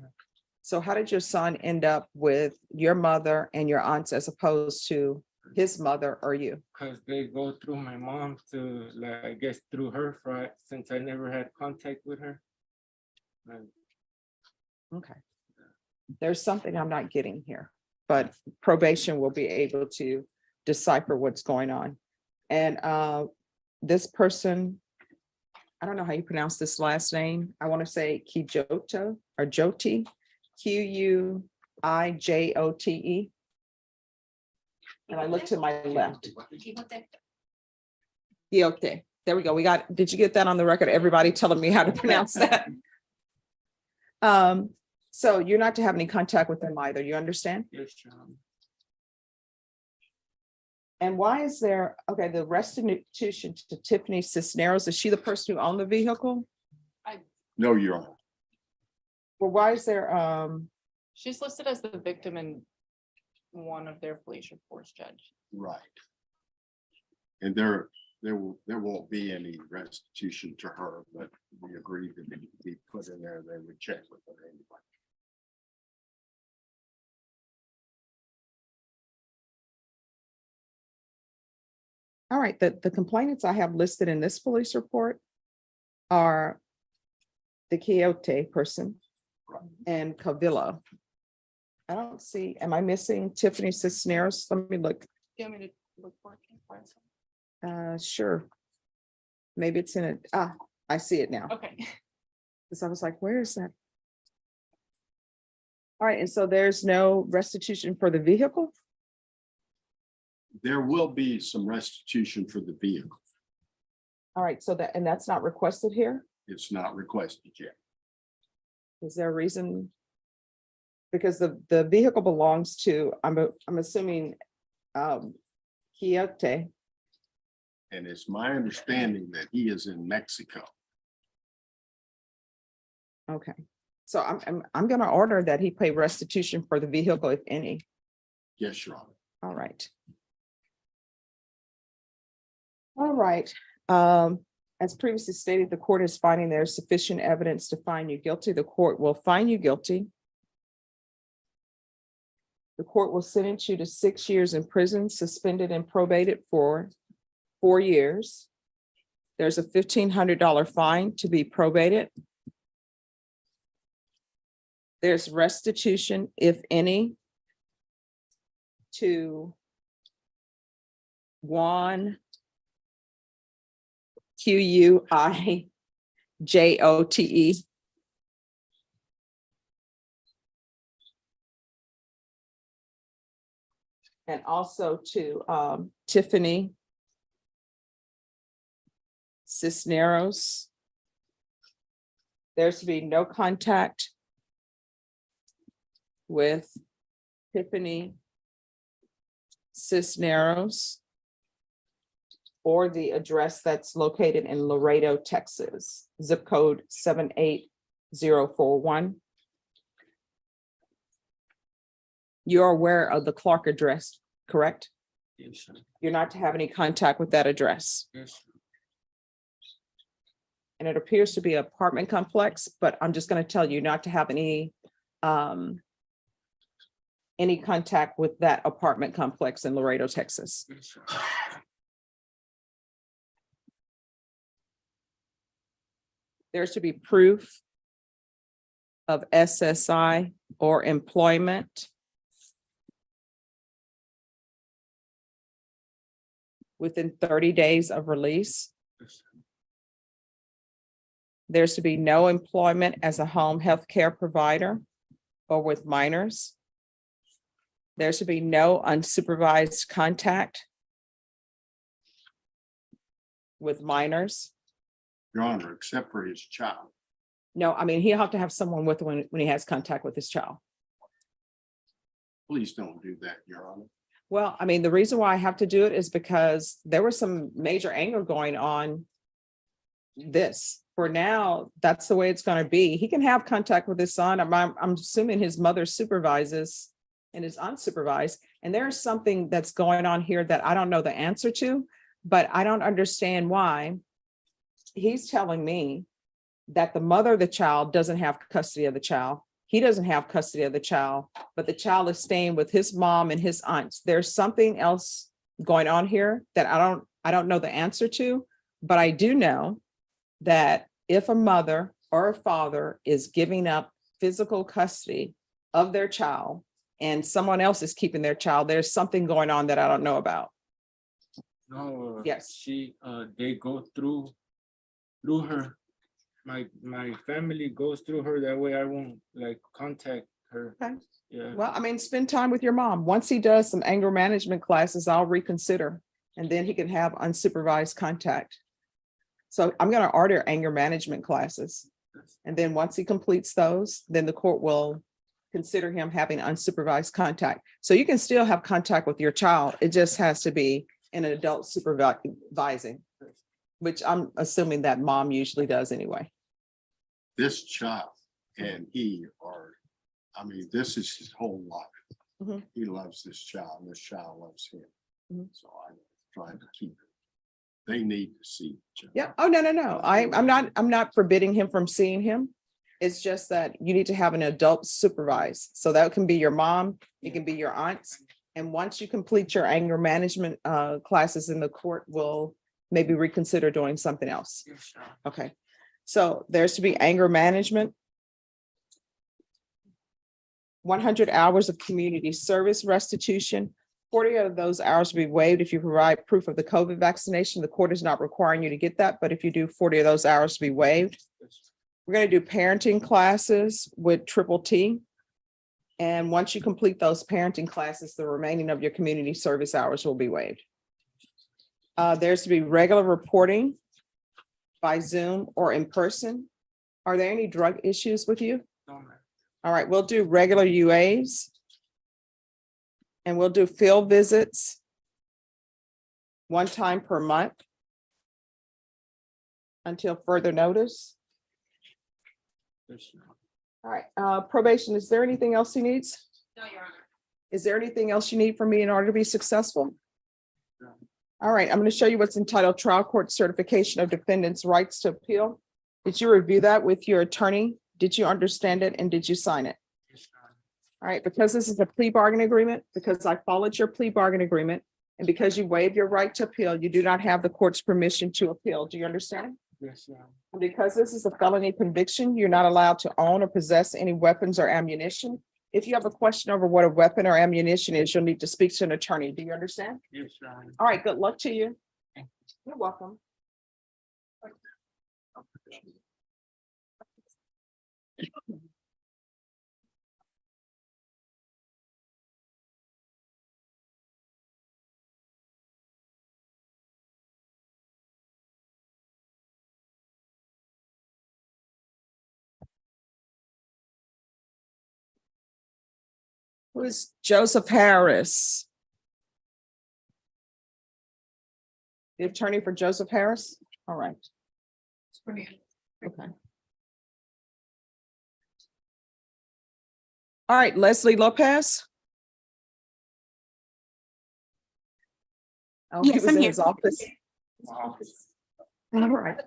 B: So how did your son end up with your mother and your aunts as opposed to his mother or you?
J: Cause they go through my mom to, like, I guess through her, since I never had contact with her. And
B: Okay. There's something I'm not getting here, but probation will be able to decipher what's going on. And this person, I don't know how you pronounce this last name. I want to say Kijoto or Joti, Quijote. And I look to my left. Quixote. There we go. Did you get that on the record? Everybody telling me how to pronounce that. So you're not to have any contact with them either. You understand?
J: yes,
B: And why is there, okay, the restitution to Tiffany Cisneros, is she the person who owned the vehicle?
M: No, Your Honor.
B: Well, why is there,
O: She's listed as the victim in one of their police reports, Judge.
M: Right. And there won't be any restitution to her, but we agreed that it would be put in there, they would check with her anyway.
B: all right, the complainants I have listed in this police report are the Quixote person and Cavillo. I don't see, am I missing Tiffany Cisneros? Let me look.
O: Do you want me to look for it?
B: Sure. Maybe it's in it. I see it now.
O: Okay.
B: Because I was like, where is that? All right, and so there's no restitution for the vehicle?
M: There will be some restitution for the vehicle.
B: All right, so and that's not requested here?
M: It's not requested yet.
B: Is there a reason? Because the vehicle belongs to, I'm assuming, Quixote.
M: And it's my understanding that he is in Mexico.
B: Okay, So I'm gonna order that he pay restitution for the vehicle, if any.
M: Yes, Your Honor.
B: All right. All right. As previously stated, the court is finding there is sufficient evidence to find you guilty. The court will find you guilty. The court will sentence you to 6 years in prison, suspended and probated for 4 years. There's a $1,500 fine to be probated. There's restitution, if any, to Juan Quijote. And also to Tiffany Cisneros. There's to be no contact with Tiffany Cisneros or the address that's located in Laredo, Texas, zip code 78041. You're aware of the Clark address, correct?
R: Yes, sir.
B: You're not to have any contact with that address.
R: Yes.
B: And it appears to be an apartment complex, but I'm just going to tell you not to have any contact with that apartment complex in Laredo, Texas.
R: Yes, sir.
B: There's to be proof of SSI or employment within 30 days of release. There's to be no employment as a home health care provider or with minors. There should be no unsupervised contact with minors.
M: Your Honor, except for his child.
B: No, I mean, he'll have to have someone with him when he has contact with his child.
M: Please don't do that, Your Honor.
B: Well, I mean, the reason why I have to do it is because there was some major anger going on this. For now, that's the way it's going to be. He can have contact with his son. I'm assuming his mother supervises and is unsupervised. And there's something that's going on here that I don't know the answer to, but I don't understand why he's telling me that the mother of the child doesn't have custody of the child. He doesn't have custody of the child, but the child is staying with his mom and his aunts. There's something else going on here that I don't know the answer to, but I do know that if a mother or a father is giving up physical custody of their child and someone else is keeping their child, there's something going on that I don't know about.
S: No,
B: Yes.
S: they go through her. My family goes through her. That way I won't like contact her.
B: Okay.
S: Yeah.
B: Well, I mean, spend time with your mom. Once he does some anger management classes, I'll reconsider, and then he can have unsupervised contact. So I'm going to order anger management classes. And then once he completes those, then the court will consider him having unsupervised contact. So you can still have contact with your child. It just has to be an adult supervising, which I'm assuming that mom usually does anyway.
M: This child and he are, I mean, this is his whole life.
B: Mhm.
M: He loves this child and this child loves him.
B: Mhm.
M: So I'm trying to keep it. They need to see each other.
B: Yeah. Oh, no. I'm not forbidding him from seeing him. It's just that you need to have an adult supervise. So that can be your mom, it can be your aunts. And once you complete your anger management classes, in the court will maybe reconsider doing something else. Okay. So there's to be anger management. 100 hours of community service restitution. 40 of those hours will be waived if you provide proof of the COVID vaccination. The court is not requiring you to get that, but if you do, 40 of those hours will be waived. We're going to do parenting classes with Triple T. And once you complete those parenting classes, the remaining of your community service hours will be waived. There's to be regular reporting by Zoom or in person. Are there any drug issues with you?
S: No, ma'am.
B: All right, we'll do regular UAs. And we'll do field visits 1 time per month until further notice.
S: Yes,
B: All right, probation, is there anything else he needs?
C: No, Your Honor.
B: Is there anything else you need from me in order to be successful? All right, I'm going to show you what's entitled Trial Court Certification of Defendant's Rights to Appeal. Did you review that with your attorney? Did you understand it and did you sign it? All right, because this is a plea bargain agreement, because I followed your plea bargain agreement, and because you waived your right to appeal, you do not have the court's permission to appeal. Do you understand?
S: Yes, Your Honor.
B: And because this is a felony conviction, you're not allowed to own or possess any weapons or ammunition. If you have a question over what a weapon or ammunition is, you'll need to speak to an attorney. Do you understand?
S: Yes, Your Honor.
B: All right, good luck to you. You're welcome. Who is Joseph Harris? The attorney for Joseph Harris? All right. Okay. All right, Leslie Lopez. Oh, he
T: Yes,
B: was
T: I'm
B: in
T: here.
B: his office. All right.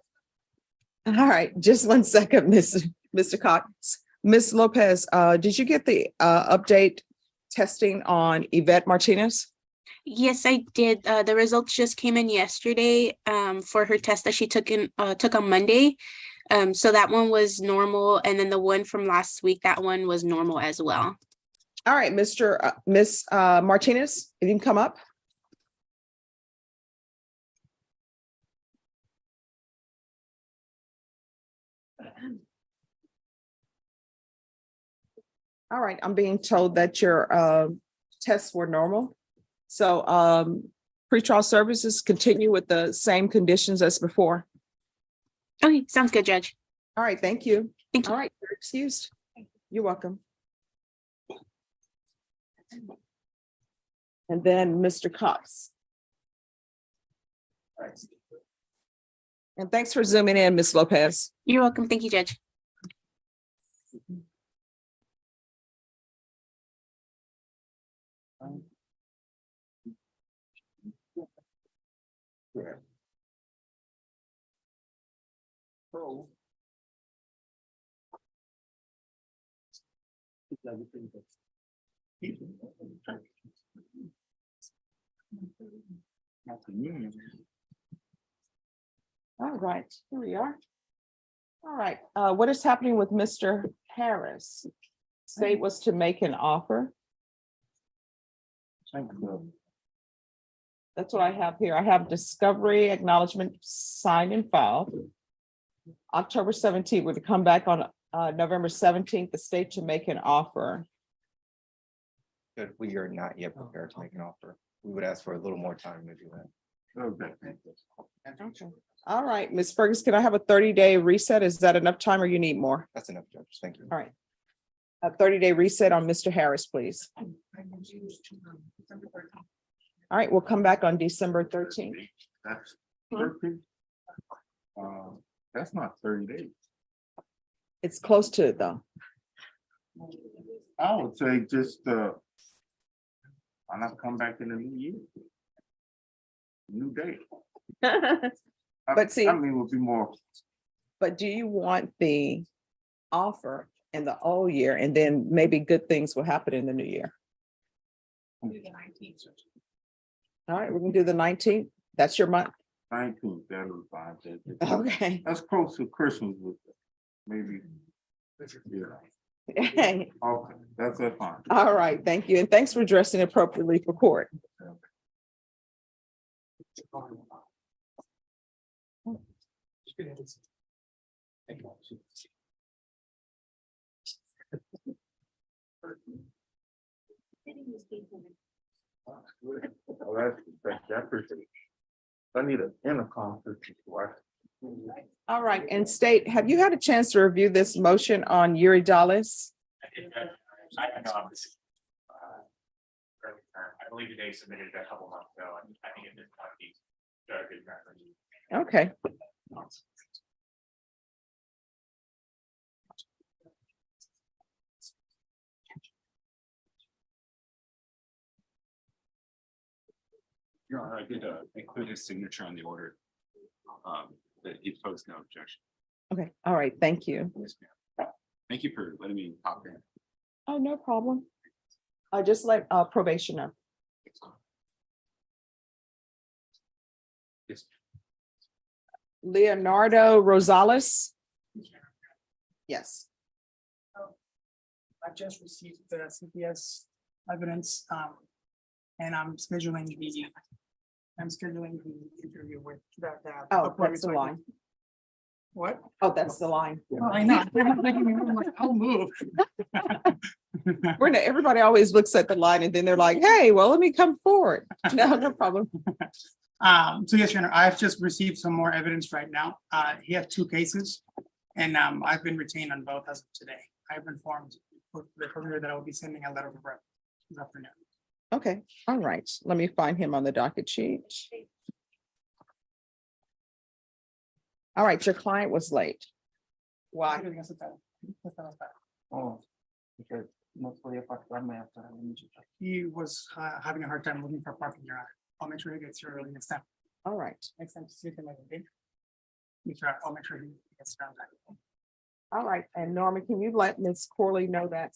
B: All right, just one second, Mr. Cox. Ms. Lopez, did you get the update testing on Yvette Martinez?
T: Yes, I did. The results just came in yesterday for her test that she took on Monday. So that one was normal, and then the one from last week, that one was normal as well.
B: All right, Miss Martinez, if you can come up. All right, I'm being told that your tests were normal. So pretrial services continue with the same conditions as before.
T: Okay, sounds good, Judge.
B: All right, thank you.
T: Thank you.
B: All right, you're excused. You're welcome. And then Mr. Cox. And thanks for zooming in, Ms. Lopez.
T: You're welcome. Thank you, Judge.
B: All right, here we are. All right, what is happening with Mr. Harris? State was to make an offer. That's what I have here. I have discovery acknowledgement signed and filed. October 17th, we're to come back on November 17th, the state to make an offer.
U: But we are not yet prepared to make an offer. We would ask for a little more time to do that.
B: Okay. All right, Ms. Fergus, can I have a 30-day reset? Is that enough time or you need more?
U: That's enough, Judge. Thank you.
B: All right. A 30-day reset on Mr. Harris, please. All right, we'll come back on December 13th.
M: That's 13. That's not 30 days.
B: It's close to it, though.
M: I would say just, why not come back in the new year? New day.
B: But see,
M: I mean, it would be more.
B: but do you want the offer in the old year and then maybe good things will happen in the new year? All right, we can do the 19th. That's your month.
M: 19th, that was fine.
B: Okay.
M: That's close to Christmas with maybe. Yeah.
B: Okay.
M: Okay, that's it, fine.
B: All right, thank you. And thanks for dressing appropriately for court.
M: Oh, that's, I appreciate it. I need an intercom.
B: All right, and state, have you had a chance to review this motion on Yuri Dallas?
P: I know I'm just. Early term, I believe today submitted a couple months ago, and I think it did not be very good reference.
B: Okay.
L: Your Honor, I did include his signature on the order. That he posed no objection.
B: Okay, all right, thank you.
L: Yes, ma'am. Thank you for letting me hop in.
B: Oh, no problem. I just let probation know.
L: Yes.
B: Leonardo Rosales. Yes.
H: I just received the CPS evidence, and I'm scheduling the interview with that.
B: Oh, that's the line.
H: What?
B: Oh, that's the line.
H: Oh, I know. I'm like, I'll move.
B: Everybody always looks at the line and then they're like, hey, well, let me come forward. No, no problem.
H: So yes, Your Honor, I've just received some more evidence right now. He had 2 cases, and I've been retained on both as of today. I've informed the courier that I will be sending a letter of rep this afternoon.
B: Okay, all right. Let me find him on the docket sheet. All right, your client was late. Why?
H: Oh, because he was having a hard time looking for parking, Your Honor. I'll make sure he gets here early next time.
B: All right.
H: Next time to see him, okay? I'll make sure he gets around that.
B: All right, and Norma, can you let Ms. Corley know that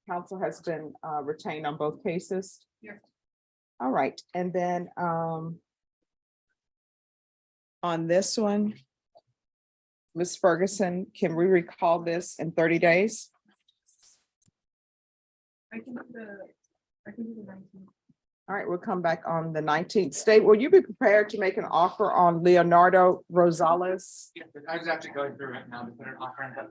B: counsel has been retained on both cases?
H: Yes.
B: All right, and then on this one, Ms. Ferguson, can we recall this in 30 days?
H: I can do the 19th.
B: All right, we'll come back on the 19th. State, will you be prepared to make an offer on Leonardo Rosales?
J: Yeah, I was actually going through it now to put an offer in, but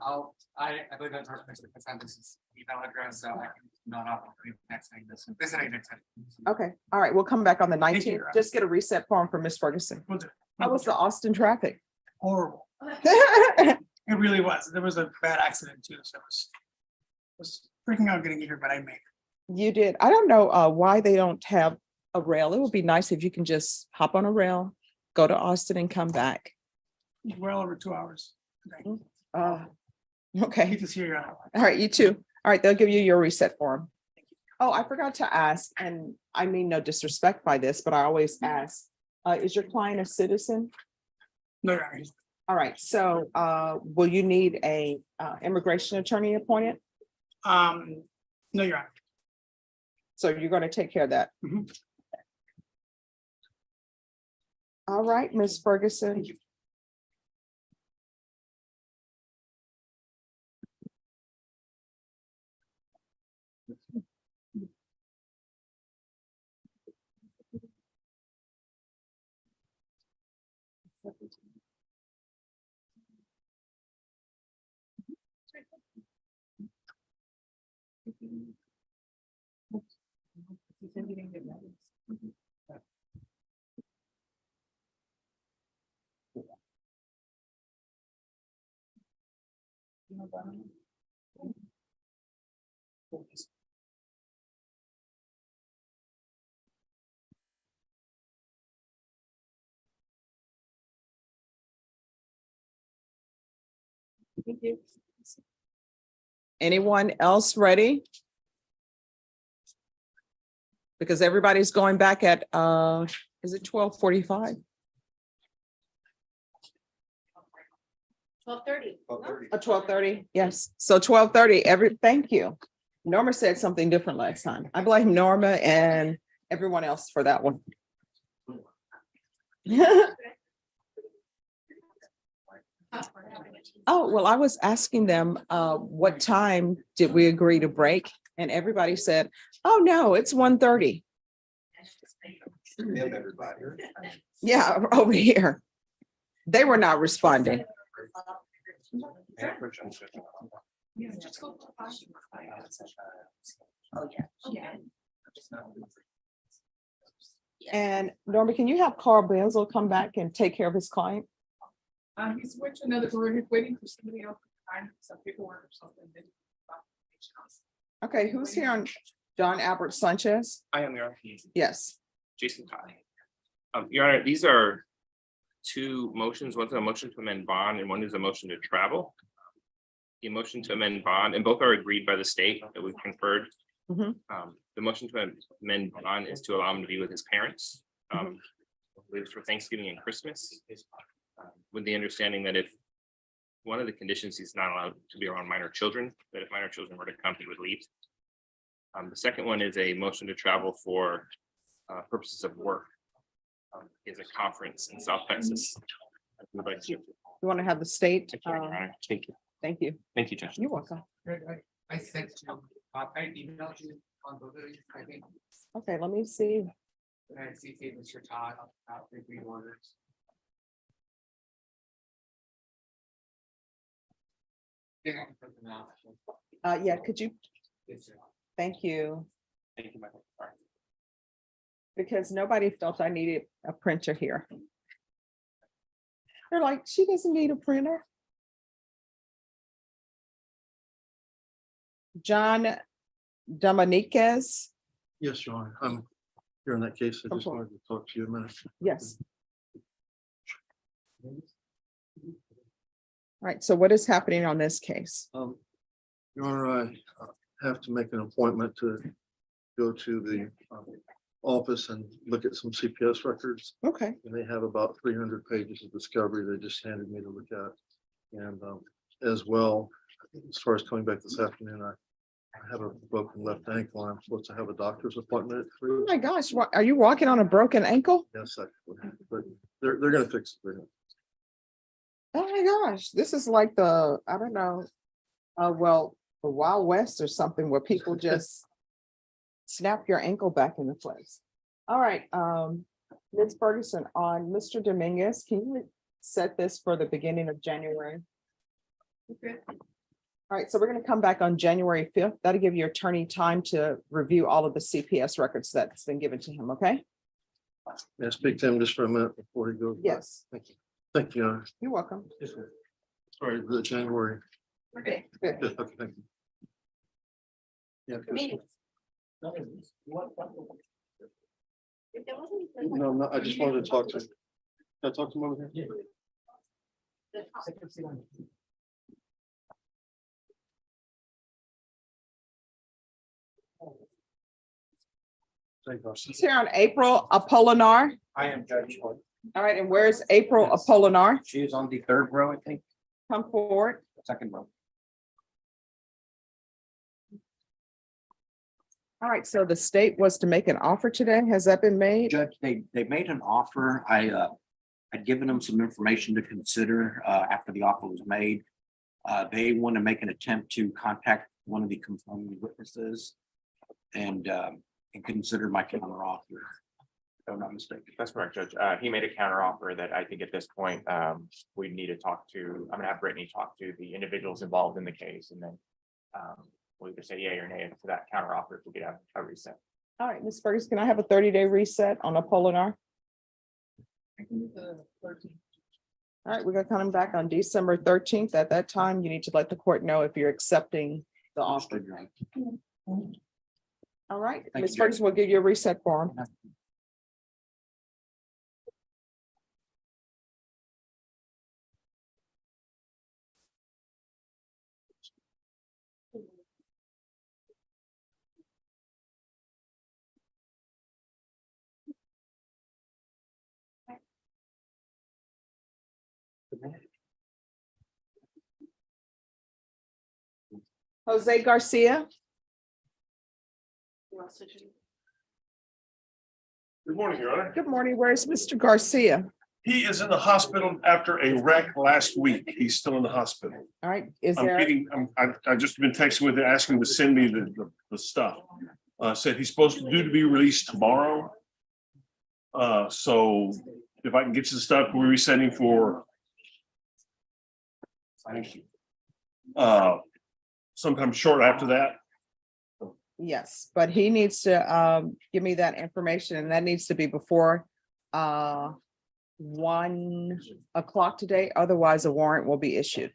J: I believe that's our consensus email address, so I can not off next thing this is next time.
B: Okay, all right, we'll come back on the
H: Thank you,
B: 19th.
H: Your Honor.
B: Just get a reset form from Ms. Ferguson.
H: Will do.
B: How was the Austin traffic?
H: Horrible. It really was. There was a bad accident too, so it was freaking out getting here, but I made it.
B: You did. I don't know why they don't have a rail. It would be nice if you can just hop on a rail, go to Austin and come back.
H: Well over 2 hours.
B: Okay.
H: Good to see you, Your Honor.
B: All right, you too. All right, they'll give you your reset form. Oh, I forgot to ask, and I mean no disrespect by this, but I always ask, is your client a citizen?
H: No, Your Honor.
B: All right, so will you need a immigration attorney appointed?
H: No, Your Honor.
B: So you're going to take care of that.
H: Mhm.
B: All right, Ms. Ferguson.
H: Thank you.
B: Anyone else ready? Because everybody's going back at, is it 12:45?
D: 12:30.
B: 12:30, yes. So 12:30, thank you. Norma said something different last time. I blame Norma and everyone else for that one. Oh, well, I was asking them, what time did we agree to break? And everybody said, oh, no, it's 1:30. Yeah, over here. They were not responding. And Norma, can you have Carl Benzel come back and take care of his client?
H: He's went to another door. He's waiting for somebody else to find some paperwork or something.
B: Okay, who's here on John Albert Sanchez?
P: I am Your Honor.
B: Yes.
P: Jason Kai. Your Honor, these are two motions. One's a motion to amend bond and one is a motion to travel. The motion to amend bond, and both are agreed by the state that we've conferred.
B: Mhm.
P: The motion to amend bond is to allow him to be with his parents. I believe it's for Thanksgiving and Christmas. With the understanding that if one of the conditions, he's not allowed to be around minor children, that if minor children were to come, he would leave. The second one is a motion to travel for purposes of work. Is a conference in South Texas. Would like to-
B: You want to have the state?
P: Thank you, Your Honor. Thank you.
B: Thank you.
P: Thank you, Judge.
B: You're welcome.
J: I sent you, I emailed you on both of these, I think,
B: Okay, let me see.
J: and I CC'd Mr. Todd about the agreed orders. Yeah, I can put them out.
B: Yeah, could you?
J: Yes, sir.
B: Thank you.
P: Thank you, Michael. Sorry.
B: Because nobody felt I needed a printer here. They're like, she doesn't need a printer. John Dominiquez.
A: Yes, Your Honor. I'm here in that case. I
B: Come
A: just
B: forward.
A: wanted to talk to you a minute.
B: Yes. All right, so what is happening on this case?
A: Your Honor, I have to make an appointment to go to the office and look at some CPS records.
B: Okay.
A: And they have about 300 pages of discovery they just handed me to look at. And as well, as far as coming back this afternoon, I have a broken left ankle. I'm supposed to have a doctor's appointment at 3.
B: Oh my gosh, are you walking on a broken ankle?
A: Yes, actually, but they're gonna fix it. They're gonna-
B: Oh my gosh, this is like the, I don't know, well, the Wild West or something where people just snap your ankle back into place. All right, Ms. Ferguson, on Mr. Dominguez, can you set this for the beginning of January?
J: Okay.
B: All right, so we're gonna come back on January 5th. That'll give your attorney time to review all of the CPS records that's been given to him, okay?
A: May I speak to him just for a minute before he goes?
B: Yes.
A: Thank you. Thank you, Your Honor.
B: You're welcome.
A: Sorry, the January.
B: Okay.
A: Yes, okay, thank you. Yeah. 'cause- No, no, I just wanted to talk to him. Can I talk to him over here?
B: She's here on April Apollinar.
G: I am Judge Schwartz.
B: All right, and where's April Apollinar?
G: She is on the third row, I think,
B: Come forward.
G: second row.
B: All right, so the state was to make an offer today. Has that been made?
G: Judge, they made an offer. I'd given them some information to consider after the offer was made. They want to make an attempt to contact one of the confirming witnesses and consider my counter offer. If I'm not mistaken.
P: That's correct, Judge. He made a counter offer that I think at this point, we need to talk to, I'm gonna have Brittany talk to the individuals involved in the case and then we'll either say yay or nay to that counter offer if we could have a reset.
B: All right, Ms. Ferguson, can I have a 30-day reset on Apollinar? All right, we're gonna come back on December 13th. At that time, you need to let the court know if you're accepting the offer. All right,
G: Thank
B: Ms.
G: you, Judge.
B: Ferguson will give you a reset form. Jose Garcia.
V: Good morning, Your Honor.
B: Good morning. Where's Mr. Garcia?
V: He is in the hospital after a wreck last week. He's still in the hospital.
B: All right, is
V: I'm
B: there?
V: getting, I've just been texting with him, asking him to send me the stuff. Said he's supposed to be released tomorrow. So if I can get you the stuff, we're resetting for sometime short after that.
B: Yes, but he needs to give me that information and that needs to be before 1 o'clock today. Otherwise, a warrant will be issued.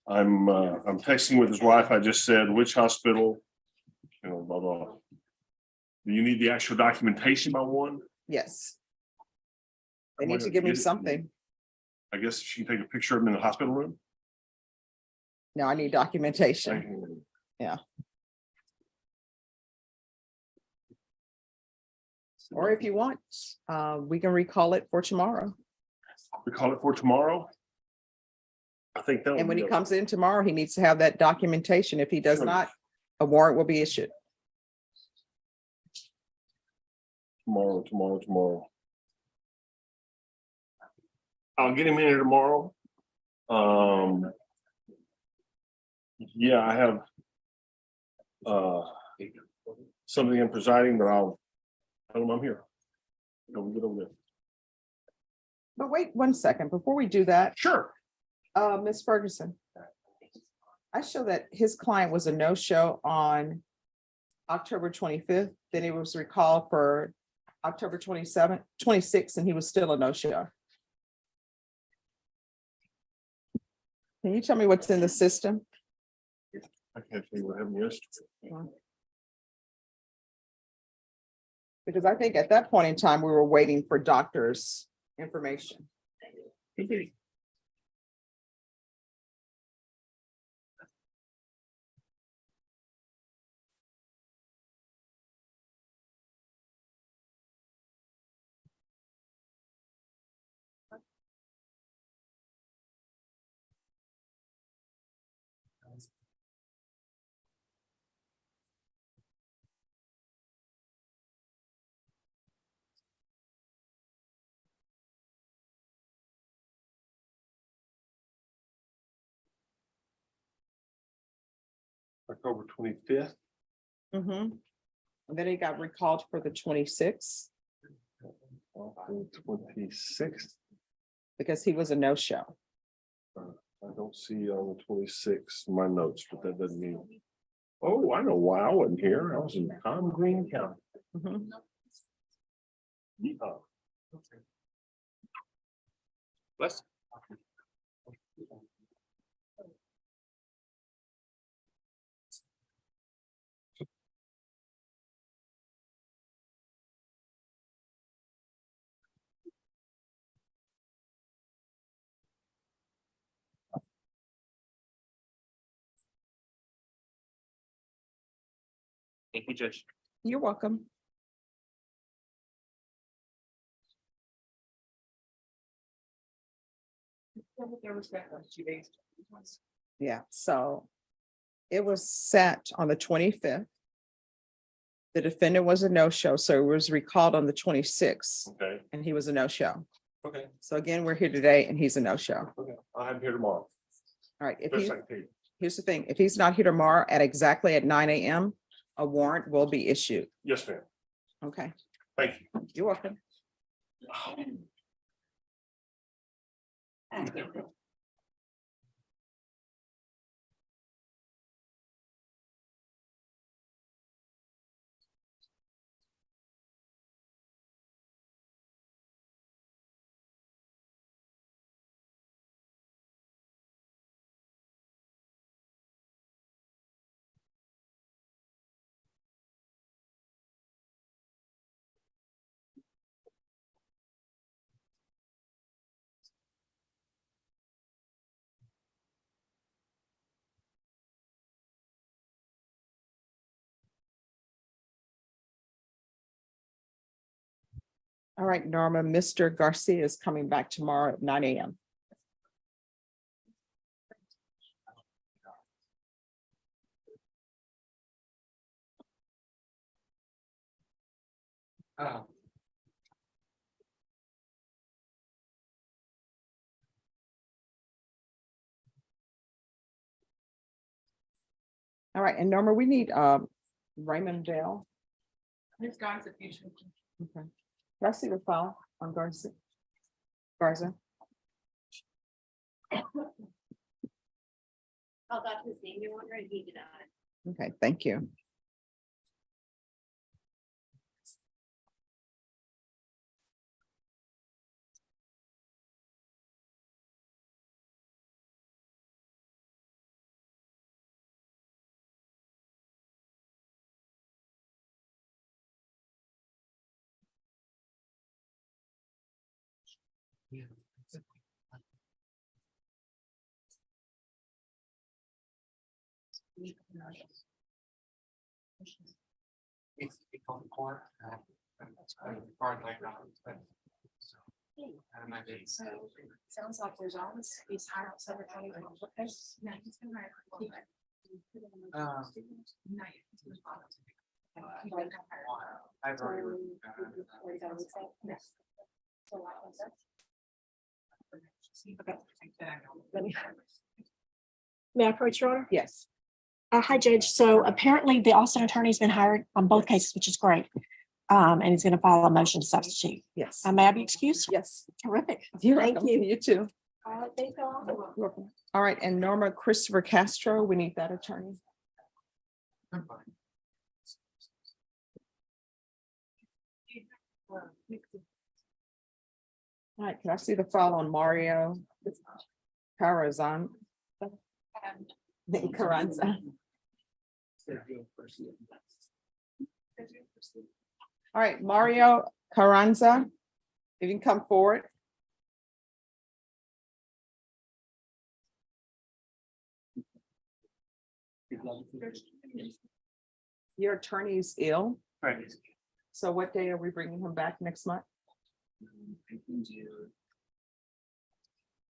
V: I'm texting with his wife. I just said, which hospital? You know, blah, blah. Do you need the actual documentation by 1?
B: Yes. They need to give me something.
V: I guess she can take a picture of him in the hospital room.
B: No, I need documentation. Yeah. Or if you want, we can recall it for tomorrow.
V: We call it for tomorrow. I think that.
B: And when he
V: would be
B: comes in tomorrow, he needs to have that documentation. If he does
V: Sure.
B: not, a warrant will be issued.
V: tomorrow. I'll get him in here tomorrow. Yeah, I have something in presiding, but I'll tell him I'm here. We'll get over there.
B: But wait 1 second, before we do that.
V: Sure.
B: Ms. Ferguson. I show that his client was a no-show on October 25th, then he was recalled for October 27th, 26th, and he was still a no-show. Can you tell me what's in the system?
V: I can't tell you what happened yesterday.
B: Because I think at that point in time, we were waiting for doctors' information.
V: October 25th.
B: And then he got recalled for the 26th
V: 26th.
B: because he was a no-show.
V: I don't see on the 26th my notes, but that doesn't mean. Oh, I know why I wasn't here. I was in Tom Green County. Yeehaw.
F: Bless. Thank you, Judge.
B: You're welcome. Yeah, so it was set on the 25th. The defendant was a no-show, so he was recalled on the 26th.
V: Okay.
B: And he was a no-show.
V: Okay.
B: So again, we're here today and he's a no-show.
V: Okay. I'll have him here tomorrow.
B: All right, if
V: Best
B: he,
V: I can tell you.
B: here's the thing, if he's not here tomorrow at exactly at 9 a.m., a warrant will be issued.
V: Yes, ma'am.
B: Okay,
V: Thank you.
B: you're welcome. All right, Norma, Mr. Garcia is coming back tomorrow at 9 a.m. All right, and Norma, we need Raymond Dale.
C: This guy's a future.
B: Okay. Can I see the file on Garza? Garza?
D: Oh, that's his name, you wonder, and he did not.
B: Okay, thank you.
J: It's on the court.
D: Sounds like there's always these higher Southern County.
J: I've already.
E: May I approach, Your Honor?
B: Yes.
E: Hi, Judge. So apparently the Austin attorney's been hired on both cases, which is great. And he's going to file a motion to substitute.
B: Yes.
E: May I be excused?
B: Yes.
E: Terrific.
B: You're
E: Thank
B: welcome.
E: you.
B: You too.
E: Thank you all.
B: You're welcome. All right, and Norma Christopher Castro, we need that attorney. All right, can I see the file on Mario Carazan? Carranza. All right, Mario Carranza, if you can come forward. Your attorney is ill.
H: Right.
B: So what day are we bringing him back next month?
C: You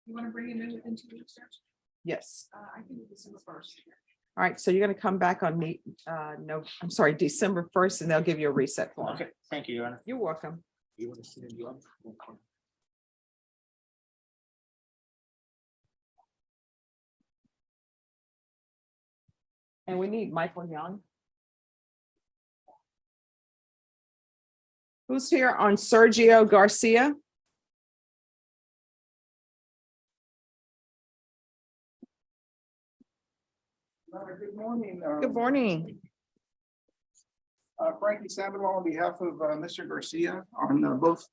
C: want to bring him in within 2 weeks, Judge?
B: Yes.
C: I can do December 1st.
B: All right, so you're gonna come back on December 1st, and they'll give you a reset form.
R: Okay, thank you, Your Honor.
B: You're welcome.
R: You want to see you up?
B: And we need Michael Young. Who's here on Sergio Garcia?
K: Good morning.
B: Good morning.
K: Frankie Sandoval on behalf of Mr. Garcia on both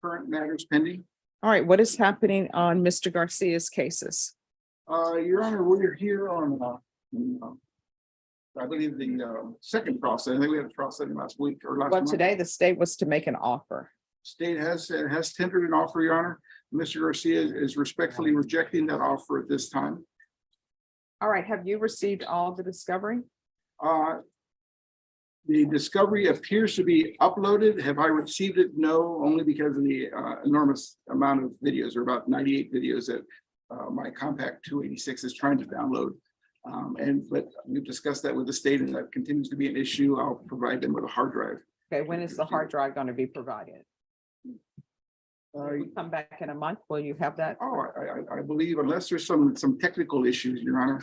K: current matters pending.
B: All right, what is happening on Mr. Garcia's cases?
K: Your Honor, we're here on, I believe the second process. I think we had a process last week or last
B: Well,
K: month.
B: today the state was to make an offer.
K: State has tendered an offer, Your Honor. Mr. Garcia is respectfully rejecting that offer at this time.
B: All right, have you received all the discovery?
K: The discovery appears to be uploaded. Have I received it? No, only because of the enormous amount of videos, or about 98 videos that my compact 286 is trying to download. But we've discussed that with the state, and that continues to be an issue. I'll provide them with a hard drive.
B: Okay, when is the hard drive going to be provided? Come back in a month, will you have that?
K: Oh, I believe unless there's some technical issues, Your Honor,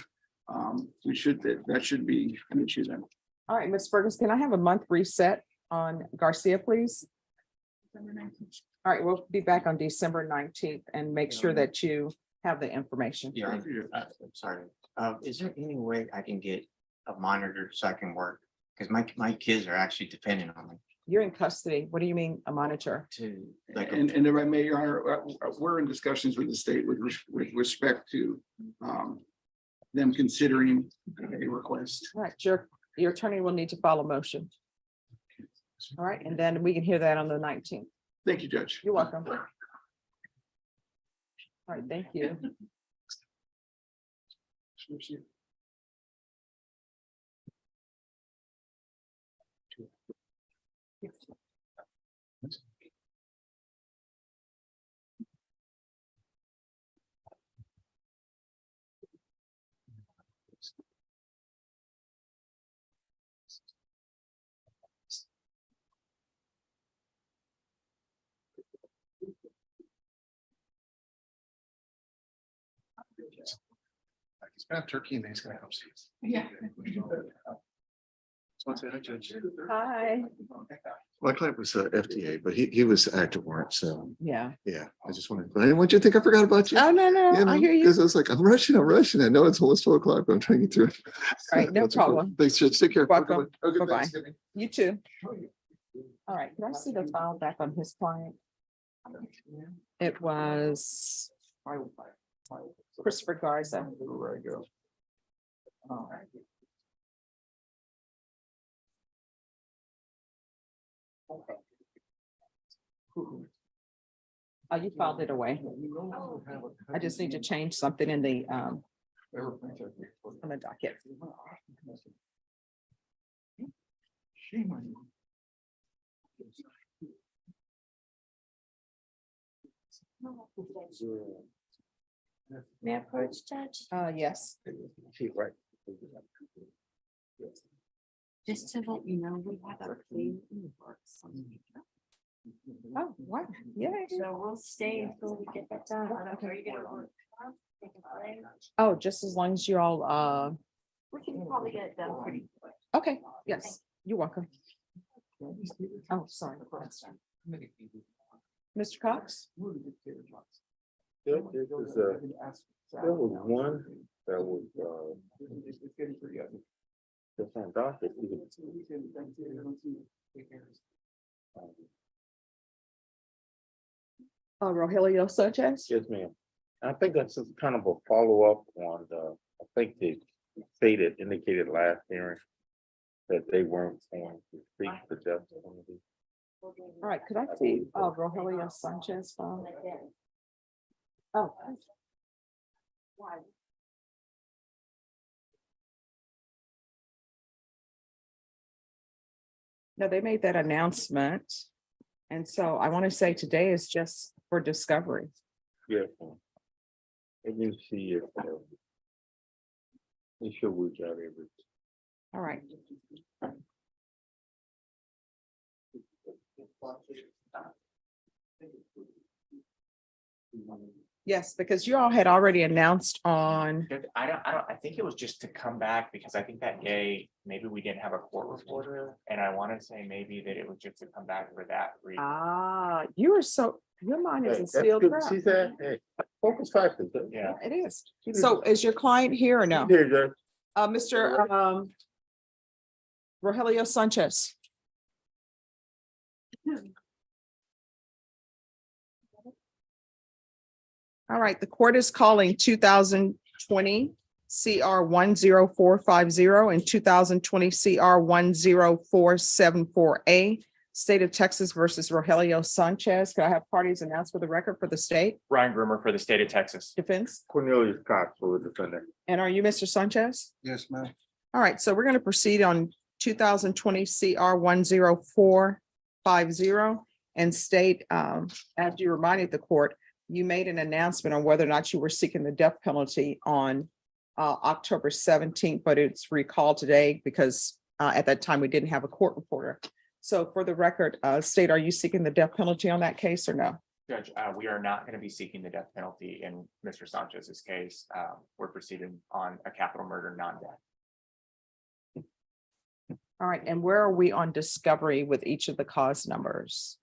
K: that should be an issue then.
B: All right, Ms. Fergus, can I have a month reset on Garcia, please? All right, we'll be back on December 19th and make sure that you have the information.
W: Yeah, I'm sorry. Is there any way I can get a monitor so I can work? Because my kids are actually depending on me.
B: You're in custody. What do you mean a monitor?
W: To like,
K: And if I may, Your Honor, we're in discussions with the state with respect to them considering a request.
B: All right, your attorney will need to file a motion. All right, and then we can hear that on the 19th.
K: Thank you, Judge.
B: You're welcome. All right, thank you.
A: He's gonna have turkey and then he's gonna come see us.
C: Yeah.
B: Hi.
X: My client was FTA, but he was active warrant, so
B: Yeah.
X: yeah, I just wanted, but I didn't want you to think I forgot about you.
B: Oh, no, I hear you.
X: Because I was like, I'm rushing. I know it's almost 12 o'clock, but I'm trying to get through it.
B: All right, no
X: That's okay.
B: problem.
X: Thanks, Judge. Take care.
B: Welcome.
X: Have a good
B: Bye-bye.
X: Thanksgiving.
B: You too. All right, can I see the file back on his client? It was Christopher Garza.
X: Where I go.
B: Oh, you filed it away. I just need to change something in the on the docket.
D: May I approach, Judge?
B: Yes.
X: Right.
D: Just to let you know, we have a plea in the works.
B: Oh, wow. Yeah.
D: So we'll stay until we get that done. Are you gonna work?
B: Oh, just as long as you all,
D: We can probably get it done pretty quick.
B: okay, yes, you're welcome. Oh, sorry. Mr. Cox?
X: There was one that was, that's on docket.
B: Rogelio Sanchez?
X: Yes, ma'am. I think that's just kind of a follow-up on I think the stated, indicated last hearing that they weren't going to speak the death penalty.
B: All right, could I see Rogelio Sanchez phone? Oh. No, they made that announcement. And so I want to say today is just for discovery.
X: Yes. Ma'am. And you see if they should reach out every.
B: All right. Yes, because you all had already announced on,
R: I think it was just to come back because I think that day, maybe we didn't have a court reporter. And I want to say maybe that it was just to come back for that reason.
B: you are so, your mind is a
X: That's
B: steel
X: good.
B: trap.
X: See that? Hey, focus factor.
R: Yeah.
B: It is. So is your client here or no?
X: Here, Judge.
B: Mr. Rogelio Sanchez. All right, the court is calling 2020 CR 10450 and 2020 CR 10474A, State of Texas versus Rogelio Sanchez. Could I have parties announced for the record for the state?
R: Ryan Groomer for the state of Texas.
B: Defense?
X: Cornelius Cox for the defendant.
B: And are you Mr. Sanchez?
X: Yes, ma'am.
B: All right, so we're going to proceed on 2020 CR 10450 and state, as you reminded the court, you made an announcement on whether or not you were seeking the death penalty on October 17th, but it's recalled today because at that time we didn't have a court reporter. So for the record, state, are you seeking the death penalty on that case or no?
R: Judge, we are not going to be seeking the death penalty in Mr. Sanchez's case. We're proceeding on a capital murder non-death.
B: All right, and where are we on discovery with each of the cause numbers?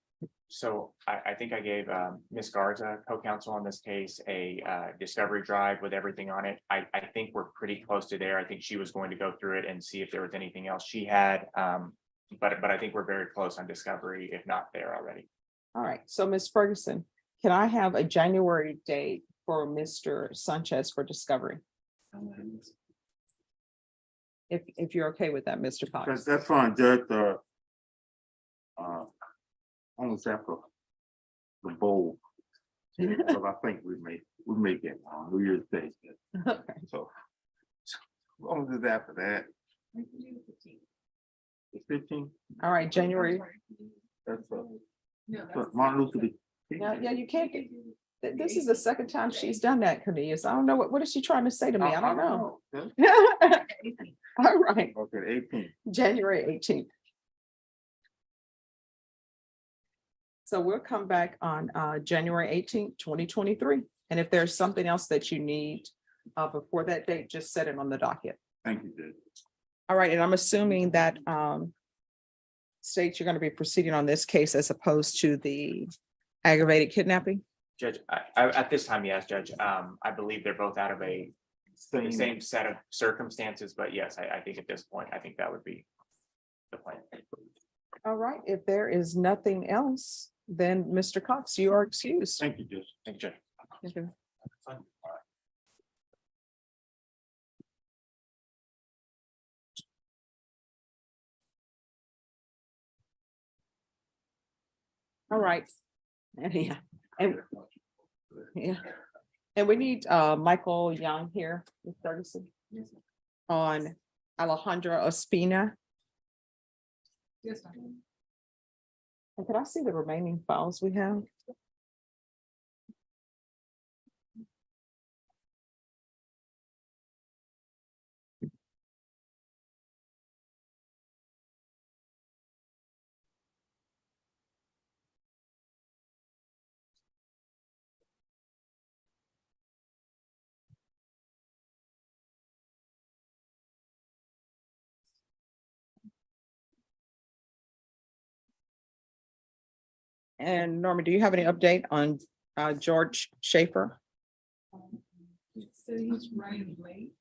R: So I think I gave Ms. Garza, co-counsel on this case, a discovery drive with everything on it. I think we're pretty close to there. I think she was going to go through it and see if there was anything else she had. But I think we're very close on discovery, if not there already.
B: All right, so Ms. Ferguson, can I have a January date for Mr. Sanchez for discovery? If you're okay with that, Mr. Cox.
X: That's fine, Judge. Almost after the bowl. So I think we may get on New Year's Day.
B: Okay.
X: So as long as it's after that. It's 15.
B: All right, January.
X: That's Martin Luther King.
B: Yeah, you can't get, this is the second time she's done that, Cornelius. I don't know, what is she trying to say to me? I don't know. All right,
X: Okay, 18.
B: January 18th. So we'll come back on January 18th, 2023. And if there's something else that you need before that date, just set it on the docket.
X: Thank you, Judge.
B: All right, and I'm assuming that states you're going to be proceeding on this case as opposed to the aggravated kidnapping?
R: Judge, at this time, yes, Judge. I believe they're both out of the same set of circumstances, but yes, I think at this point, I think that would be the plan.
B: All right, if there is nothing else, then Mr. Cox, you are excused.
X: Thank you, Judge.
R: Thank you, Judge.
B: Thank you. All right. Yeah. And we need Michael Young here with Ferguson on Alejandra Ospina.
H: Yes.
B: And could I see the remaining files we have? And Norma, do you have any update on George Schaefer?
I: So he's running late.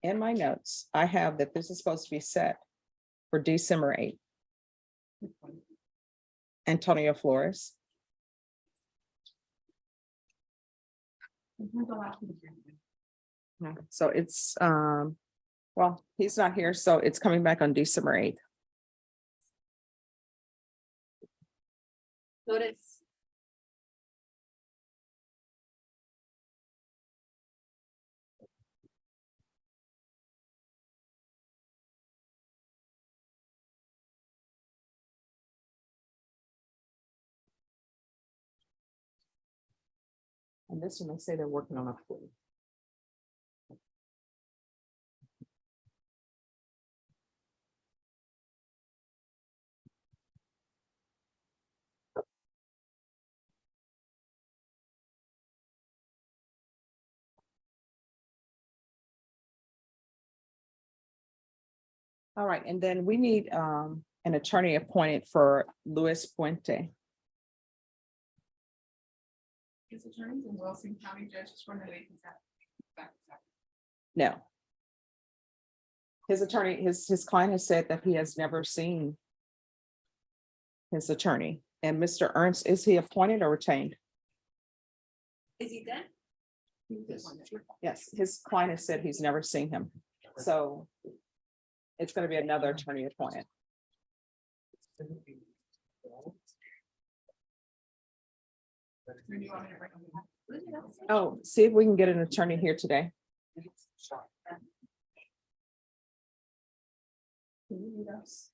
B: In my notes, I have that this is supposed to be set for December 8th. Antonio Flores. So it's, well, he's not here, so it's coming back on December 8th.
D: Notice.
B: And this one, they say they're working on a plea. All right, and then we need an attorney appointed for Luis Puente.
I: His attorneys in Wilson County judges for the late.
B: No. His attorney, his client has said that he has never seen his attorney. And Mr. Ernst, is he appointed or retained?
D: Is he done?
B: Yes, his client has said he's never seen him. So it's going to be another attorney appointed. Oh, see if we can get an attorney here today. Can you lead us?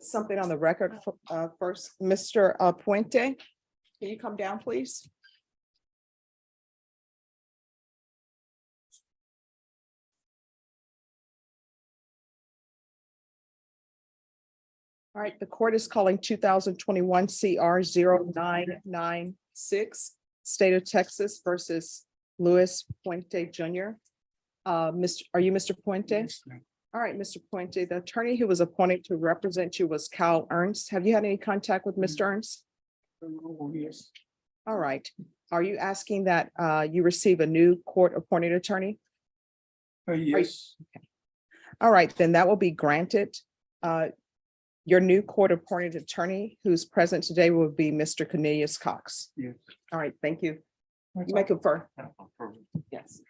B: something on the record first. Mr. Puente, can you come down, please? All right, the court is calling 2021 CR 0996, State of Texas versus Luis Puente Jr. Are you Mr. Puente? All right, Mr. Puente, the attorney who was appointed to represent you was Kyle Ernst. Have you had any contact with Mr. Ernst?
H: Yes.
B: All right. Are you asking that you receive a new court-appointed attorney?
H: Yes.
B: All right, then that will be granted. Your new court-appointed attorney who's present today will be Mr. Cornelius Cox.
H: Yes.
B: All right, thank you. You may confer. Yes.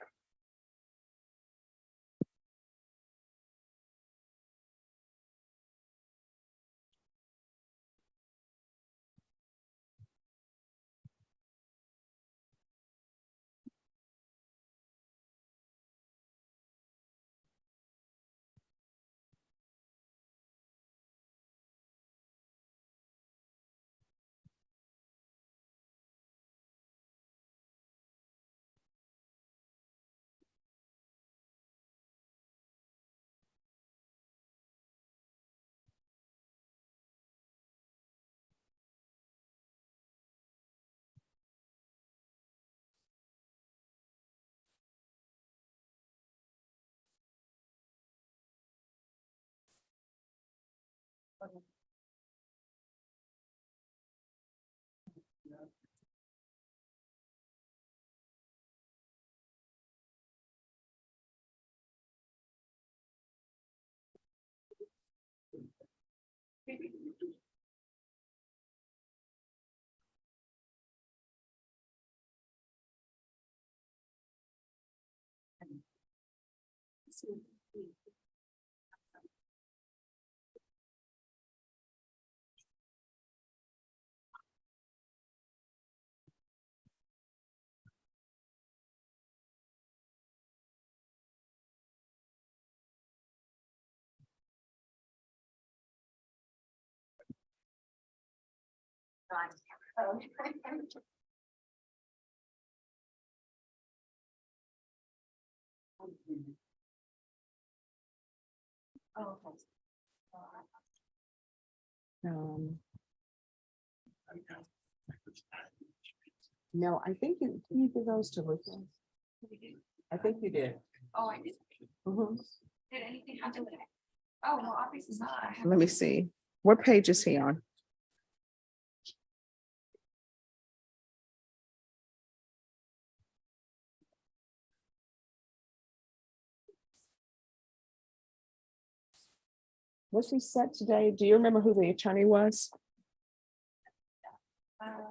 B: No, I think you give those to Lucas. I think you did.
D: Oh, I did.
B: Mhm.
D: Did anything have to with it? Oh, well, obviously not. I have-
B: Let me see. What page is he on? Was he set today? Do you remember who the attorney was?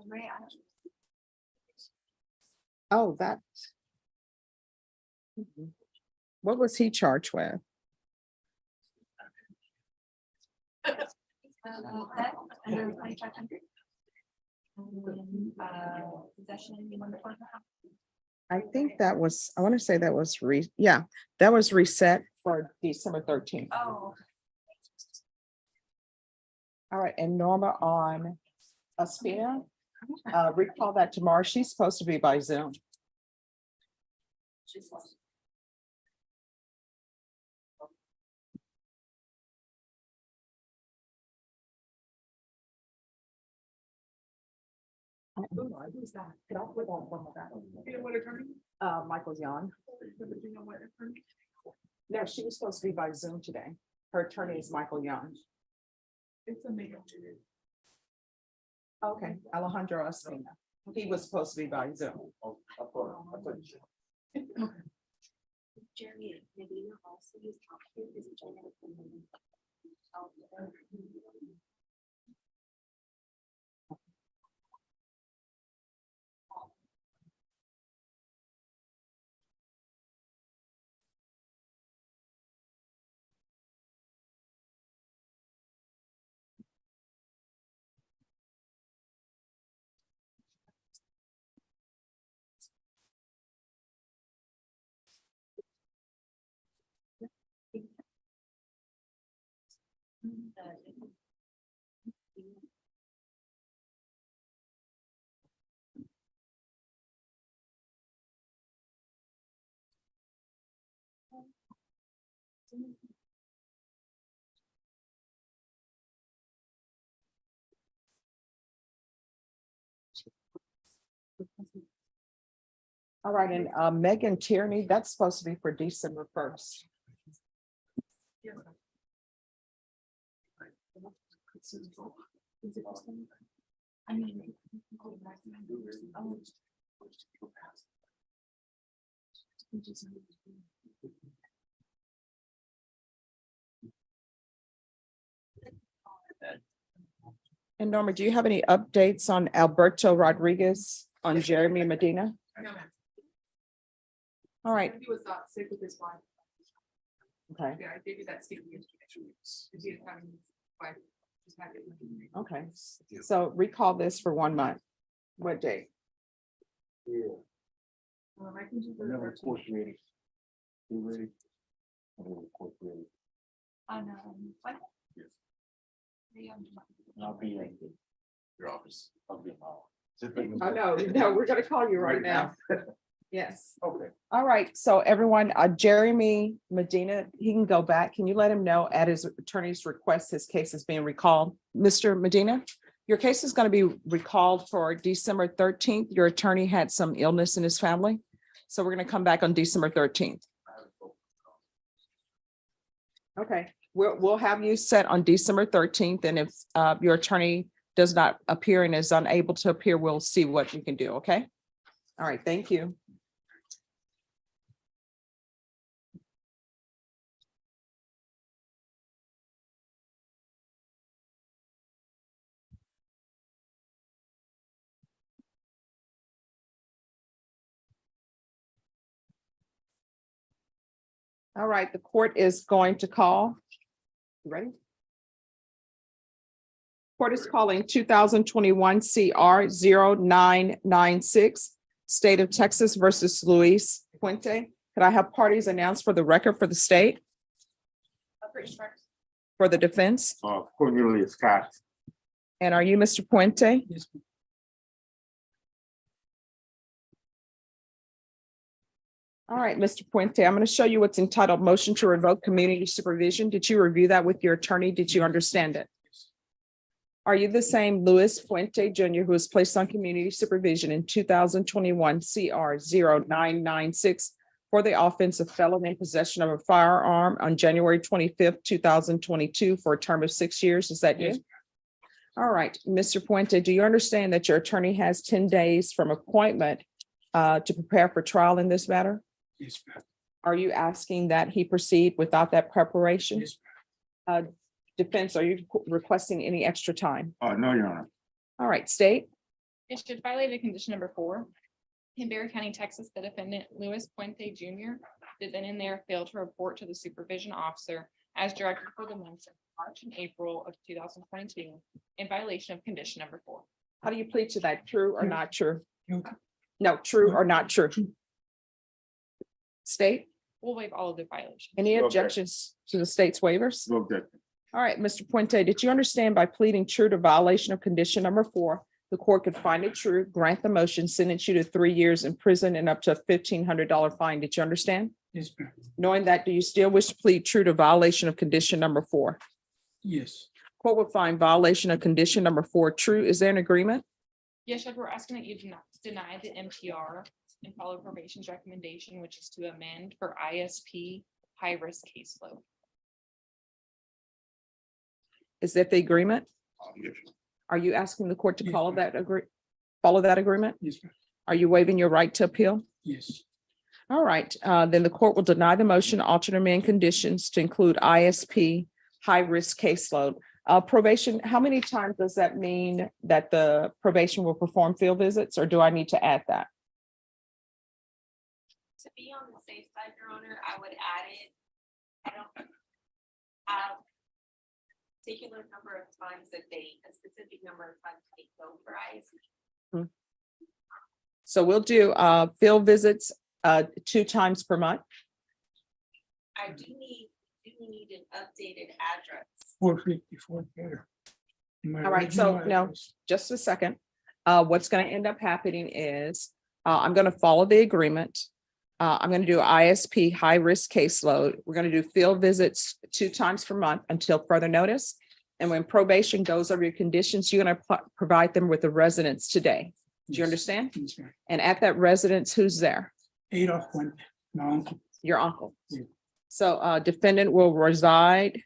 D: Ray, I don't-
B: Oh, that. Mhm. What was he charged with?
D: that under 2500. Possession, you want to point out?
B: I think that was, I want to say that was that was reset for December 13th.
D: Oh.
B: All right, and Norma on Aspina, recall that tomorrow. She's supposed to be by Zoom. Who's that? Could I put on one of that? Michael Yon. No, she was supposed to be by Zoom today. Her attorney is Michael Young.
I: It's a male.
B: Okay, Alejandro Espina. He was supposed to be by Zoom.
D: Jeremy, maybe you're also use top here is Jeremy.
B: All right, and Megan Tierney, that's supposed to be for December 1st. And Norma, do you have any updates on Alberto Rodriguez, on Jeremy Medina? All right,
I: He was sick with his wife.
B: okay,
I: Yeah, I gave you that statement yesterday. If he had had his wife, just had it.
B: okay. So recall this for 1 month. What date?
I: I can do the
M: Another
I: 13th.
M: court meeting. You ready? Another court meeting.
D: On, what?
M: I'll be in your office. I'll be in my office.
B: Oh, no, we're gonna call you right now. Yes.
M: Okay.
B: All right, so everyone, Jeremy Medina, he can go back. Can you let him know at his attorney's request, his case is being recalled? Mr. Medina, your case is going to be recalled for December 13th. Your attorney had some illness in his family. So we're going to come back on December 13th. Okay, we'll have you set on December 13th. And if your attorney does not appear and is unable to appear, we'll see what we can do, okay? All right, thank you. All right, the court is going to call. You ready? Court is calling 2021 CR 0996, State of Texas versus Luis Puente. Could I have parties announced for the record for the state, for the defense?
X: Cornelius Scott.
B: And are you Mr. Puente?
H: Yes.
B: All right, Mr. Puente, I'm going to show you what's entitled Motion to Revoke Community Supervision. Did you review that with your attorney? Did you understand it? Are you the same Luis Puente Jr. who was placed on community supervision in 2021 CR 0996 for the offense of felon in possession of a firearm on January 25th, 2022 for a term of 6 years? Is that you?
H: Yes.
B: All right, Mr. Puente, do you understand that your attorney has 10 days from appointment to prepare for trial in this matter?
H: Yes, ma'am.
B: Are you asking that he proceed without that preparation?
H: Yes,
B: Defense, are you requesting any extra time?
K: No, Your Honor.
B: All right, state.
I: It should violate condition number 4. In Berry County, Texas, the defendant Luis Puente Jr. did then and there fail to report to the supervision officer as directed for the months of March and April of 2022 in violation of condition number 4.
B: How do you plead to that? True or not true? No, true or not true? State,
I: We'll waive all of the violations.
B: any
X: Okay.
B: objections to the state's waivers?
X: Okay.
B: All right, Mr. Puente, did you understand by pleading true to violation of condition number 4, the court could find it true, grant the motion, sentence you to 3 years in prison and up to a $1,500 fine? Did you understand?
H: yes, ma'am.
B: Knowing that, do you still wish to plead true to violation of condition number 4?
H: Yes,
B: Court will find violation of condition number 4 true. Is there an agreement?
I: Yes, Judge, we're asking that you deny the MTR and follow probation's recommendation, which is to amend for ISP high-risk caseload.
B: Is that the agreement? Are you asking the court to
H: Yes,
B: follow
H: ma'am.
B: follow that agreement?
H: yes, ma'am.
B: Are you waiving your right to appeal?
H: Yes,
B: All right, then the court will deny the motion, alternate amend conditions to include ISP, high-risk caseload. Probation, how many times does that mean that the probation will perform field visits, or do I need to add that?
D: To be on the safe side, Your Honor, I would add it. I don't have particular number of times a specific number of times they go for ISP.
B: So we'll do field visits 2 times per month.
D: I do need an updated address.
H: 454 there.
B: All right, so no, just a second. What's going to end up happening is I'm going to follow the agreement. I'm going to do ISP high risk caseload. We're going to do field visits 2 times per month until further notice. And when probation goes over your conditions, you're going to provide them with the residence today. Do you understand?
H: Yes, ma'am.
B: And at that residence, who's there?
H: Adolf went, my uncle.
B: Your uncle.
H: Yeah.
B: So defendant will reside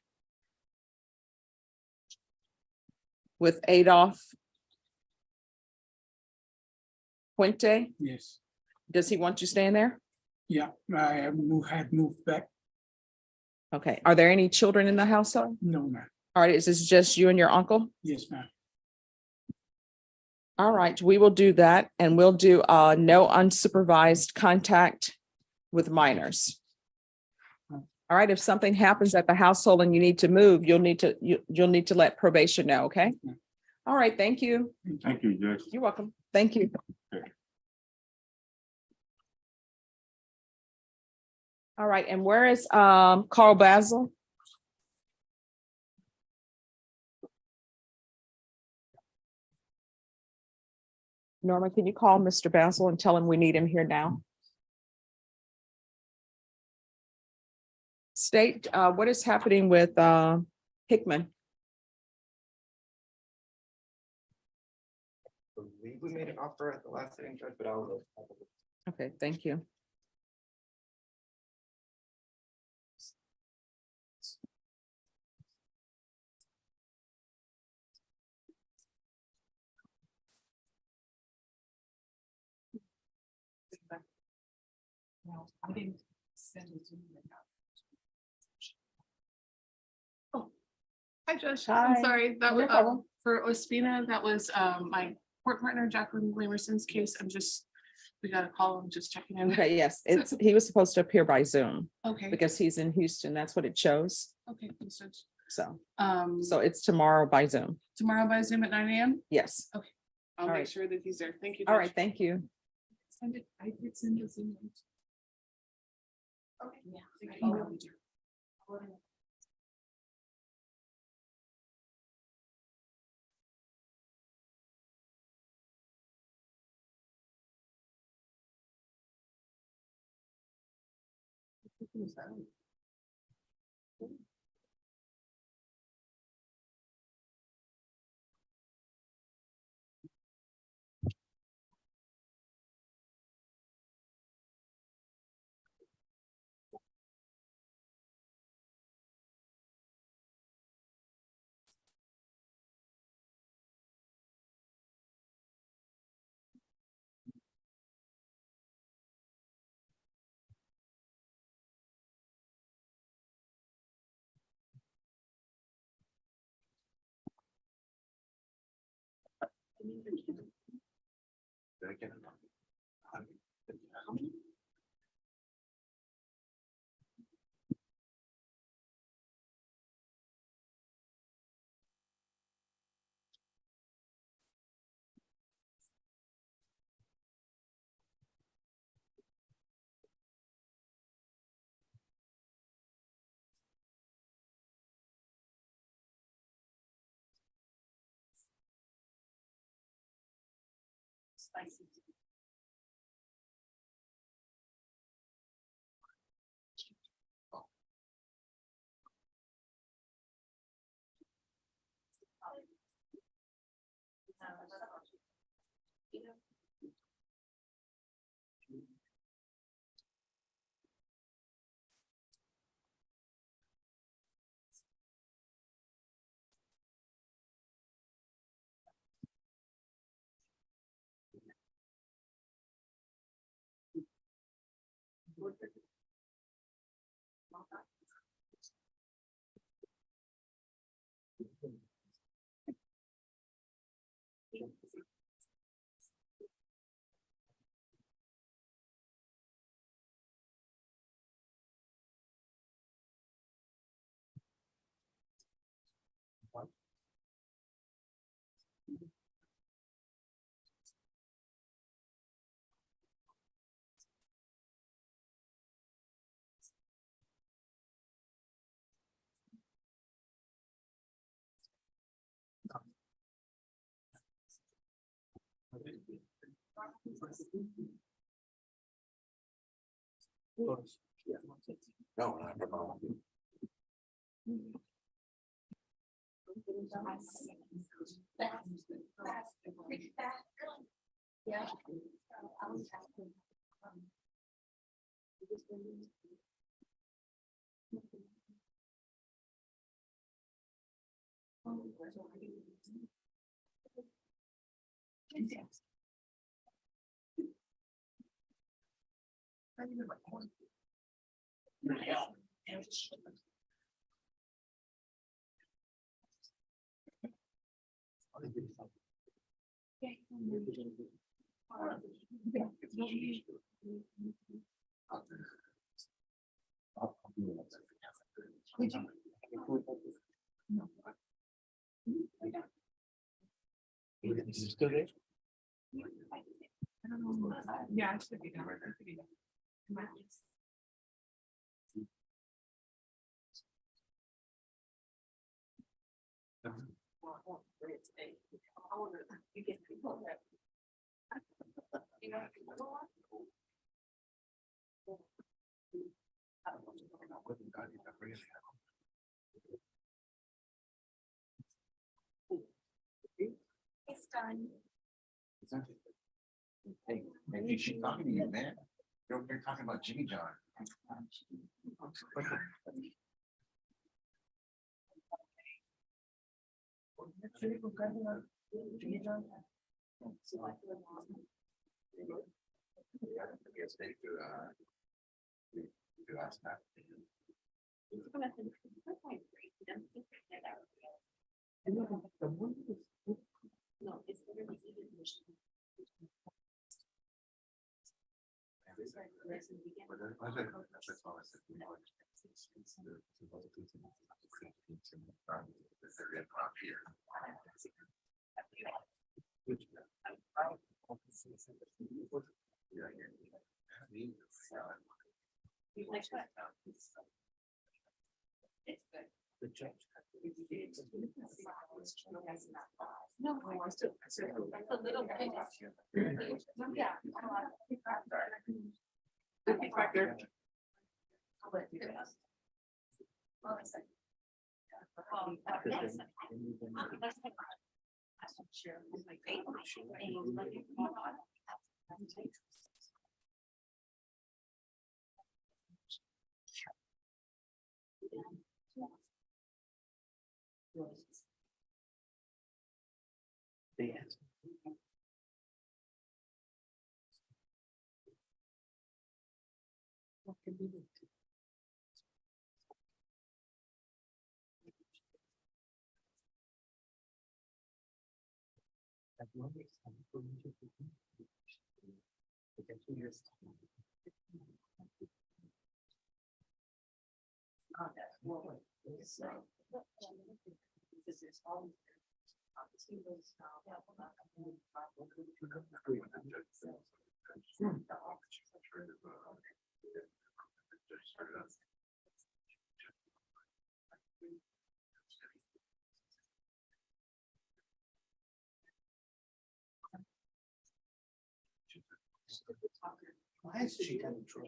B: with Adolf Puente.
H: Yes,
B: Does he want you staying there?
H: yeah, had moved back.
B: Okay. Are there any children in the household?
H: No, ma'am.
B: All right. Is this just you and your uncle?
H: Yes, ma'am.
B: All right. We will do that, and we'll do no unsupervised contact with minors. All right. If something happens at the household and you need to move, you'll need to let probation know. Okay. All right. Thank you.
V: Thank you, Judge.
B: You're welcome. Thank you. All right, and where is Carl Basil? Norma, can you call Mr. Basil and tell him we need him here now? State, what is happening with Hickman?
U: We made an offer at the last sitting, Judge, but I'll.
B: Okay, thank you.
N: No, I didn't send it to you.
O: Hi, Josh.
B: Hi.
O: I'm sorry. That
B: No
O: was
B: problem.
O: for Ospina. That was my court partner, Jacqueline Lamerson's case. We got a call. I'm just checking in.
B: Okay, yes, he was supposed to appear by Zoom
O: Okay.
B: because he's in Houston. That's what it shows.
O: Okay, thanks, Judge.
B: So it's tomorrow by Zoom.
O: Tomorrow by Zoom at 9 a.m.
B: Yes.
O: Okay. I'll
B: All
O: make
B: right.
O: sure that he's there. Thank you.
B: All
O: Judge.
B: right, thank you.
O: Send it. I did send a Zoom link. Okay. Yeah. I emailed you. Spicy.
G: No, not the moment.
D: Yeah.
R: Is it still there?
I: Yeah, it should be done. It should be done.
D: It's done.
G: Hey, maybe she's talking to you, man. You're over here talking about Jimmy John.
D: No, it's literally even. It's good.
R: The judge.
D: No, it's a little bit. Yeah.
I: It's back there.
D: I'll let you guys. Well, it's like- that's- I'm sure it was my favorite.
R: Yes. What can we do? As long as I'm going to be to get 2 years.
G: Why is she coming through?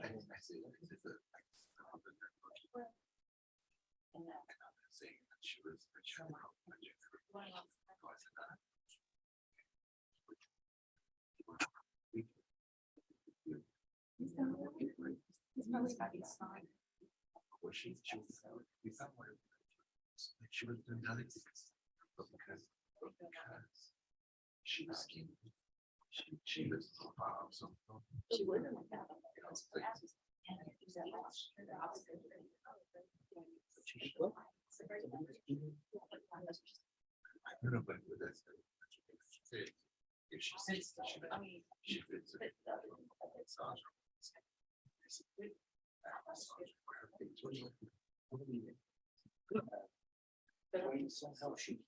D: It's probably about to sign.
G: She was doing other things, but because she was skinny. She was so.
D: She wouldn't like that.
G: I don't know, but that's. If she sits, she fits it. Somehow she.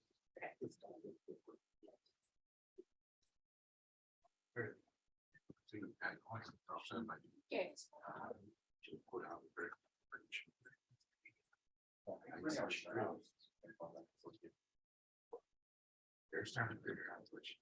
D: Yes.
G: They're starting to figure out what she.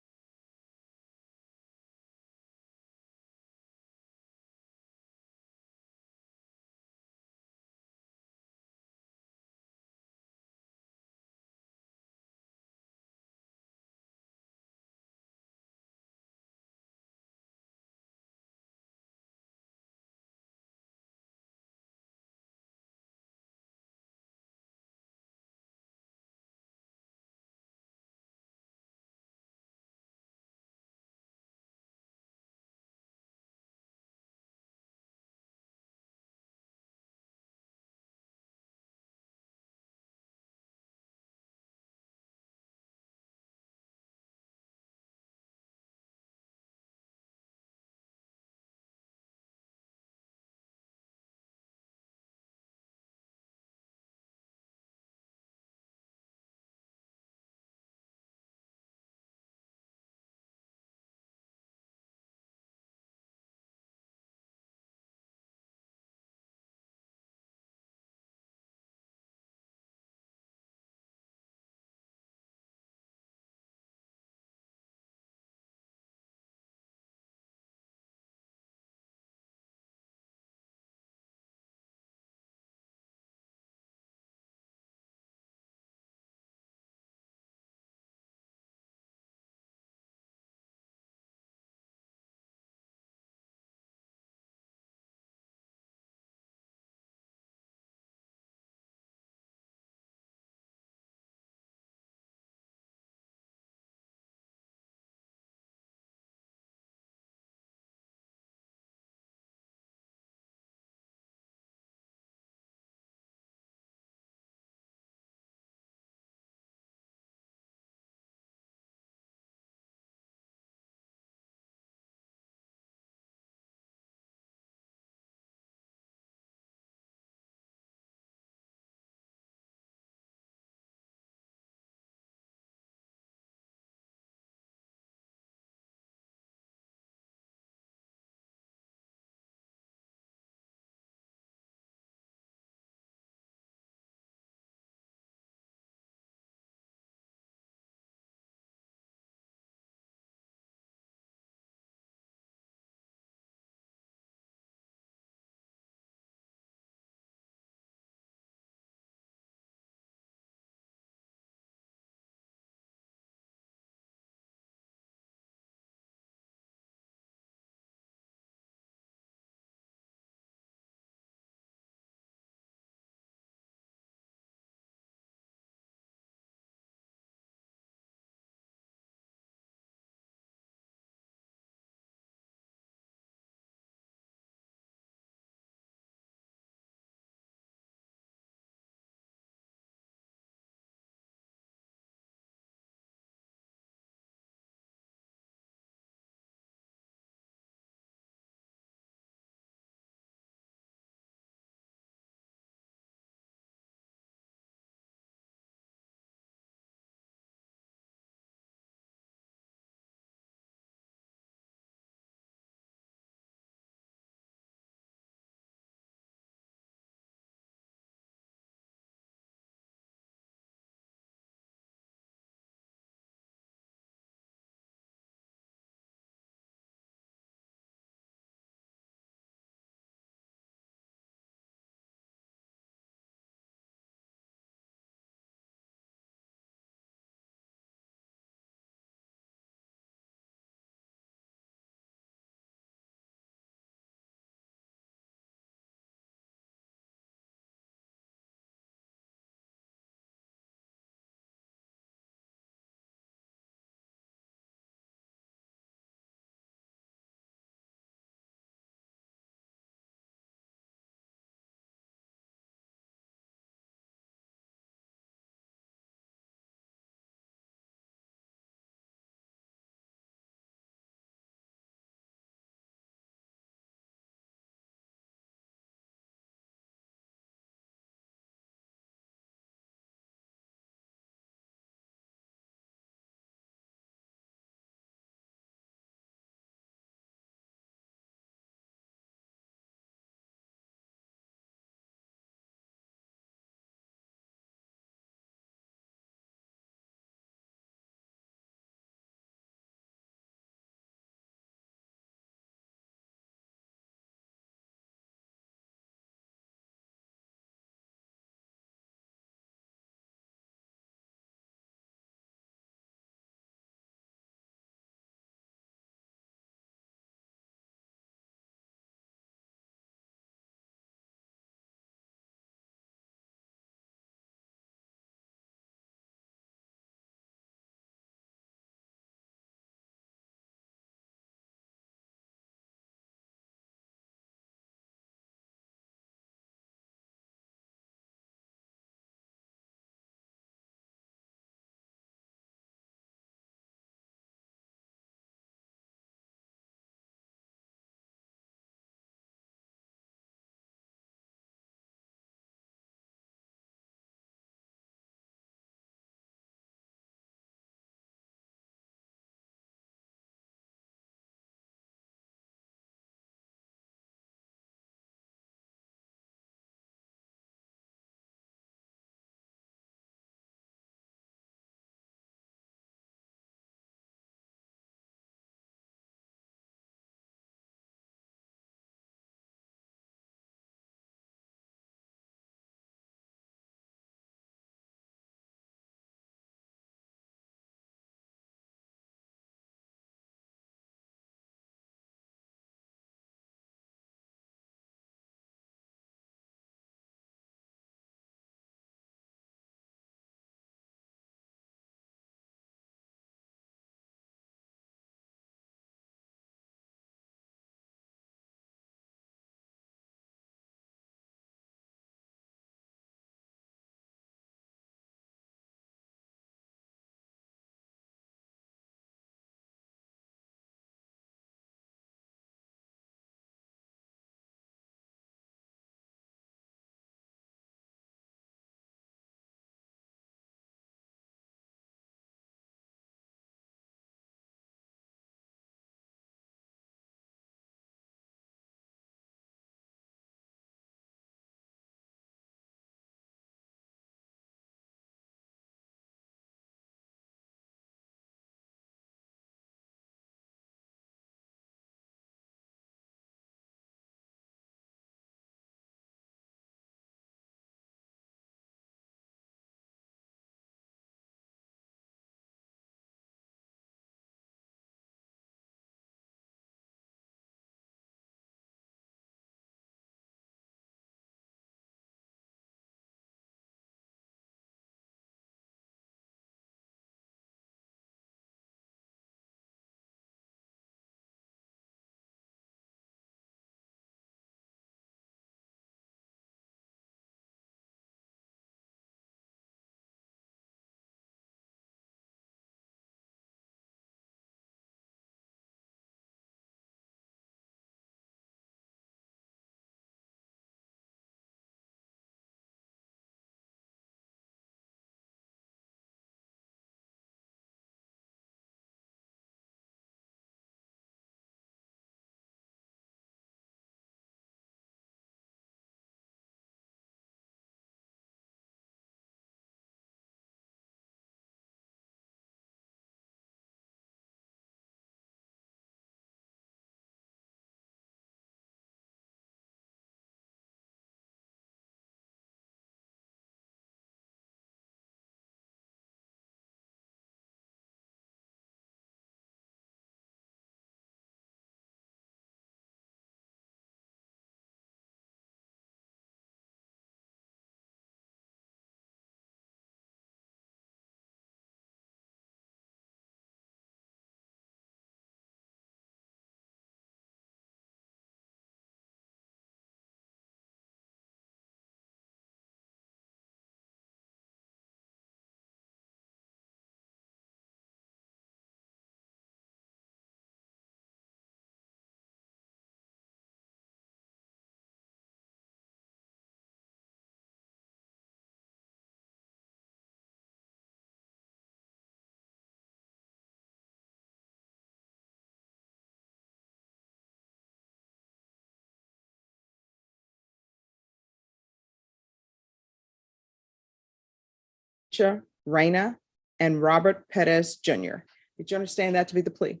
B: Alicia Reyna, and Robert Perez Jr. Did you understand that to be the plea?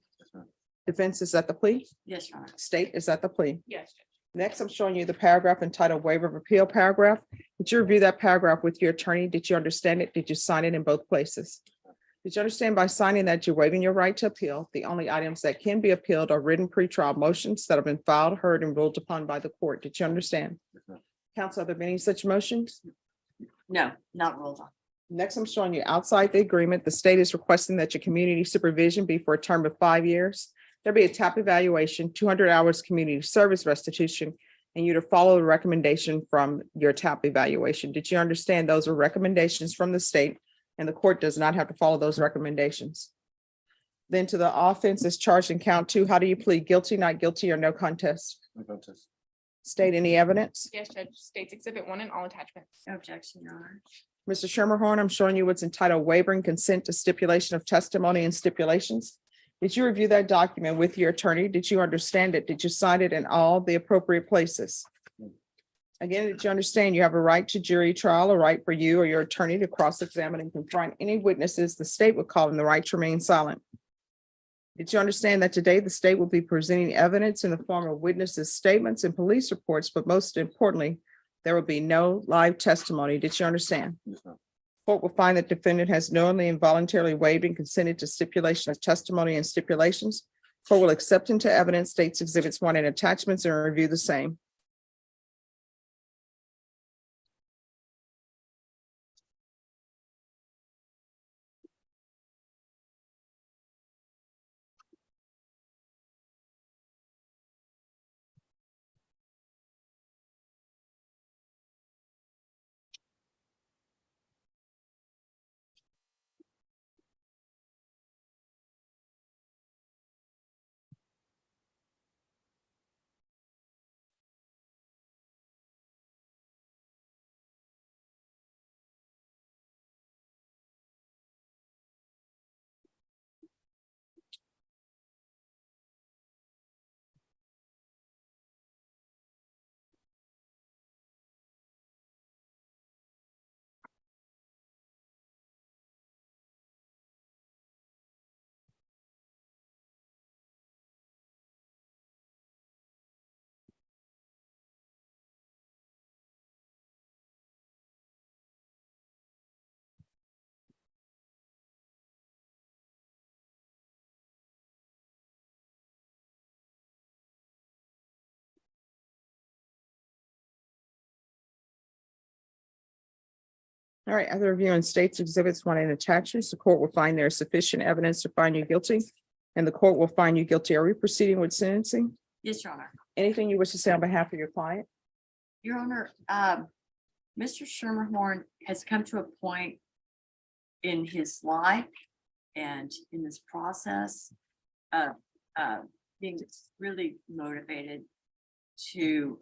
B: Defense is at the plea?
O: Yes, Your Honor.
B: State is at the plea?
O: Yes. Judge.
B: Next, I'm showing you the paragraph entitled waiver of appeal paragraph. Did you review that paragraph with your attorney? Did you understand it? Did you sign it in both places? Did you understand by signing that you're waiving your right to appeal? The only items that can be appealed are written pretrial motions that have been filed, heard, and ruled upon by the court. Did you understand? Counsel, are there any such motions?
O: No, not ruled on.
B: Next, I'm showing you outside the agreement, the state is requesting that your community supervision be for a term of 5 years. There be a TAP evaluation, 200 hours community service restitution, and you to follow the recommendation from your TAP evaluation. Did you understand those are recommendations from the state and the court does not have to follow those recommendations? Then to the offenses charged in count 2, how do you plead? Guilty, not guilty, or no contest?
G: No contest.
B: State any evidence?
I: Yes, Judge. States Exhibit 1 and all attachments.
O: No objection, Your Honor.
B: Mr. Schermerhorn, I'm showing you what's entitled waiving consent to stipulation of testimony and stipulations. Did you review that document with your attorney? Did you understand it? Did you sign it in all the appropriate places? Again, did you understand you have a right to jury trial, a right for you or your attorney to cross-examine and confront any witnesses the state would call them the right to remain silent? Did you understand that today the state will be presenting evidence in the form of witnesses' statements and police reports, but most importantly, there will be no live testimony. Did you understand?
G: Yes, ma'am.
B: Court will find that defendant has knowingly and voluntarily waived and consented to stipulation of testimony and stipulations. Court will accept into evidence states exhibits 1 and attachments and review the same. All right, other review on states exhibits 1 and attachments, the court will find there is sufficient evidence to find you guilty, and the court will find you guilty. Are we proceeding with sentencing?
O: Yes, Your Honor.
B: Anything you wish to say on behalf of your client?
O: Your Honor, Mr. Schermerhorn has come to a point in his life and in this process of being really motivated to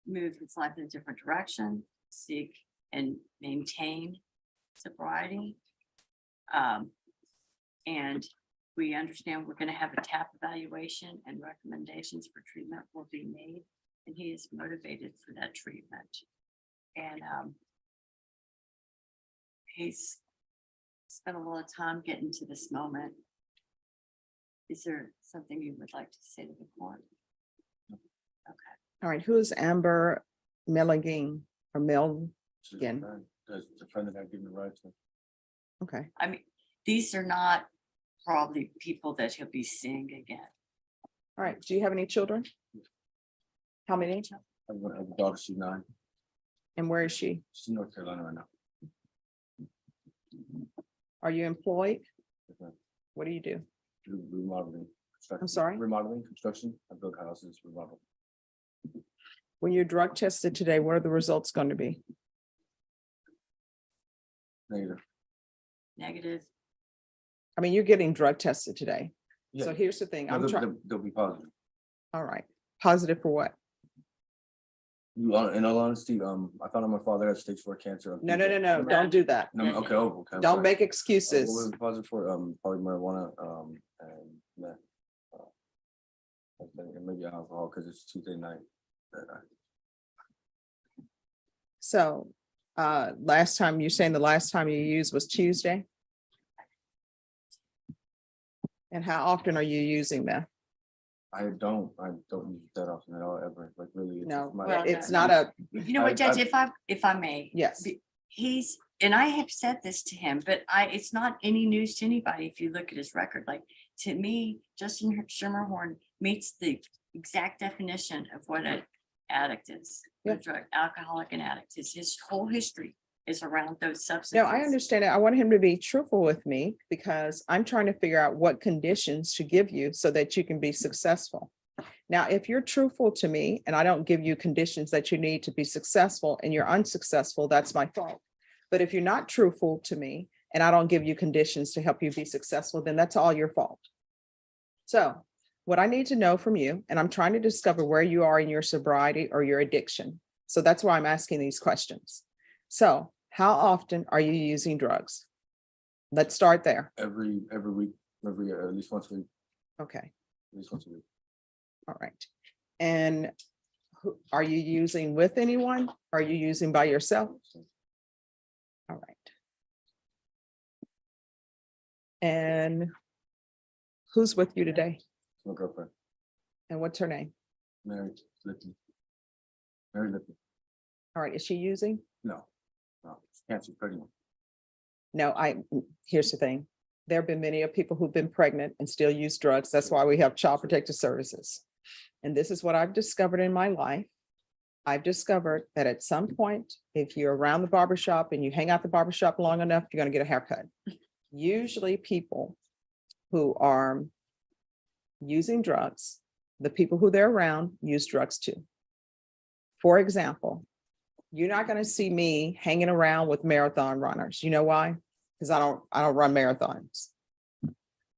O: move his life in a different direction, seek and maintain sobriety. And we understand we're going to have a TAP evaluation and recommendations for treatment will be made. And he is motivated for that treatment. And he's spent a lot of time getting to this moment. Is there something you would like to say to the court? Okay.
B: All right, who is Amber Milligan or Milligan?
G: Does the defendant have given the right to?
B: Okay,
O: I mean, these are not probably people that he'll be seeing again.
B: all right. Do you have any children? How many?
G: I have a daughter, she's 9.
B: And where is she?
G: She's in North Carolina right now.
B: Are you employed?
G: Yes, ma'am.
B: What do you do?
G: Do remodeling. construction-
B: I'm sorry?
G: Remodeling, construction. I build houses, remodel.
B: When you're drug tested today, what are the results going to be?
G: Negative.
O: Negative.
B: I mean, you're getting drug tested today.
G: Yeah.
B: So here's the thing.
G: No,
B: I'm trying,
G: they'll be positive.
B: all right. Positive for what?
G: In all honesty, I found out my father had stage 4 cancer.
B: No, don't do that.
G: No, okay, okay. I'm
B: Don't
G: sorry.
B: make
G: What
B: excuses.
G: was it positive for? Probably marijuana, and meth. And maybe alcohol, because it's Tuesday night.
B: So Last time, you're saying the last time you used was Tuesday? And how often are you using meth?
U: I don't use that often at all, ever, like really. It's
B: No,
U: just my-
E: Well,
B: it's
E: no,
B: not a,
O: You know what, Judge, if I may.
B: yes.
O: He's, and I have said this to him, but it's not any news to anybody if you look at his record. Like, to me, Justin Schermerhorn meets the exact definition of what an addict is. A drug alcoholic and addict. His whole history is around those substances.
B: No, I understand it. I want him to be truthful with me because I'm trying to figure out what conditions to give you so that you can be successful. Now, if you're truthful to me and I don't give you conditions that you need to be successful and you're unsuccessful, that's my fault. But if you're not truthful to me and I don't give you conditions to help you be successful, then that's all your fault. So what I need to know from you, and I'm trying to discover where you are in your sobriety or your addiction. So that's why I'm asking these questions. So how often are you using drugs? Let's start there.
U: Every week, at least once a week,
B: Okay,
U: at least once a week.
B: all right. And are you using with anyone? Are you using by yourself? All right. And who's with you today?
U: My girlfriend,
B: And what's her name?
U: Mary Lipton. Mary Lipton.
B: All right, is she using?
U: No, she can't, she's pregnant.
B: No, here's the thing. There have been many of people who've been pregnant and still use drugs. That's why we have Child Protective Services. And this is what I've discovered in my life. I've discovered that at some point, if you're around the barbershop and you hang out the barbershop long enough, you're going to get a haircut. Usually people who are using drugs, the people who they're around use drugs too. For example, you're not going to see me hanging around with marathon runners. You know why? Because I don't run marathons.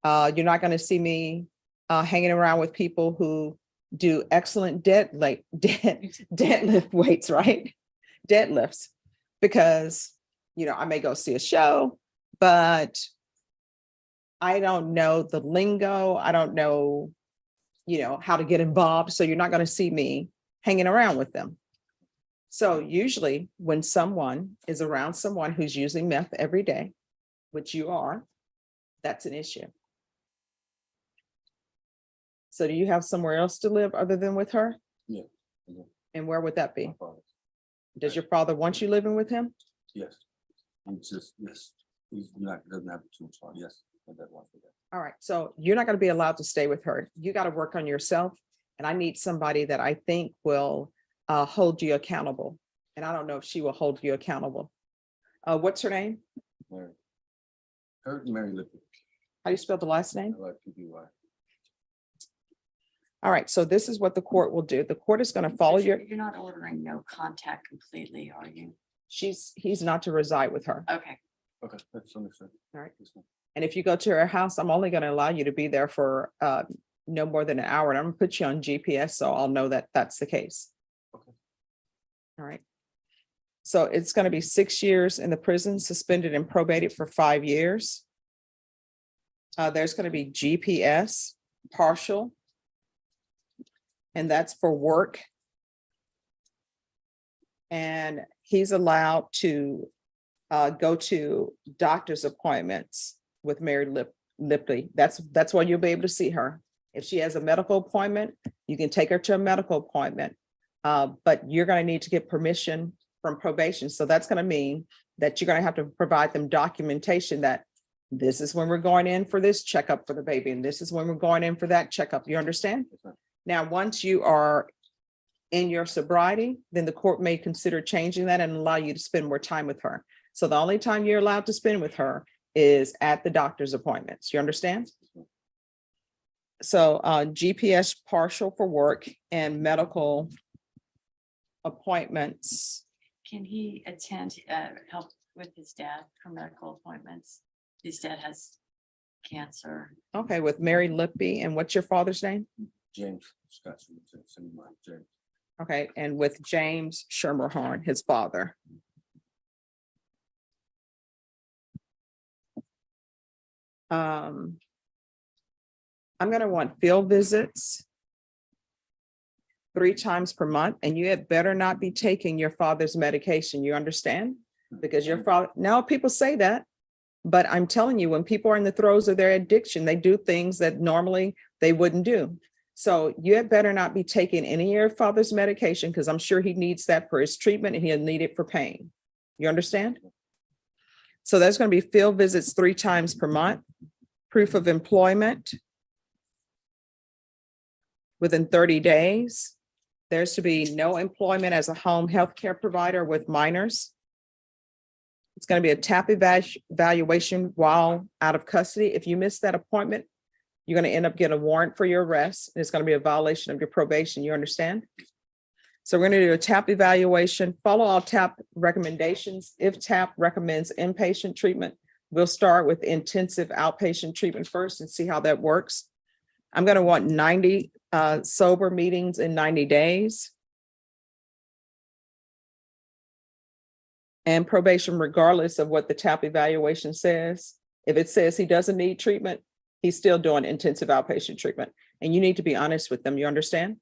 B: You're not going to see me hanging around with people who do excellent deadlift weights, right? Deadlifts, because, I may go see a show, but I don't know the lingo. I don't know, how to get involved. So you're not going to see me hanging around with them. So usually when someone is around someone who's using meth every day, which you are, that's an issue. So do you have somewhere else to live other than with her?
U: Yeah.
B: And where would that be?
U: My father.
B: Does your father want you living with him?
U: Yes. Yes. He's not, doesn't have too much fun. Yes. My dad wants to do that.
B: All right. So you're not going to be allowed to stay with her. You got to work on yourself. And I need somebody that I think will hold you accountable. And I don't know if she will hold you accountable. What's her name?
U: Mary Lipton.
B: How do you spell the last name?
U: LIPPY.
B: All right. So this is what the court will do. The court is going to follow your.
O: You're not ordering no contact completely, are you?
B: He's not to reside with her.
O: Okay.
U: Okay, that's understood.
B: All right. And if you go to her house, I'm only going to allow you to be there for no more than an hour. And I'm going to put you on GPS so I'll know that that's the case.
U: Okay.
B: All right. So it's going to be 6 years in the prison, suspended and probated for 5 years. There's going to be GPS, partial. And that's for work. And he's allowed to go to doctor's appointments with Mary Lipton. That's why you'll be able to see her. If she has a medical appointment, you can take her to a medical appointment. But you're going to need to get permission from probation. So that's going to mean that you're going to have to provide them documentation that this is when we're going in for this checkup for the baby. And this is when we're going in for that checkup. You understand? Now, once you are in your sobriety, then the court may consider changing that and allow you to spend more time with her. So the only time you're allowed to spend with her is at the doctor's appointments. You understand? So GPS partial for work and medical appointments.
O: Can he attend, help with his dad for medical appointments? His dad has cancer.
B: Okay, with Mary Lipton. And what's your father's name?
U: James Scott. James.
B: Okay, and with James Schermerhorn, his father. I'm going to want field visits 3 times per month, and you had better not be taking your father's medication. You understand? Because your father, now people say that, but I'm telling you, when people are in the throes of their addiction, they do things that normally they wouldn't do. So you had better not be taking any of your father's medication, because I'm sure he needs that for his treatment and he'll need it for pain. You understand? So there's going to be field visits 3 times per month, proof of employment within 30 days. There's to be no employment as a home health care provider with minors. It's going to be a TAP evaluation while out of custody. If you miss that appointment, you're going to end up getting a warrant for your arrest. And it's going to be a violation of your probation. You understand? So we're going to do a TAP evaluation, follow all TAP recommendations. If TAP recommends inpatient treatment, we'll start with intensive outpatient treatment first and see how that works. I'm going to want 90 sober meetings in 90 days. And probation, regardless of what the TAP evaluation says. If it says he doesn't need treatment, he's still doing intensive outpatient treatment. And you need to be honest with them, you understand?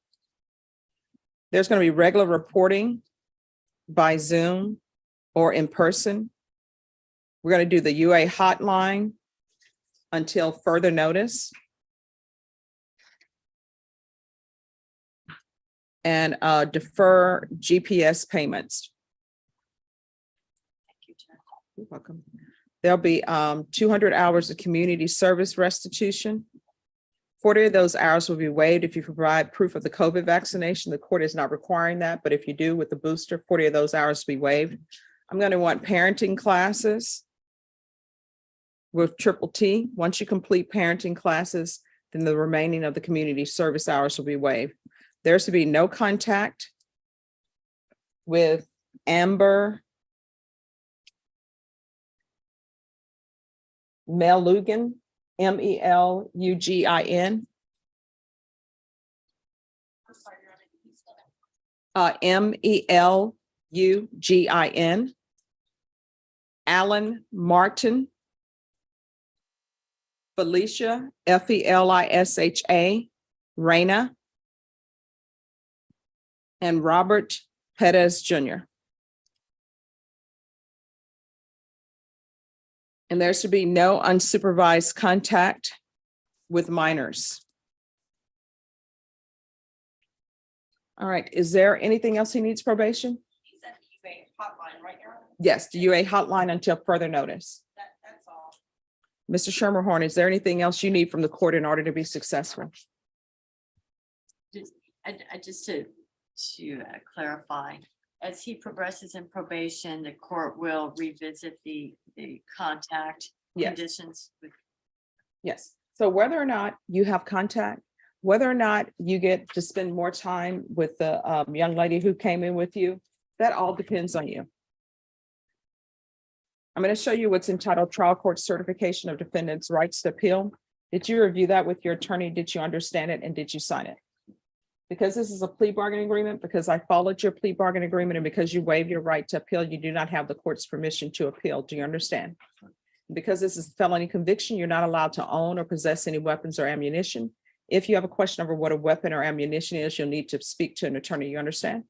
B: There's going to be regular reporting by Zoom or in person. We're going to do the UA hotline until further notice. And defer GPS payments. You're welcome. There'll be 200 hours of community service restitution. 40 of those hours will be waived if you provide proof of the COVID vaccination. The court is not requiring that, but if you do with the booster, 40 of those hours will be waived. I'm going to want parenting classes with triple T. Once you complete parenting classes, then the remaining of the community service hours will be waived. There's to be no contact with Amber Melugin, Melugin. Melugin. Alan Martin. Felicia, Felisha, Reina. And Robert Perez Jr. And there's to be no unsupervised contact with minors. All right, is there anything else he needs probation?
E: He said the UA hotline, right, Your Honor?
B: Yes, the UA hotline until further notice.
E: That's all.
B: Mr. Schermerhorn, is there anything else you need from the court in order to be successful?
O: Just to clarify, as he progresses in probation, the court will revisit the contact
B: Yes.
O: conditions.
B: Yes. So whether or not you have contact, whether or not you get to spend more time with the young lady who came in with you, that all depends on you. I'm going to show you what's entitled Trial Court Certification of Defendant's Rights to Appeal. Did you review that with your attorney? Did you understand it? And did you sign it? Because this is a plea bargaining agreement, because I followed your plea bargaining agreement, and because you waive your right to appeal, you do not have the court's permission to appeal. Do you understand? Because this is a felony conviction, you're not allowed to own or possess any weapons or ammunition. If you have a question over what a weapon or ammunition is, you'll need to speak to an attorney. You understand?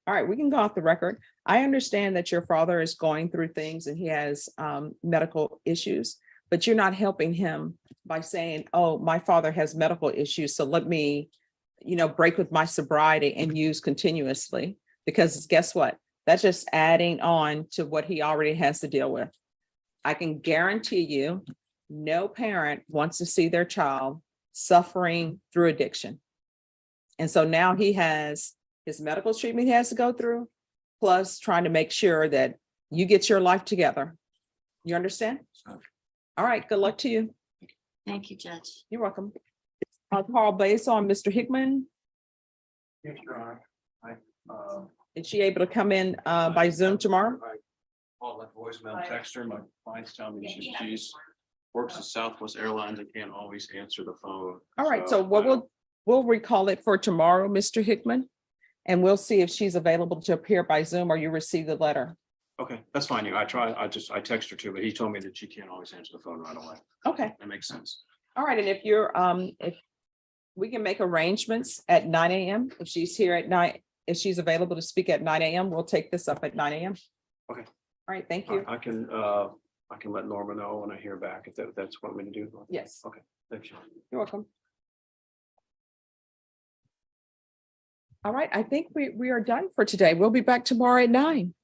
B: All right, we can go off the record. I understand that your father is going through things and he has medical issues, but you're not helping him by saying, oh, my father has medical issues, so let me break with my sobriety and use continuously, because guess what? That's just adding on to what he already has to deal with. I can guarantee you, no parent wants to see their child suffering through addiction. And so now he has his medical treatment he has to go through, plus trying to make sure that you get your life together. You understand? All right, good luck to you.
O: Thank you, Judge.
B: You're welcome. Carl Bass on Mr. Hickman.
M: Yes, Your Honor.
B: Is she able to come in by Zoom tomorrow?
L: Call that voicemail, text her. My clients tell me she's works at Southwest Airlines and can't always answer the phone.
B: All right, so what we'll recall it for tomorrow, Mr. Hickman, and we'll see if she's available to appear by Zoom or you receive the letter.
L: Okay, that's fine. I text her too, but he told me that she can't always answer the phone right away.
B: Okay.
L: That makes sense.
B: All right, and if you're if we can make arrangements at 9 a.m. if she's here at 9, if she's available to speak at 9 a.m., we'll take this up at 9 a.m.
L: Okay.
B: right, thank you.
L: I can let Norma know when I hear back if that's what I'm gonna do.
B: Yes,
L: Okay, thank you.
B: you're welcome. All right, I think we are done for today. We'll be back tomorrow at 9.